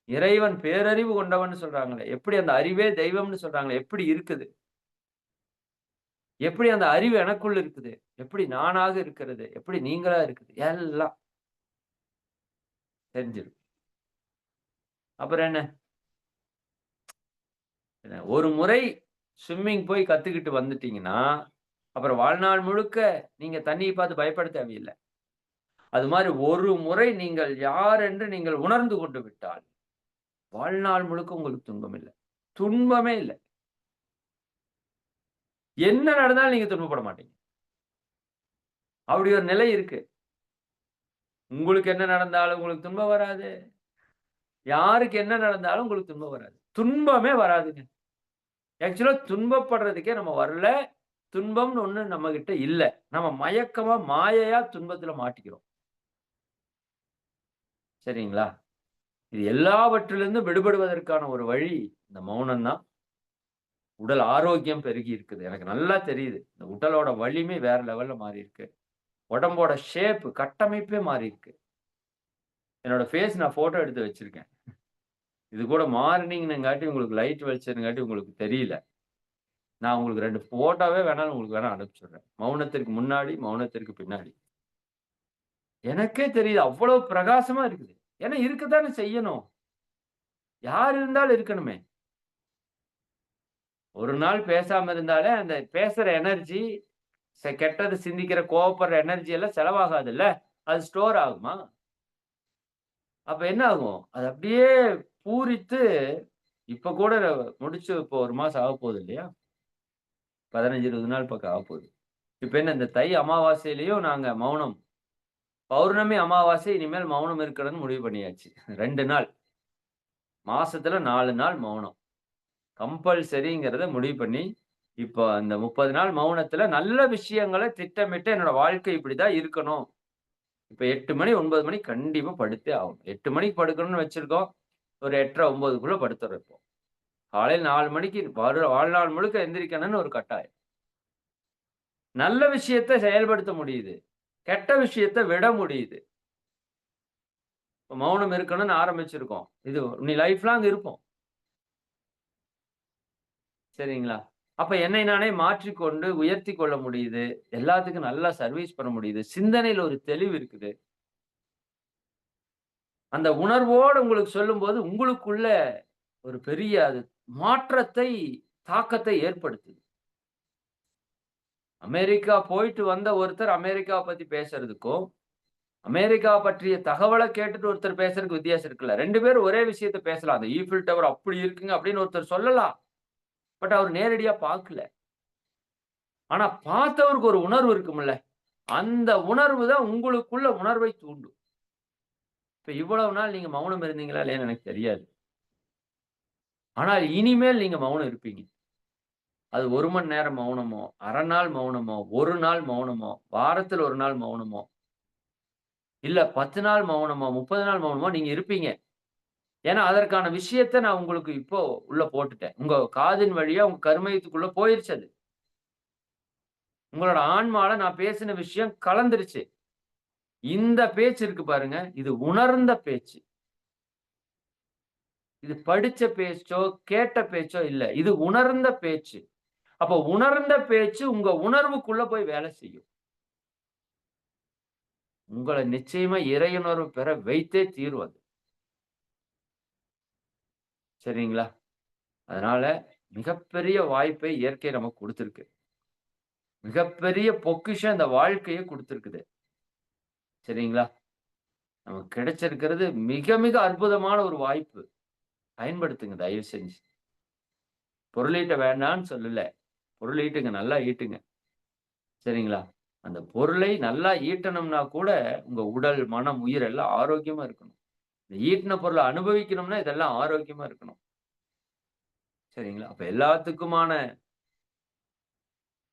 இறைவன் பேரறிவு கொண்டவன்னு சொல்றாங்களே, எப்படி அந்த அறிவே தெய்வம்னு சொல்றாங்களே, எப்படி இருக்குது? எப்படி அந்த அறிவு எனக்குள்ள இருக்குது? எப்படி நானாக இருக்கிறது? எப்படி நீங்களா இருக்குது? எல்லாம் தெரிஞ்சிடும். அப்புறம் என்ன? ஒரு முறை ஸ்விம்மிங் போய் கத்துக்கிட்டு வந்துட்டீங்கன்னா, அப்புறம் வாழ்நாள் முழுக்க நீங்க தண்ணிய பார்த்து பயப்பட தேவையில்ல. அது மாரி ஒரு முறை நீங்கள் யார் என்று நீங்கள் உணர்ந்து கொண்டு விட்டால், வாழ்நாள் முழுக்க உங்களுக்கு துன்பம் இல்ல. துன்பமே இல்ல. என்ன நடந்தாலும் நீங்க துன்பப்பட மாட்டீங்க. அப்படி ஒரு நிலை இருக்கு. உங்களுக்கு என்ன நடந்தாலும் உங்களுக்கு துன்பம் வராது. யாருக்கு என்ன நடந்தாலும் உங்களுக்கு துன்பம் வராது. துன்பமே வராதுங்க. ஆக்சுவலா துன்பப்படுறதுக்கே நம்ம வரல. துன்பம்னு ஒண்ணு நம்மகிட்ட இல்ல. நம்ம மயக்கமா, மாயையா துன்பத்துல மாட்டிக்கிறோம். சரிங்களா? இது எல்லாவற்றிலிருந்தும் விடுபடுவதற்கான ஒரு வழி இந்த மௌனம் தான். உடல் ஆரோக்கியம் பெருகி இருக்குது. எனக்கு நல்லா தெரியுது. இந்த உடலோட வலிமை வேற லெவல்ல மாறி இருக்கு. உடம்போட ஷேப், கட்டமைப்பே மாறி இருக்கு. என்னோட ஃபேஸ் நான் ஃபோட்டோ எடுத்து வச்சிருக்கேன். இது கூட மார்னிங்னங்காட்டி உங்களுக்கு லைட் வெளிச்சம்ங்காட்டி உங்களுக்கு தெரியல. நான் உங்களுக்கு 2 ஃபோட்டோவே வேணாலும் உங்களுக்கு வேணா அனுப்பிச்சுடுறேன். மௌனத்திற்கு முன்னாடி, மௌனத்திற்கு பின்னாடி. எனக்கே தெரியுது அவ்வளவு பிரகாசமா இருக்குது. ஏன்னா இருக்கத்தானே செய்யணும். யார் இருந்தாலும் இருக்கணுமே. ஒரு நாள் பேசாம இருந்தாலே அந்த பேசுற எனர்ஜி, கெட்டது சிந்திக்கிற, கோவப்படுற எனர்ஜி எல்லாம் செலவாகாதுல்ல. அது ஸ்டோர் ஆகுமா? அப்ப என்ன ஆகும்? அது அப்படியே பூரித்து இப்ப கூட முடிச்சு இப்போ 1 மாசம் ஆகப்போகுது இல்லையா? 15, 20 நாள் பக்கம் ஆகப்போகுது. இப்ப என்ன இந்த தை அமாவாசையிலயும் நாங்க மௌனம், பௌர்ணமி, அமாவாசை இனிமேல் மௌனம் இருக்கணும்னு முடிவு பண்ணியாச்சு. 2 நாள். மாசத்துல 4 நாள் மௌனம். கம்பல்சரிங்கிறத முடிவு பண்ணி, இப்போ அந்த 30 நாள் மௌனத்துல நல்ல விஷயங்கள திட்டமிட்டு என்னோட வாழ்க்கை இப்படிதான் இருக்கணும். இப்ப 8 மணி, 9 மணிக்கு கண்டிப்பா படுத்தே ஆகணும். 8 மணிக்கு படுக்கணும்னு வச்சிருக்கோம். ஒரு 8:30, 9க்குள்ள படுத்துறோம் இப்போ. காலையில 4 மணிக்கு வாழ்நாள் முழுக்க எந்திரிக்கணும்னு ஒரு கட்டாயம். நல்ல விஷயத்த செயல்படுத்த முடியுது. கெட்ட விஷயத்த விட முடியுது. இப்ப மௌனம் இருக்கணும்னு ஆரம்பிச்சிருக்கோம். இது இனி லைஃப் லாங் இருப்போம். சரிங்களா? அப்ப என்னை நானே மாற்றிக்கொண்டு உயர்த்திக் கொள்ள முடியுது. எல்லாத்துக்கும் நல்லா சர்வீஸ் பண்ண முடியுது. சிந்தனையில ஒரு தெளிவு இருக்குது. அந்த உணர்வோட உங்களுக்கு சொல்லும்போது, உங்களுக்குள்ள ஒரு பெரிய அது மாற்றத்தை, தாக்கத்தை ஏற்படுத்துது. அமெரிக்கா போயிட்டு வந்த ஒருத்தர் அமெரிக்காவ பத்தி பேசுறதுக்கும், அமெரிக்கா பற்றிய தகவல கேட்டுட்டு ஒருத்தர் பேசுறதுக்கு வித்தியாசம் இருக்குல்ல. 2 பேரும் ஒரே விஷயத்த பேசலாம். அந்த ஈஃபில் டவர் அப்படி இருக்குங்க அப்படின்னு ஒருத்தர் சொல்லலாம். பட் அவர் நேரடியா பார்க்கல. ஆனா பார்த்தவருக்கு ஒரு உணர்வு இருக்கும்ல. அந்த உணர்வு தான் உங்களுக்குள்ள உணர்வை தூண்டும். இப்ப இவ்வளவு நாள் நீங்க மௌனம் இருந்தீங்களா இல்லையான்னு எனக்கு தெரியாது. ஆனால் இனிமேல் நீங்க மௌனம் இருப்பீங்க. அது 1 மணி நேரம் மௌனமோ, 1/2 நாள் மௌனமோ, 1 நாள் மௌனமோ, வாரத்துல 1 நாள் மௌனமோ, இல்ல 10 நாள் மௌனமோ, 30 நாள் மௌனமோ நீங்க இருப்பீங்க. ஏன்னா அதற்கான விஷயத்த நான் உங்களுக்கு இப்போ உள்ள போட்டுட்டேன். உங்க காதின் வழியா உங்க கருமையத்துக்குள்ள போயிருச்சு அது. உங்களோட ஆன்மால நான் பேசின விஷயம் கலந்துருச்சு. இந்த பேச்சு இருக்கு பாருங்க, இது உணர்ந்த பேச்சு. இது படிச்ச பேச்சோ, கேட்ட பேச்சோ இல்ல. இது உணர்ந்த பேச்சு. அப்ப உணர்ந்த பேச்சு உங்க உணர்வுக்குள்ள போய் வேலை செய்யும். உங்கள நிச்சயமா இறையுணர்வு பெற வைத்தே தீரும் அது. சரிங்களா? அதனால மிகப்பெரிய வாய்ப்பை இயற்கை நமக்கு குடுத்திருக்கு. மிகப்பெரிய பொக்கிஷம் இந்த வாழ்க்கைய குடுத்திருக்குது. சரிங்களா? நமக்கு கிடைச்சிருக்கிறது மிக, மிக அற்புதமான ஒரு வாய்ப்பு. பயன்படுத்துங்க தயவு செஞ்சு. பொருளீட்ட வேண்டான்னு சொல்லல. பொருள் ஈட்டுங்க, நல்லா ஈட்டுங்க. சரிங்களா? அந்த பொருளை நல்லா ஈட்டணும்னா கூட உங்க உடல், மனம், உயிர் எல்லாம் ஆரோக்கியமா இருக்கணும். இந்த ஈட்டுன பொருள அனுபவிக்கணும்னா இதெல்லாம் ஆரோக்கியமா இருக்கணும். சரிங்களா? அப்ப எல்லாத்துக்குமான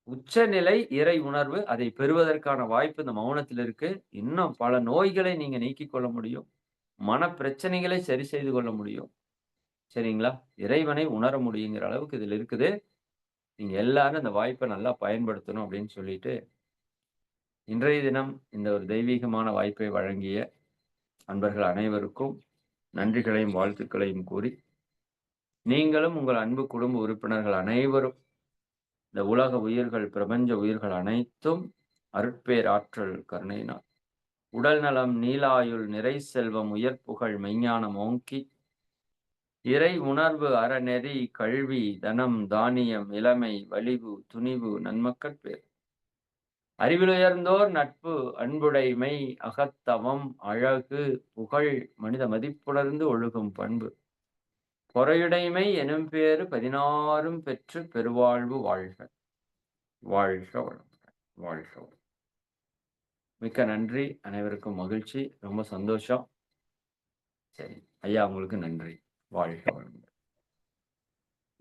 உச்சநிலை இறை உணர்வு. அதை பெறுவதற்கான வாய்ப்பு இந்த மௌனத்தில் இருக்கு. இன்னும் பல நோய்களை நீங்க நீக்கிக் கொள்ள முடியும். மன பிரச்சனைகளை சரி செய்து கொள்ள முடியும். சரிங்களா? இறைவனை உணர முடியுங்கிற அளவுக்கு இதுல இருக்குது. நீங்க எல்லாரும் இந்த வாய்ப்ப நல்லா பயன்படுத்தணும் அப்படின்னு சொல்லிட்டு, இன்றைய தினம் இந்த ஒரு தெய்வீகமான வாய்ப்பை வழங்கிய அன்பர்கள் அனைவருக்கும் நன்றிகளையும், வாழ்த்துக்களையும் கூறி, நீங்களும் உங்கள் அன்பு குடும்ப உறுப்பினர்கள் அனைவரும் இந்த உலக உயிர்கள், பிரபஞ்ச உயிர்கள் அனைத்தும் அருட்பேராற்றல் கருணையினால் உடல் நலம், நீலாயுள், நிறை செல்வம், உயர் புகழ், மெய்ஞானம் ஓங்கி, இறை உணர்வு, அறநெறி, கல்வி, தனம், தானியம், இளமை, வலிவு, துணிவு, நன்மக்கட் பேர், அறிவிலுயர்ந்தோர் நட்பு, அன்புடைமை, அகத்தவம், அழகு, புகழ், மனித மதிப்புணர்ந்து ஒழுகும் பண்பு, பொறையுடைமை எனும் பேறு 16 பெற்று பெருவாழ்வு வாழ்க. வாழ்க வளமுடன். வாழ்க வளமுடன். மிக்க நன்றி. அனைவருக்கும் மகிழ்ச்சி. ரொம்ப சந்தோஷம். சரி. ஐயா உங்களுக்கு நன்றி. வாழ்க வளமுடன்.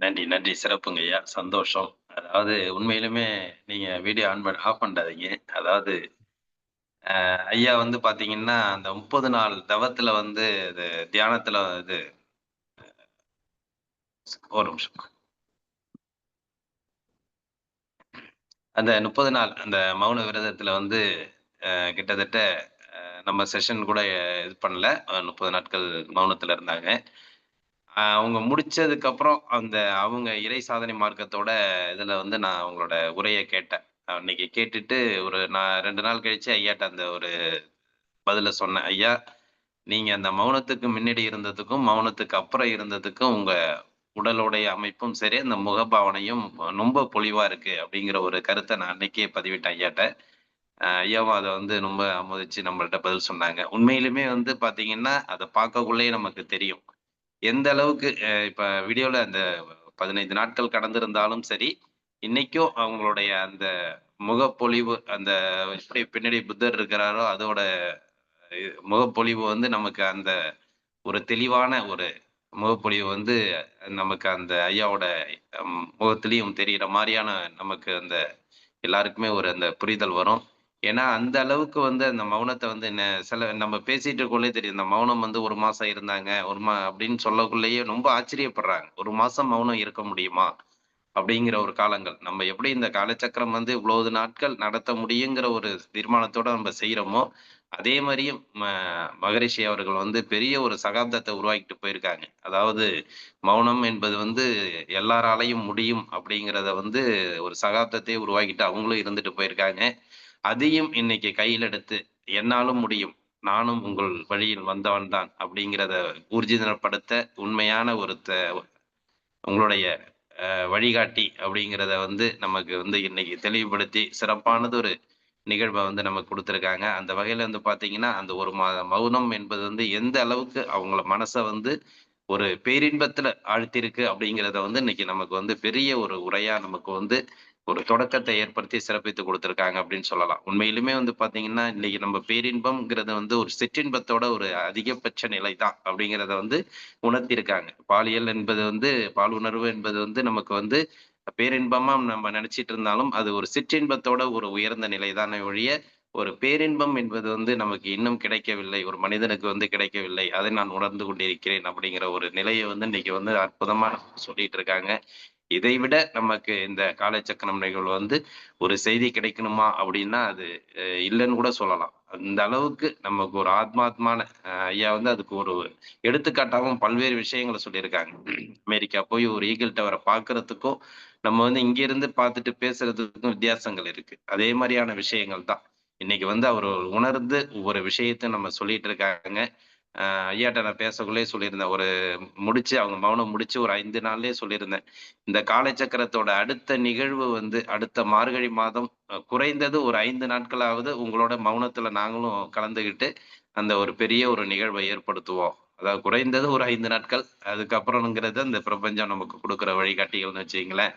நன்றி, நன்றி. சிறப்புங்க ஐயா. சந்தோஷம். அதாவது உண்மையிலுமே நீங்க வீடியோ ஆஃப் பண்ணாதீங்க. அதாவது ஐயா வந்து பாத்தீங்கன்னா, அந்த 30 நாள் தவத்துல வந்து இது தியானத்துல இது ஒரு நிமிஷம். அந்த 30 நாள் அந்த மௌன விரதத்துல வந்து கிட்டத்தட்ட நம்ம செஷன் கூட இது பண்ணல. 30 நாட்கள் மௌனத்துல இருந்தாங்க. அவங்க முடிச்சதுக்கு அப்புறம் அந்த அவங்க இறை சாதனை மார்க்கத்தோட இதுல வந்து நான் அவங்களோட உரைய கேட்டேன். அன்னைக்கு கேட்டுட்டு நான் 2 நாள் கழிச்சு ஐயாட்ட அந்த ஒரு பதில சொன்னேன். ஐயா, நீங்க அந்த மௌனத்துக்கு முன்னாடி இருந்ததுக்கும், மௌனத்துக்கு அப்புறம் இருந்ததுக்கும் உங்க உடலுடைய அமைப்பும் சரி, அந்த முகபாவனையும் ரொம்ப பொலிவா இருக்கு அப்படிங்கிற ஒரு கருத்த நான் அன்னைக்கே பதிவிட்டேன் ஐயாட்ட. ஐயாவும் அத வந்து ரொம்ப ஆமோதிச்சு நம்மள்ட்ட பதில் சொன்னாங்க. உண்மையிலுமே வந்து பாத்தீங்கன்னா, அத பார்க்கக்குள்ளயே நமக்கு தெரியும். எந்த அளவுக்கு இப்ப வீடியோல அந்த 15 நாட்கள் கடந்திருந்தாலும் சரி, இன்னைக்கும் அவங்களுடைய அந்த முகப்பொலிவு, அந்த எப்படி பின்னாடி புத்தர் இருக்கிறாரோ, அதோட முகப்பொலிவு வந்து நமக்கு அந்த ஒரு தெளிவான ஒரு முகப்பொலிவு வந்து நமக்கு அந்த ஐயாவோட முகத்திலயும் தெரியிற மாரியான நமக்கு அந்த எல்லாருக்குமே ஒரு அந்த புரிதல் வரும். ஏன்னா, அந்த அளவுக்கு வந்து அந்த மௌனத்த வந்து சில நம்ம பேசிட்டு இருக்கக்குள்ளயே தெரியும். இந்த மௌனம் வந்து 1 மாசம் இருந்தாங்க. அப்படின்னு சொல்லக்குள்ளயே ரொம்ப ஆச்சரியப்படுறாங்க. 1 மாசம் மௌனம் இருக்க முடியுமா? அப்படிங்கிற ஒரு காலங்கள். நம்ம எப்படி இந்த காலச்சக்கரம் வந்து இவ்வளவு நாட்கள் நடத்த முடியுங்கிற ஒரு தீர்மானத்தோட நம்ம செய்றோமோ, அதே மாரியும் மகரிஷி அவர்கள் வந்து பெரிய ஒரு சகாப்தத்த உருவாக்கிட்டு போயிருக்காங்க. அதாவது மௌனம் என்பது வந்து எல்லாராலயும் முடியும் அப்படிங்கிறத வந்து ஒரு சகாப்தத்தையே உருவாக்கிட்டு அவங்களும் இருந்துட்டு போயிருக்காங்க. அதையும் இன்னைக்கு கையில் எடுத்து என்னாலும் முடியும். நானும் உங்கள் வழியில் வந்தவன் தான் அப்படிங்கிறத ஊர்ஜிதப்படுத்த உண்மையான ஒரு உங்களுடைய வழிகாட்டி அப்படிங்கிறத வந்து நமக்கு வந்து இன்னைக்கு தெளிவுபடுத்தி சிறப்பானது ஒரு நிகழ்வை வந்து நமக்கு குடுத்துருக்காங்க. அந்த வகையில வந்து பார்த்தீங்கன்னா, அந்த ஒரு மௌனம் என்பது வந்து எந்த அளவுக்கு அவங்கள மனச வந்து ஒரு பேரின்பத்துல ஆழ்த்தியிருக்கு அப்படிங்கிறத வந்து இன்னைக்கு நமக்கு வந்து பெரிய ஒரு உரையா நமக்கு வந்து ஒரு தொடக்கத்தை ஏற்படுத்தி சிறப்பித்து குடுத்துருக்காங்க அப்படின்னு சொல்லலாம். உண்மையிலுமே வந்து பார்த்தீங்கன்னா, இன்னைக்கு நம்ம பேரின்பம்ங்கிறது வந்து ஒரு சிற்றின்பத்தோட ஒரு அதிகபட்ச நிலை தான் அப்படிங்கிறத வந்து உணர்த்தியிருக்காங்க. பாலியல் என்பது வந்து பாலுணர்வு என்பது வந்து நமக்கு வந்து பேரின்பமா நம்ம நினைச்சிட்டு இருந்தாலும், அது ஒரு சிற்றின்பத்தோட ஒரு உயர்ந்த நிலை தானே ஒழிய, ஒரு பேரின்பம் என்பது வந்து நமக்கு இன்னும் கிடைக்கவில்லை. ஒரு மனிதனுக்கு வந்து கிடைக்கவில்லை. அதை நான் உணர்ந்து கொண்டிருக்கிறேன் அப்படிங்கிற ஒரு நிலைய வந்து இன்னைக்கு வந்து அற்புதமா சொல்லிட்டு இருக்காங்க. இதைவிட நமக்கு இந்த காலச்சக்கரம் நிகழ்வு வந்து ஒரு செய்தி கிடைக்கணுமா அப்படின்னா, அது இல்லன்னு கூட சொல்லலாம். அந்த அளவுக்கு நமக்கு ஒரு ஆத்மாத்மான ஐயா வந்து அதுக்கு ஒரு எடுத்துக்காட்டாவும் பல்வேறு விஷயங்கள சொல்லியிருக்காங்க. அமெரிக்கா போய் ஒரு ஈகிள் டவர பார்க்கறதுக்கும், நம்ம வந்து இங்க இருந்து பார்த்துட்டு பேசுறதுக்கும் வித்தியாசங்கள் இருக்கு. அதே மாரியான விஷயங்கள் தான். இன்னைக்கு வந்து அவரு உணர்ந்து ஒவ்வொரு விஷயத்த நம்ம சொல்லிட்டு இருக்காங்க. ஐயாட்ட நான் பேசக்குள்ளயே சொல்லியிருந்தேன். முடிச்சு அவங்க மௌனம் முடிச்சு ஒரு 5 நாள்லயே சொல்லியிருந்தேன். இந்த காலச்சக்கரத்தோட அடுத்த நிகழ்வு வந்து அடுத்த மார்கழி மாதம் குறைந்தது ஒரு 5 நாட்களாவது உங்களோட மௌனத்துல நாங்களும் கலந்துகிட்டு, அந்த ஒரு பெரிய ஒரு நிகழ்வை ஏற்படுத்துவோம். அதாவது குறைந்தது ஒரு 5 நாட்கள். அதுக்கப்புறம்ங்கிறது அந்த பிரபஞ்சம் நமக்கு குடுக்குற வழிகாட்டிகள்னு வச்சுக்கங்களேன்.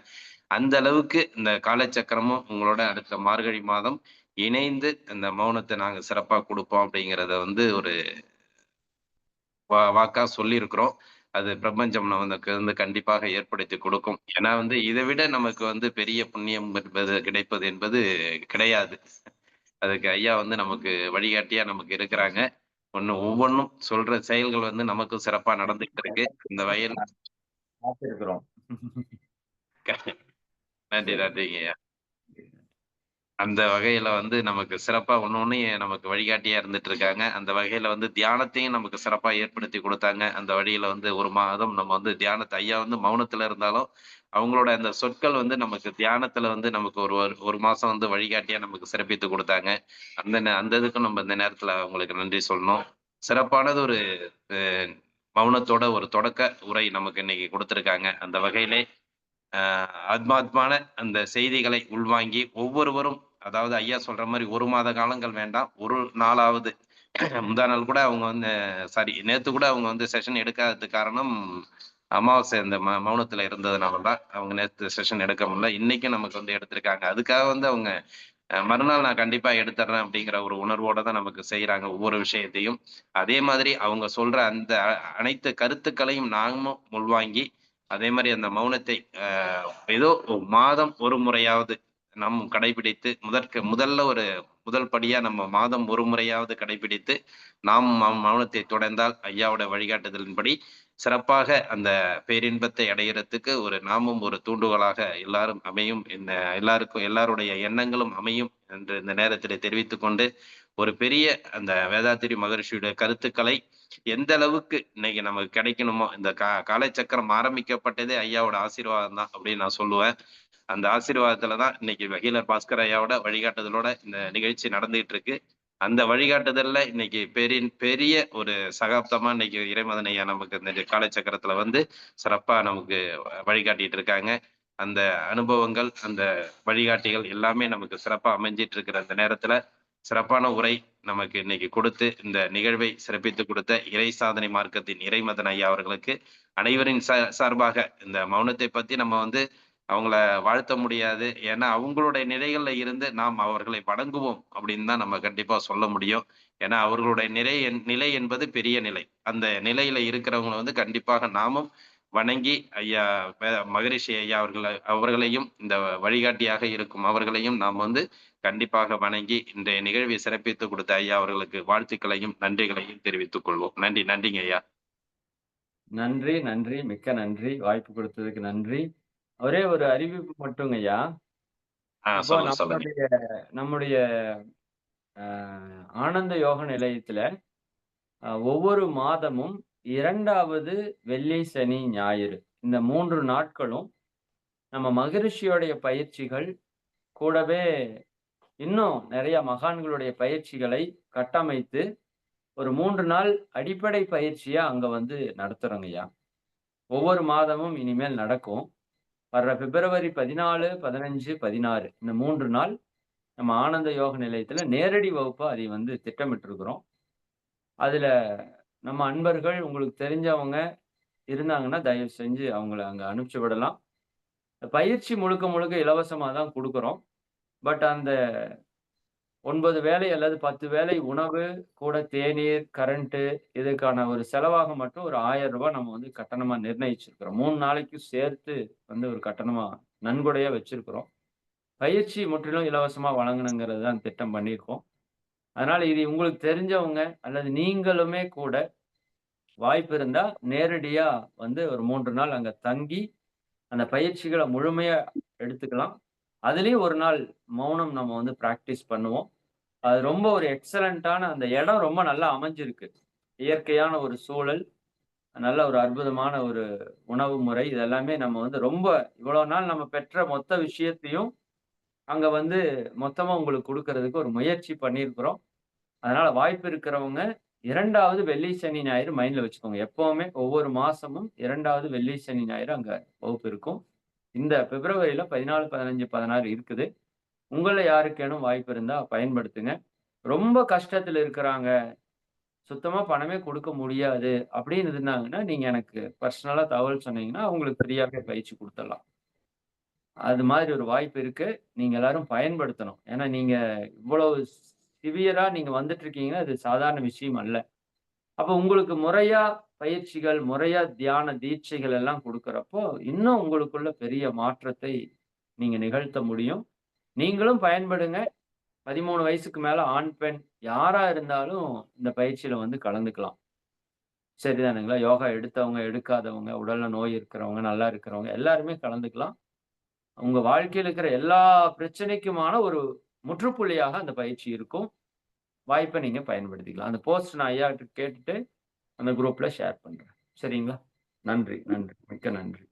அந்த அளவுக்கு இந்த காலச்சக்கரமும் உங்களோட அடுத்த மார்கழி மாதம் இணைந்து இந்த மௌனத்த நாங்க சிறப்பா குடுப்போம் அப்படிங்கிறத வந்து ஒரு வாக்கா சொல்லியிருக்கிறோம். அது பிரபஞ்சம் நமக்கு வந்து கண்டிப்பாக ஏற்படுத்தி கொடுக்கும். ஏன்னா வந்து இதை விட நமக்கு வந்து பெரிய புண்ணியம் என்பது கிடைப்பது என்பது கிடையாது. அதுக்கு ஐயா வந்து நமக்கு வழிகாட்டியா நமக்கு இருக்கிறாங்க. ஒவ்வொன்னும் சொல்ற செயல்கள் வந்து நமக்கும் சிறப்பா நடந்துகிட்டு இருக்கு. இந்த வகையில் பார்த்திருக்கிறோம். நன்றி, சரி. நன்றிங்கய்யா. அந்த வகையில வந்து நமக்கு சிறப்பா ஒண்ணொண்ணும் நமக்கு வழிகாட்டியா இருந்துட்டு இருக்காங்க. அந்த வகையில வந்து தியானத்தையும் நமக்கு சிறப்பா ஏற்படுத்தி குடுத்தாங்க. அந்த வழியில வந்து 1 மாதம் நம்ம வந்து தியானத்த ஐயா வந்து மௌனத்துல இருந்தாலும், அவங்களோட அந்த சொற்கள் வந்து நமக்கு தியானத்துல வந்து நமக்கு ஒரு மாசம் வந்து வழிகாட்டியா நமக்கு சிறப்பித்து குடுத்தாங்க. அந்த இதுக்கும் நம்ம இந்த நேரத்துல அவங்களுக்கு நன்றி சொல்லணும். சிறப்பானது ஒரு அ மௌனத்தோட ஒரு தொடக்க உரை நமக்கு இன்னைக்கு குடுத்திருக்காங்க. அந்த வகையிலே ஆத்மாத்மான அந்த செய்திகளை உள்வாங்கி ஒவ்வொருவரும் அதாவது ஐயா சொல்ற மாரி 1 மாத காலங்கள் வேண்டாம். ஒரு நாளாவது முந்தா நாள் கூட அவங்க வந்து சாரி நேத்து கூட அவங்க வந்து செஷன் எடுக்காததுக்கு காரணம், அமாவாசை இந்த மௌனத்துல இருந்ததுனாலதான் அவங்க நேற்று செஷன் எடுக்க முடியல. இன்னைக்கும் நமக்கு வந்து எடுத்திருக்காங்க. அதுக்காக வந்து அவங்க மறுநாள் நான் கண்டிப்பா எடுத்துடுறேன் அப்படிங்கிற ஒரு உணர்வோட தான் நமக்கு செய்யறாங்க ஒவ்வொரு விஷயத்தையும். அதே மாதிரி அவங்க சொல்ற அந்த அனைத்து கருத்துக்களையும் நாமும் உள்வாங்கி, அதே மாதிரி அந்த மௌனத்தை ஏதோ மாதம் ஒரு முறையாவது நம் கடைபிடித்து முதல்ல ஒரு முதல் படியா நம்ம மாதம் ஒரு முறையாவது கடைபிடித்து நாம் மௌனத்தை தொடர்ந்தால் ஐயாவோட வழிகாட்டுதலின்படி சிறப்பாக அந்த பேரின்பத்தை அடையிறதுக்கு நாமும் ஒரு தூண்டுகோலாக எல்லாரும் அமையும். எல்லாருடைய எண்ணங்களும் அமையும் என்று இந்த நேரத்தில் தெரிவித்துக் கொண்டு, ஒரு பெரிய அந்த வேதாத்திரி மகரிஷியுடைய கருத்துக்களை எந்த அளவுக்கு இன்னைக்கு நமக்கு கிடைக்கணுமோ, இந்த காலச்சக்கரம் ஆரம்பிக்கப்பட்டதே ஐயாவோட ஆசீர்வாதம் தான் அப்படின்னு நான் சொல்லுவேன். அந்த ஆசீர்வாதத்துலதான் இன்னைக்கு ஹீலர் பாஸ்கர் ஐயாவோட வழிகாட்டுதலோட இந்த நிகழ்ச்சி நடந்துகிட்டு இருக்கு. அந்த வழிகாட்டுதல்ல இன்னைக்கு பெரிய ஒரு சகாப்தமா இன்னைக்கு இறைமதன் ஐயா நமக்கு இந்த காலச்சக்கரத்துல வந்து சிறப்பா நமக்கு வழிகாட்டிட்டு இருக்காங்க. அந்த அனுபவங்கள், அந்த வழிகாட்டிகள் எல்லாமே நமக்கு சிறப்பா அமைஞ்சிட்டு இருக்கிற அந்த நேரத்துல சிறப்பான உரை நமக்கு இன்னைக்கு கொடுத்து இந்த நிகழ்வை சிறப்பித்து கொடுத்த இறை சாதனை மார்க்கத்தின் இறைமதன் ஐயா அவர்களுக்கு அனைவரின் சார்பாக இந்த மௌனத்தை பத்தி நம்ம வந்து அவங்கள வாழ்த்த முடியாது. ஏன்னா அவங்களுடைய நிலைகள்ல இருந்து நாம் அவர்களை வணங்குவோம் அப்படின்னு தான் நம்ம கண்டிப்பா சொல்ல முடியும். ஏன்னா அவர்களுடைய நிலை என்பது பெரிய நிலை. அந்த நிலையில இருக்கிறவங்களை வந்து கண்டிப்பாக நாமும் வணங்கி ஐயா மகரிஷி ஐயா அவர்களையும் இந்த வழிகாட்டியாக இருக்கும் அவர்களையும் நாம் வந்து கண்டிப்பாக வணங்கி இன்றைய நிகழ்வை சிறப்பித்து கொடுத்த ஐயா அவர்களுக்கு வாழ்த்துக்களையும் நன்றிகளையும் தெரிவித்துக் கொள்வோம். நன்றிங்க ஐயா. நன்றி, நன்றி, மிக்க நன்றி. வாய்ப்பு கொடுத்ததுக்கு நன்றி. ஒரே ஒரு அறிவிப்பு மட்டுங்க ஐயா. இப்போ நம்முடைய ஆனந்த யோக நிலையத்துல ஒவ்வொரு மாதமும் 2வது வெள்ளி, சனி, ஞாயிறு இந்த 3 நாட்களும் நம்ம மகரிஷியோடைய பயிற்சிகள் கூடவே இன்னும் நிறைய மகான்களுடைய பயிற்சிகளை கட்டமைத்து ஒரு 3 நாள் அடிப்படை பயிற்சியா அங்க வந்து நடத்துறோங்க ஐயா. ஒவ்வொரு மாதமும் இனிமேல் நடக்கும். வர்ற பிப்ரவரி 14, 15, 16 இந்த 3 நாள் நம்ம ஆனந்த யோக நிலையத்துல நேரடி வகுப்பா அதை வந்து திட்டமிட்டிருக்கிறோம். அதுல நம்ம அன்பர்கள் உங்களுக்கு தெரிஞ்சவங்க இருந்தாங்கன்னா தயவு செஞ்சு அவங்கள அங்க அனுப்பிச்சு விடலாம். பயிற்சி முழுக்க முழுக்க இலவசமா தான் கொடுக்குறோம். பட் அந்த 9 வேளை அல்லது 10 வேளை உணவு கூட தேநீர், கரண்ட் இதுக்கான ஒரு செலவாக மட்டும் ஒரு ₹1000 நம்ம வந்து கட்டணமா நிர்ணயிச்சிருக்கிறோம். 3 நாளைக்கும் சேர்த்து வந்து ஒரு கட்டணமா நன்கொடையா வச்சிருக்கிறோம். பயிற்சி முற்றிலும் இலவசமா வழங்கணுங்கிறது தான் திட்டம் பண்ணியிருக்கோம். அதனால இது உங்களுக்கு தெரிஞ்சவங்க அல்லது நீங்களுமே கூட வாய்ப்பு இருந்தா நேரடியா வந்து ஒரு 3 நாள் அங்க தங்கி அந்த பயிற்சிகளை முழுமையா எடுத்துக்கலாம். அதுலயும் ஒரு நாள் மௌனம் நம்ம வந்து பிராக்டிஸ் பண்ணுவோம். அது ரொம்ப ஒரு எக்ஸலண்டான அந்த இடம் ரொம்ப நல்லா அமைஞ்சிருக்கு. இயற்கையான ஒரு சூழல், நல்ல ஒரு அற்புதமான ஒரு உணவு முறை இதெல்லாமே நம்ம வந்து ரொம்ப இவ்வளவு நாள் நம்ம பெற்ற மொத்த விஷயத்தையும் அங்க வந்து மொத்தமா உங்களுக்கு கொடுக்கறதுக்கு ஒரு முயற்சி பண்ணியிருக்கிறோம். அதனால வாய்ப்பு இருக்கிறவங்க 2வது வெள்ளி, சனி, ஞாயிறு மைண்ட்ல வச்சுக்கோங்க. எப்பவுமே ஒவ்வொரு மாசமும் 2வது வெள்ளி, சனி, ஞாயிறு அங்க வகுப்பு இருக்கும். இந்த பிப்ரவரியில 14, 15, 16 இருக்குது. உங்கள யாருக்கேனும் வாய்ப்பு இருந்தா பயன்படுத்துங்க. ரொம்ப கஷ்டத்துல இருக்கிறாங்க, சுத்தமா பணமே கொடுக்க முடியாது அப்படின்னு இருந்தாங்கன்னா, நீங்க எனக்கு பர்சனலா தகவல் சொன்னீங்கன்னா, அவங்களுக்கு ஃப்ரீயாவே பயிற்சி குடுத்துடலாம். அது மாதிரி ஒரு வாய்ப்பு இருக்கு. நீங்க எல்லாரும் பயன்படுத்தணும். ஏன்னா நீங்க இவ்வளவு சிவியரா நீங்க வந்துட்டு இருக்கீங்கன்னா, அது சாதாரண விஷயம் அல்ல. அப்ப உங்களுக்கு முறையா பயிற்சிகள், முறையா தியான தீட்சைகள் எல்லாம் குடுக்குறப்போ, இன்னும் உங்களுக்குள்ள பெரிய மாற்றத்தை நீங்க நிகழ்த்த முடியும். நீங்களும் பயன்படுங்க. 13 வயசுக்கு மேல ஆண், பெண் யாரா இருந்தாலும் இந்த பயிற்சியில வந்து கலந்துக்கலாம். சரிதானுங்களா? யோகா எடுத்தவங்க, எடுக்காதவங்க, உடல்ல நோய் இருக்கிறவங்க, நல்லா இருக்கிறவங்க எல்லாருமே கலந்துக்கலாம். உங்க வாழ்க்கையில இருக்கிற எல்லா பிரச்சனைக்குமான ஒரு முற்றுப்புள்ளியாக அந்த பயிற்சி இருக்கும். வாய்ப்பை நீங்க பயன்படுத்திக்கலாம். அந்த போஸ்ட் நான் ஐயாட்ட கேட்டுட்டு அந்த குரூப்ல ஷேர் பண்றேன். சரிங்களா? நன்றி, நன்றி. மிக்க நன்றி.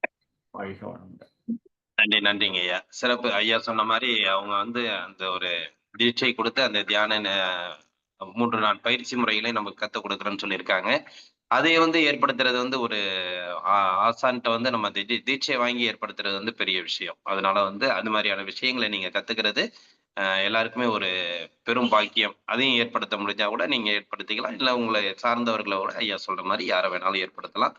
வாழ்க வளமுடன். நன்றிங்க ஐயா. சிறப்பு. ஐயா சொன்ன மாதிரி அவங்க வந்து அந்த ஒரு தீட்சை கொடுத்து அந்த தியான 3 நாள் பயிற்சி முறைகளை நமக்கு கத்துக் கொடுக்குறேன்னு சொல்லியிருக்காங்க. அதை வந்து ஏற்படுத்துறது வந்து ஒரு ஆசான்ட்ட வந்து நம்ம தீட்சை வாங்கி ஏற்படுத்துறது வந்து பெரிய விஷயம். அதனால வந்து அது மாதிரியான விஷயங்களை நீங்க கத்துக்கிறது எல்லாருக்குமே ஒரு பெரும் பாக்கியம். அதையும் ஏற்படுத்த முடிஞ்சா கூட நீங்க ஏற்படுத்திக்கலாம். இல்ல உங்களை சார்ந்தவர்களை கூட ஐயா சொல்ற மாதிரி யாரை வேணாலும் ஏற்படுத்தலாம்.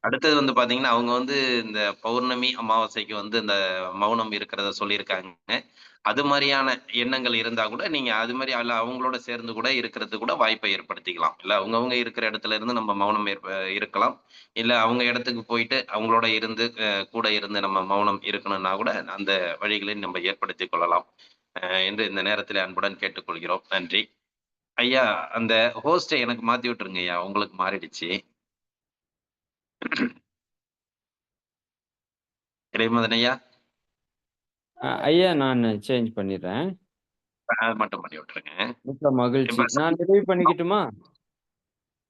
அடுத்தது வந்து பாத்தீங்கன்னா, அவங்க வந்து இந்த பௌர்ணமி, அமாவாசைக்கு வந்து இந்த மௌனம் இருக்கிறத சொல்லியிருக்காங்க. அது மாரியான எண்ணங்கள் இருந்தா கூட, நீங்க அது மாரி அல்ல அவங்களோட சேர்ந்து கூட இருக்கிறதுக்கு கூட வாய்ப்பை ஏற்படுத்திக்கலாம். இல்ல அவங்கவங்க இருக்கிற இடத்துல இருந்து நம்ம மௌனம் இருக்கலாம். இல்ல அவங்க இடத்துக்கு போயிட்டு அவங்களோட இருந்து கூட இருந்து நம்ம மௌனம் இருக்கணும்னா கூட, அந்த வழிகளை நம்ம ஏற்படுத்திக் கொள்ளலாம். என்று இந்த நேரத்திலே அன்புடன் கேட்டுக்கொள்கிறோம். நன்றி. ஐயா, அந்த ஹோஸ்ட்ட எனக்கு மாத்தி விட்டுருங்க ஐயா. உங்களுக்கு மாறிடுச்சு. இறைமதன் ஐயா, ஐயா நான் சேஞ்ச் பண்ணிடுறேன். அது மட்டும் பண்ணி விட்டுருங்க. மிக்க மகிழ்ச்சி. இப்ப நான் நிறைவு பண்ணிக்கட்டுமா?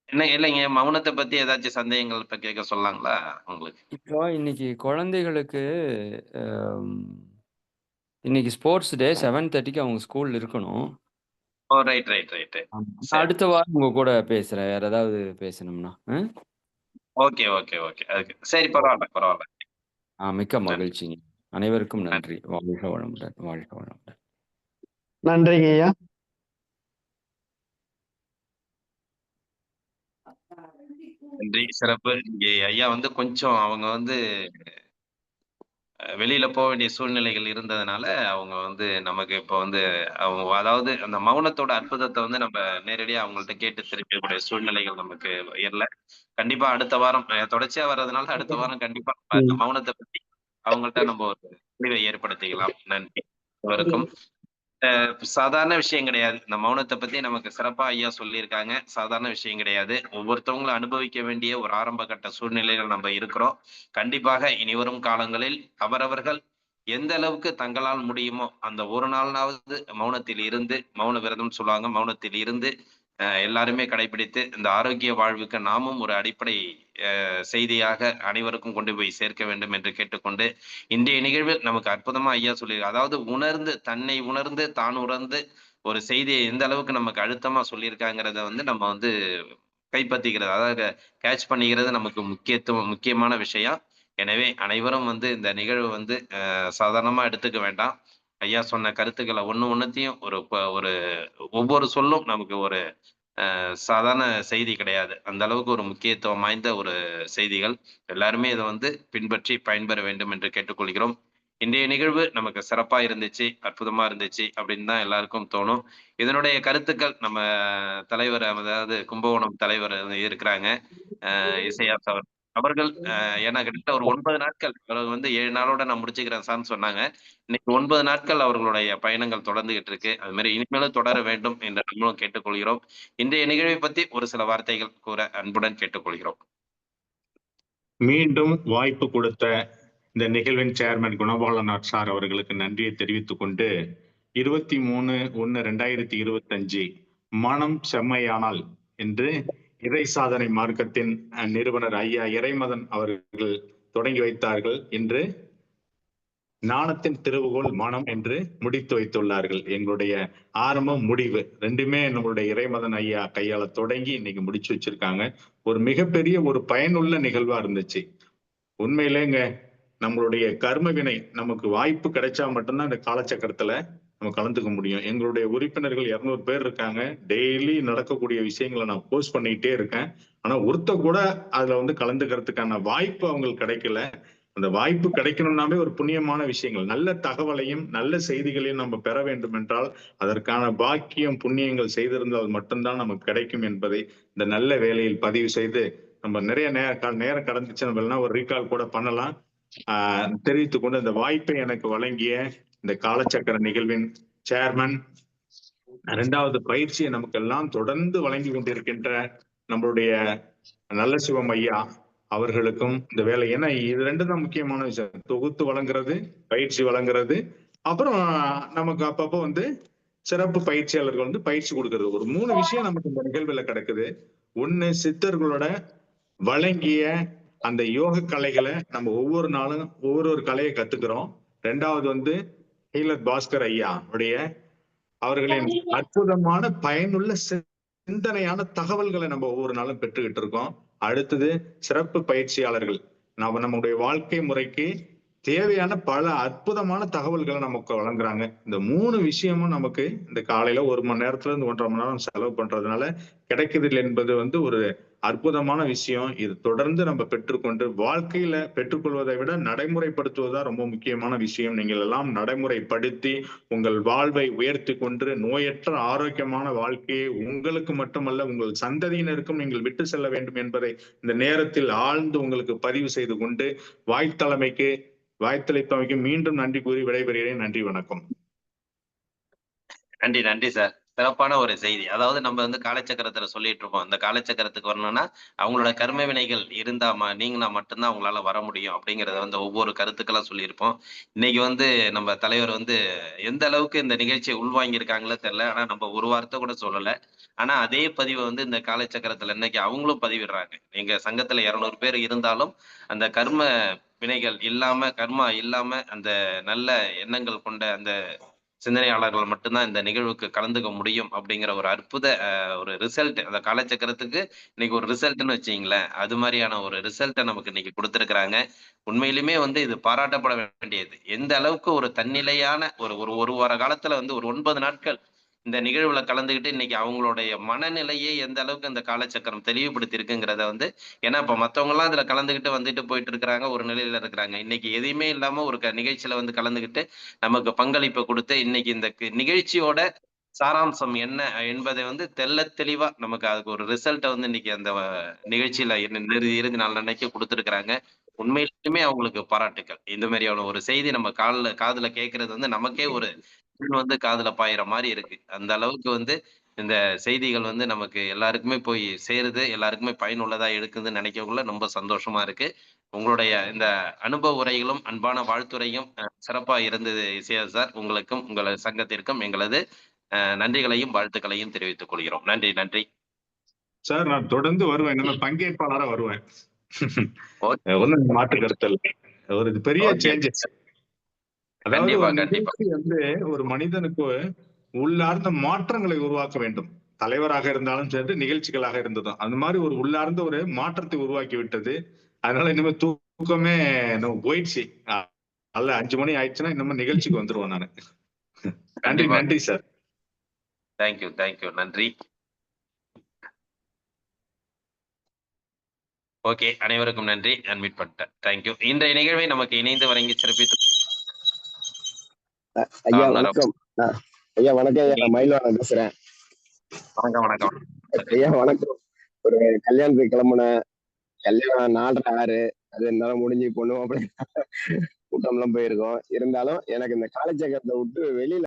என்ன இல்லைங்க. மௌனத்த பத்தி ஏதாச்சும் சந்தேகங்கள் இப்ப கேட்க சொல்லலாங்களா உங்களுக்கு? இப்போ இன்னைக்கு குழந்தைகளுக்கு அம், இன்னைக்கு ஸ்போர்ட்ஸ் டே 7:30க்கு அவங்க ஸ்கூல்ல இருக்கணும். ஓ! Right, right, right. ஆமா. நான் சரி. அடுத்த வாரம் உங்க கூட பேசுறேன். வேற ஏதாவது பேசணும்னா. Okay, okay, okay. அதுக்கு சரி பரவால்ல, பரவால்ல. மிக்க நன்றி, மகிழ்ச்சிங்க. அனைவருக்கும் நன்றி. நன்றி. வாழ்க வளமுடன். வாழ்க வளமுடன். நன்றிங்க ஐயா. நன்றி. சிறப்பு. இங்கே ஐயா வந்து கொஞ்சம் அவங்க வந்து வெளியில போ வேண்டிய சூழ்நிலைகள் இருந்ததுனால, அவங்க வந்து நமக்கு இப்ப வந்து அவங்க அதாவது அந்த மௌனத்தோட அற்புதத்த வந்து நம்ம நேரடியா அவங்கள்ட்ட கேட்டு தெரிஞ்சுக்கக்கூடிய சூழ்நிலைகள் நமக்கு இல்ல. கண்டிப்பா அடுத்த வாரம் தொடர்ச்சியா வர்றதுனால அடுத்த வாரம் கண்டிப்பா அந்த ம். மௌனத்த பத்தி அவங்கள்ட்ட நம்ம ஒரு தெளிவை ஏற்படுத்திக்கலாம். நன்றி. அனைவருக்கும். சாதாரண விஷயம் கிடையாது. இந்த மௌனத்த பத்தி நமக்கு சிறப்பா ஐயா சொல்லியிருக்காங்க. சாதாரண விஷயம் கிடையாது. ஒவ்வொருத்தவங்களும் அனுபவிக்க வேண்டிய ஒரு ஆரம்ப கட்ட சூழ்நிலையில நம்ம இருக்கிறோம். கண்டிப்பாக இனிவரும் காலங்களில் அவரவர்கள் எந்த அளவுக்கு தங்களால் முடியுமோ, அந்த ஒரு நாளாவது மௌனத்தில் இருந்து, மௌன விரதம்னு சொல்லுவாங்க. மௌனத்தில் இருந்து எல்லாருமே கடைபிடித்து, இந்த ஆரோக்கிய வாழ்வுக்கு நாமும் ஒரு அடிப்படை செய்தியாக அனைவருக்கும் கொண்டு போய் சேர்க்க வேண்டும் என்று கேட்டுக்கொண்டு, இன்றைய நிகழ்வில் நமக்கு அற்புதமா ஐயா அதாவது உணர்ந்து, தன்னை உணர்ந்து, தான் உணர்ந்து ஒரு செய்திய எந்த அளவுக்கு நமக்கு அழுத்தமா சொல்லியிருக்காங்கிறத வந்து நம்ம வந்து கைப்பற்றிக்கிறது. அதாவது கேட்ச் பண்ணிக்கிறது நமக்கு முக்கியமான விஷயம். எனவே அனைவரும் வந்து இந்த நிகழ்வு வந்து சாதாரணமா எடுத்துக்க வேண்டாம். ஐயா சொன்ன கருத்துக்கள ஒண்ணொண்ணுத்தையும் ஒரு ஒவ்வொரு சொல்லும் நமக்கு ஒரு சாதாரண செய்தி கிடையாது. அந்த அளவுக்கு ஒரு முக்கியத்துவம் வாய்ந்த ஒரு செய்திகள். எல்லாருமே இத வந்து பின்பற்றி பயன்பெற வேண்டும் என்று கேட்டுக்கொள்கிறோம். இன்றைய நிகழ்வு நமக்கு சிறப்பா இருந்துச்சு, அற்புதமா இருந்துச்சு அப்படின்னு தான் எல்லாருக்கும் தோணும். இதனுடைய கருத்துக்கள் நம்ம தலைவர் அதாவது கும்பகோணம் தலைவர் இருக்கிறாங்க. இசையாஸ் அவர்கள் ஏன்னா கிட்டத்தட்ட ஒரு 9 நாட்கள் அவர் வந்து 7 நாளோட நான் முடிச்சுக்கிறேன் சார்ன்னு சொன்னாங்க. இன்னைக்கு 9 நாட்கள் அவர்களுடைய பயணங்கள் தொடர்ந்துகிட்டு இருக்கு. அது மாரி இனிமேலும் தொடர வேண்டும் என்று நம்மளும் கேட்டுக்கொள்கிறோம். இன்றைய நிகழ்வை பத்தி ஒரு சில வார்த்தைகள் கூற அன்புடன் கேட்டுக்கொள்கிறோம். மீண்டும் வாய்ப்பு கொடுத்த இந்த நிகழ்வின் சேர்மன் குணபாலனார் சார் அவர்களுக்கு நன்றியை தெரிவித்துக் கொண்டு 23/1/2025 மனம் செம்மையானால் என்று இறை சாதனை மார்க்கத்தின் நிறுவனர் ஐயா இறைமதன் அவர்கள் தொடங்கி வைத்தார்கள். இன்று ஞானத்தின் திருவுகோல் மனம் என்று முடித்து வைத்துள்ளார்கள். எங்களுடைய ஆரம்பம் முடிவு ரெண்டுமே நம்மளுடைய இறைமதன் ஐயா கையால தொடங்கி இன்னைக்கு முடிச்சு வச்சிருக்காங்க. ஒரு மிகப்பெரிய ஒரு பயனுள்ள நிகழ்வா இருந்துச்சு. உண்மையிலேங்க நம்மளுடைய கர்ம வினை நமக்கு வாய்ப்பு கிடைச்சா மட்டும்தான் இந்த காலச்சக்கரத்துல நம்ம கலந்துக்க முடியும். எங்களுடைய உறுப்பினர்கள் 200 பேர் இருக்காங்க. டெய்லி நடக்கக்கூடிய விஷயங்களை நான் போஸ்ட் பண்ணிக்கிட்டே இருக்கேன். ஆனா ஒருத்த கூட அதுல வந்து கலந்துக்கிறதுக்கான வாய்ப்பு அவங்களுக்கு கிடைக்கல. அந்த வாய்ப்பு கிடைக்கணும்னாவே ஒரு புண்ணியமான விஷயங்கள், நல்ல தகவலையும் நல்ல செய்திகளையும் நம்ம பெற வேண்டும் என்றால் அதற்கான பாக்கியம் புண்ணியங்கள் செய்திருந்தால் மட்டும்தான் நமக்கு கிடைக்கும் என்பதை இந்த நல்ல வேலையில் பதிவு செய்து நம்ம நிறைய நேரம் கடந்துச்சு, நம்ம எல்லாம் ஒரு ரீகால் கூட பண்ணலாம். தெரிவித்துக் கொண்டு இந்த வாய்ப்பை எனக்கு வழங்கிய இந்த காலச்சக்கர நிகழ்வின் சேர்மன், 2வது பயிற்சியை நமக்கு எல்லாம் தொடர்ந்து வழங்கி கொண்டிருக்கின்ற நம்மளுடைய நல்ல சிவம் ஐயா அவர்களுக்கும் இந்த வேலை, ஏன்னா இது ரெண்டும் தான் முக்கியமான விஷயம். தொகுத்து வழங்குறது, பயிற்சி வழங்குறது, அப்புறம் நமக்கு அப்பப்போ வந்து சிறப்பு பயிற்சியாளர்கள் வந்து பயிற்சி கொடுக்கறது. ஒரு 3 விஷயம் நமக்கு இந்த நிகழ்வுல கிடக்குது. ஒண்ணு, சித்தர்களோட வழங்கிய அந்த யோக கலைகளை நம்ம ஒவ்வொரு நாளும் ஒவ்வொரு கலையை கத்துக்கிறோம். 2வது வந்து ஹீலர் பாஸ்கர் ஐயா உடைய அவர்களின் அற்புதமான பயனுள்ள சிந்தனையான தகவல்களை நம்ம ஒவ்வொரு நாளும் பெற்றுக்கிட்டு இருக்கோம். அடுத்தது சிறப்பு பயிற்சியாளர்கள் நம்முடைய வாழ்க்கை முறைக்கு தேவையான பல அற்புதமான தகவல்களை நமக்கு வழங்குறாங்க. இந்த 3 விஷயமும் நமக்கு இந்த காலையில 1 மணி நேரத்துல இருந்து 1 1/2 மணி நேரம் செலவு பண்றதுனால கிடைக்குது என்பது ஒரு அற்புதமான விஷயம். இது தொடர்ந்து நம்ம பெற்றுக்கொண்டு வாழ்க்கையில பெற்றுக்கொள்வதை விட நடைமுறைப்படுத்துவதுதான் ரொம்ப முக்கியமான விஷயம். நீங்கள் எல்லாம் நடைமுறைப்படுத்தி உங்கள் வாழ்வை உயர்த்தி கொண்டு நோயற்ற ஆரோக்கியமான வாழ்க்கையை உங்களுக்கு மட்டுமல்ல உங்கள் சந்ததியினருக்கும் நீங்கள் விட்டு செல்ல வேண்டும் என்பதை இந்த நேரத்தில் ஆழ்ந்து உங்களுக்கு பதிவு செய்து கொண்டு வாய்த்தளித்தமைக்கு மீண்டும் நன்றி கூறி விடைபெறுகிறேன். நன்றி, வணக்கம். நன்றி, நன்றி சார். சிறப்பான ஒரு செய்தி. அதாவது நம்ம காலச்சக்கரத்துல சொல்லிட்டு இருக்கோம். அந்த காலச்சக்கரத்துக்கு வரணும்னா, அவங்களோட கர்ம வினைகள் இருந்தா நீங்கினா மட்டும்தான் அவங்களால வர முடியும் அப்படிங்கிறத ஒவ்வொரு கருத்துக்களா சொல்லியிருப்போம். இன்னைக்கு நம்ம தலைவர் எந்த அளவுக்கு இந்த நிகழ்ச்சியை உள்வாங்கியிருக்காங்களோ தெரியல. ஆனா நம்ம ஒரு வார்த்தை கூட சொல்லல. ஆனா அதே பதிவை இந்த காலச்சக்கரத்துல இன்னைக்கு அவங்களும் பதிவிடுறாங்க. எங்க சங்கத்துல 200 பேர் இருந்தாலும், அந்த கர்ம வினைகள் இல்லாம, கர்மா இல்லாம அந்த நல்ல எண்ணங்கள் கொண்ட அந்த சிந்தனையாளர்கள் மட்டும்தான் இந்த நிகழ்வுக்கு கலந்துக்க முடியும் அப்படிங்கிற ஒரு அற்புத ஒரு ரிசல்ட் அந்த காலச்சக்கரத்துக்கு இன்னைக்கு ஒரு ரிசல்ட்னு வச்சீங்களேன். அது மாதிரியான ஒரு ரிசல்ட்டை நமக்கு இன்னைக்கு கொடுத்திருக்கிறாங்க. உண்மையிலுமே இது பாராட்டப்பட வேண்டியது. எந்த அளவுக்கு ஒரு தன்னிலையான ஒரு வார காலத்துல ஒரு 9 நாட்கள் இந்த நிகழ்வுல கலந்துகிட்டு இன்னைக்கு அவங்களுடைய மனநிலையை எந்த அளவுக்கு இந்த காலச்சக்கரம் தெளிவுபடுத்தி இருக்குங்கிறத ஏன்னா இப்ப மத்தவங்க எல்லாம் இதுல கலந்துகிட்டு வந்துட்டு போயிட்டு இருக்கிறாங்க, ஒரு நிலையில இருக்கிறாங்க. இன்னைக்கு எதையுமே இல்லாம ஒரு நிகழ்ச்சியில கலந்துகிட்டு நமக்கு பங்களிப்பு கொடுத்து இன்னைக்கு இந்த நிகழ்ச்சியோட சாராம்சம் என்ன என்பதை தெள்ளத் தெளிவா நமக்கு அதுக்கு ஒரு ரிசல்ட்டை இன்னைக்கு அந்த நிகழ்ச்சியில இறுதி நாள் அன்னைக்கு கொடுத்திருக்கிறாங்க. உண்மையிலுமே அவங்களுக்கு பாராட்டுக்கள். இந்த மாதிரியான ஒரு செய்தி நம்ம காதுல கேட்கறது நமக்கே ஒரு காதுல பாயிற மாதிரி இருக்கு. அந்த அளவுக்கு இந்த செய்திகள் நமக்கு எல்லாருக்குமே போய் சேருது, எல்லாருக்குமே பயனுள்ளதா இருக்குதுன்னு நினைக்கக்குள்ள ரொம்ப சந்தோஷமா இருக்கு. உங்களுடைய இந்த அனுபவ உரைகளும் அன்பான வாழ்த்துரையும் சிறப்பா இருந்தது இசையா சார். உங்களுக்கும் உங்கள் சங்கத்திற்கும் எங்களது நன்றிகளையும் வாழ்த்துக்களையும் தெரிவித்துக் கொள்கிறோம். நன்றி, நன்றி சார். நான் தொடர்ந்து வருவேன். இனிமே பங்கேற்பாளரா வருவேன். ஓகே. ஒண்ணும் மாற்று கருத்து இல்ல. ஒரு பெரிய ஓகே. சேஞ்சஸ். அதாவது கண்டிப்பா, ஒரு கண்டிப்பா. நிகழ்ச்சி ஒரு மனிதனுக்கு உள்ளார்ந்த மாற்றங்களை உருவாக்க வேண்டும். தலைவராக இருந்தாலும் சரி, நிகழ்ச்சிகளாக இருந்ததும் அந்த மாதிரி ஒரு உள்ளார்ந்த ஒரு மாற்றத்தை உருவாக்கி விட்டது. அதனால இனிமே தூக்கமே நம்ம போயிடுச்சு. அல்ல 5 மணி ஆயிடுச்சுன்னா இன்னும் நிகழ்ச்சிக்கு வந்துருவோம் நானு. நன்றி, கண்டிப்பா. நன்றி சார். Thank you, thank you. நன்றி. ஓகே, அனைவருக்கும் நன்றி. அன்மியூட் பண்ணிட்டேன். தேங்க்யூ. இன்றைய நிகழ்வை நமக்கு இணைந்து வழங்கி சிறப்பித்து ஐயா ஆளுநர் வணக்கம். ஐயா வணக்கம். ஐயா மயில்வாணன் பேசுறேன். வணக்கம், வணக்கம். ஐயா வணக்கம். ஒரு கல்யாணத்துக்கு கிளம்புனேன். கல்யாணம் 4:30, 6 அது இருந்தாலும் முடிஞ்சு பொண்ணு அப்படி கூட்டம் எல்லாம் போயிருக்கோம். இருந்தாலும் எனக்கு இந்த காலச்சக்கரத்தை விட்டு வெளியில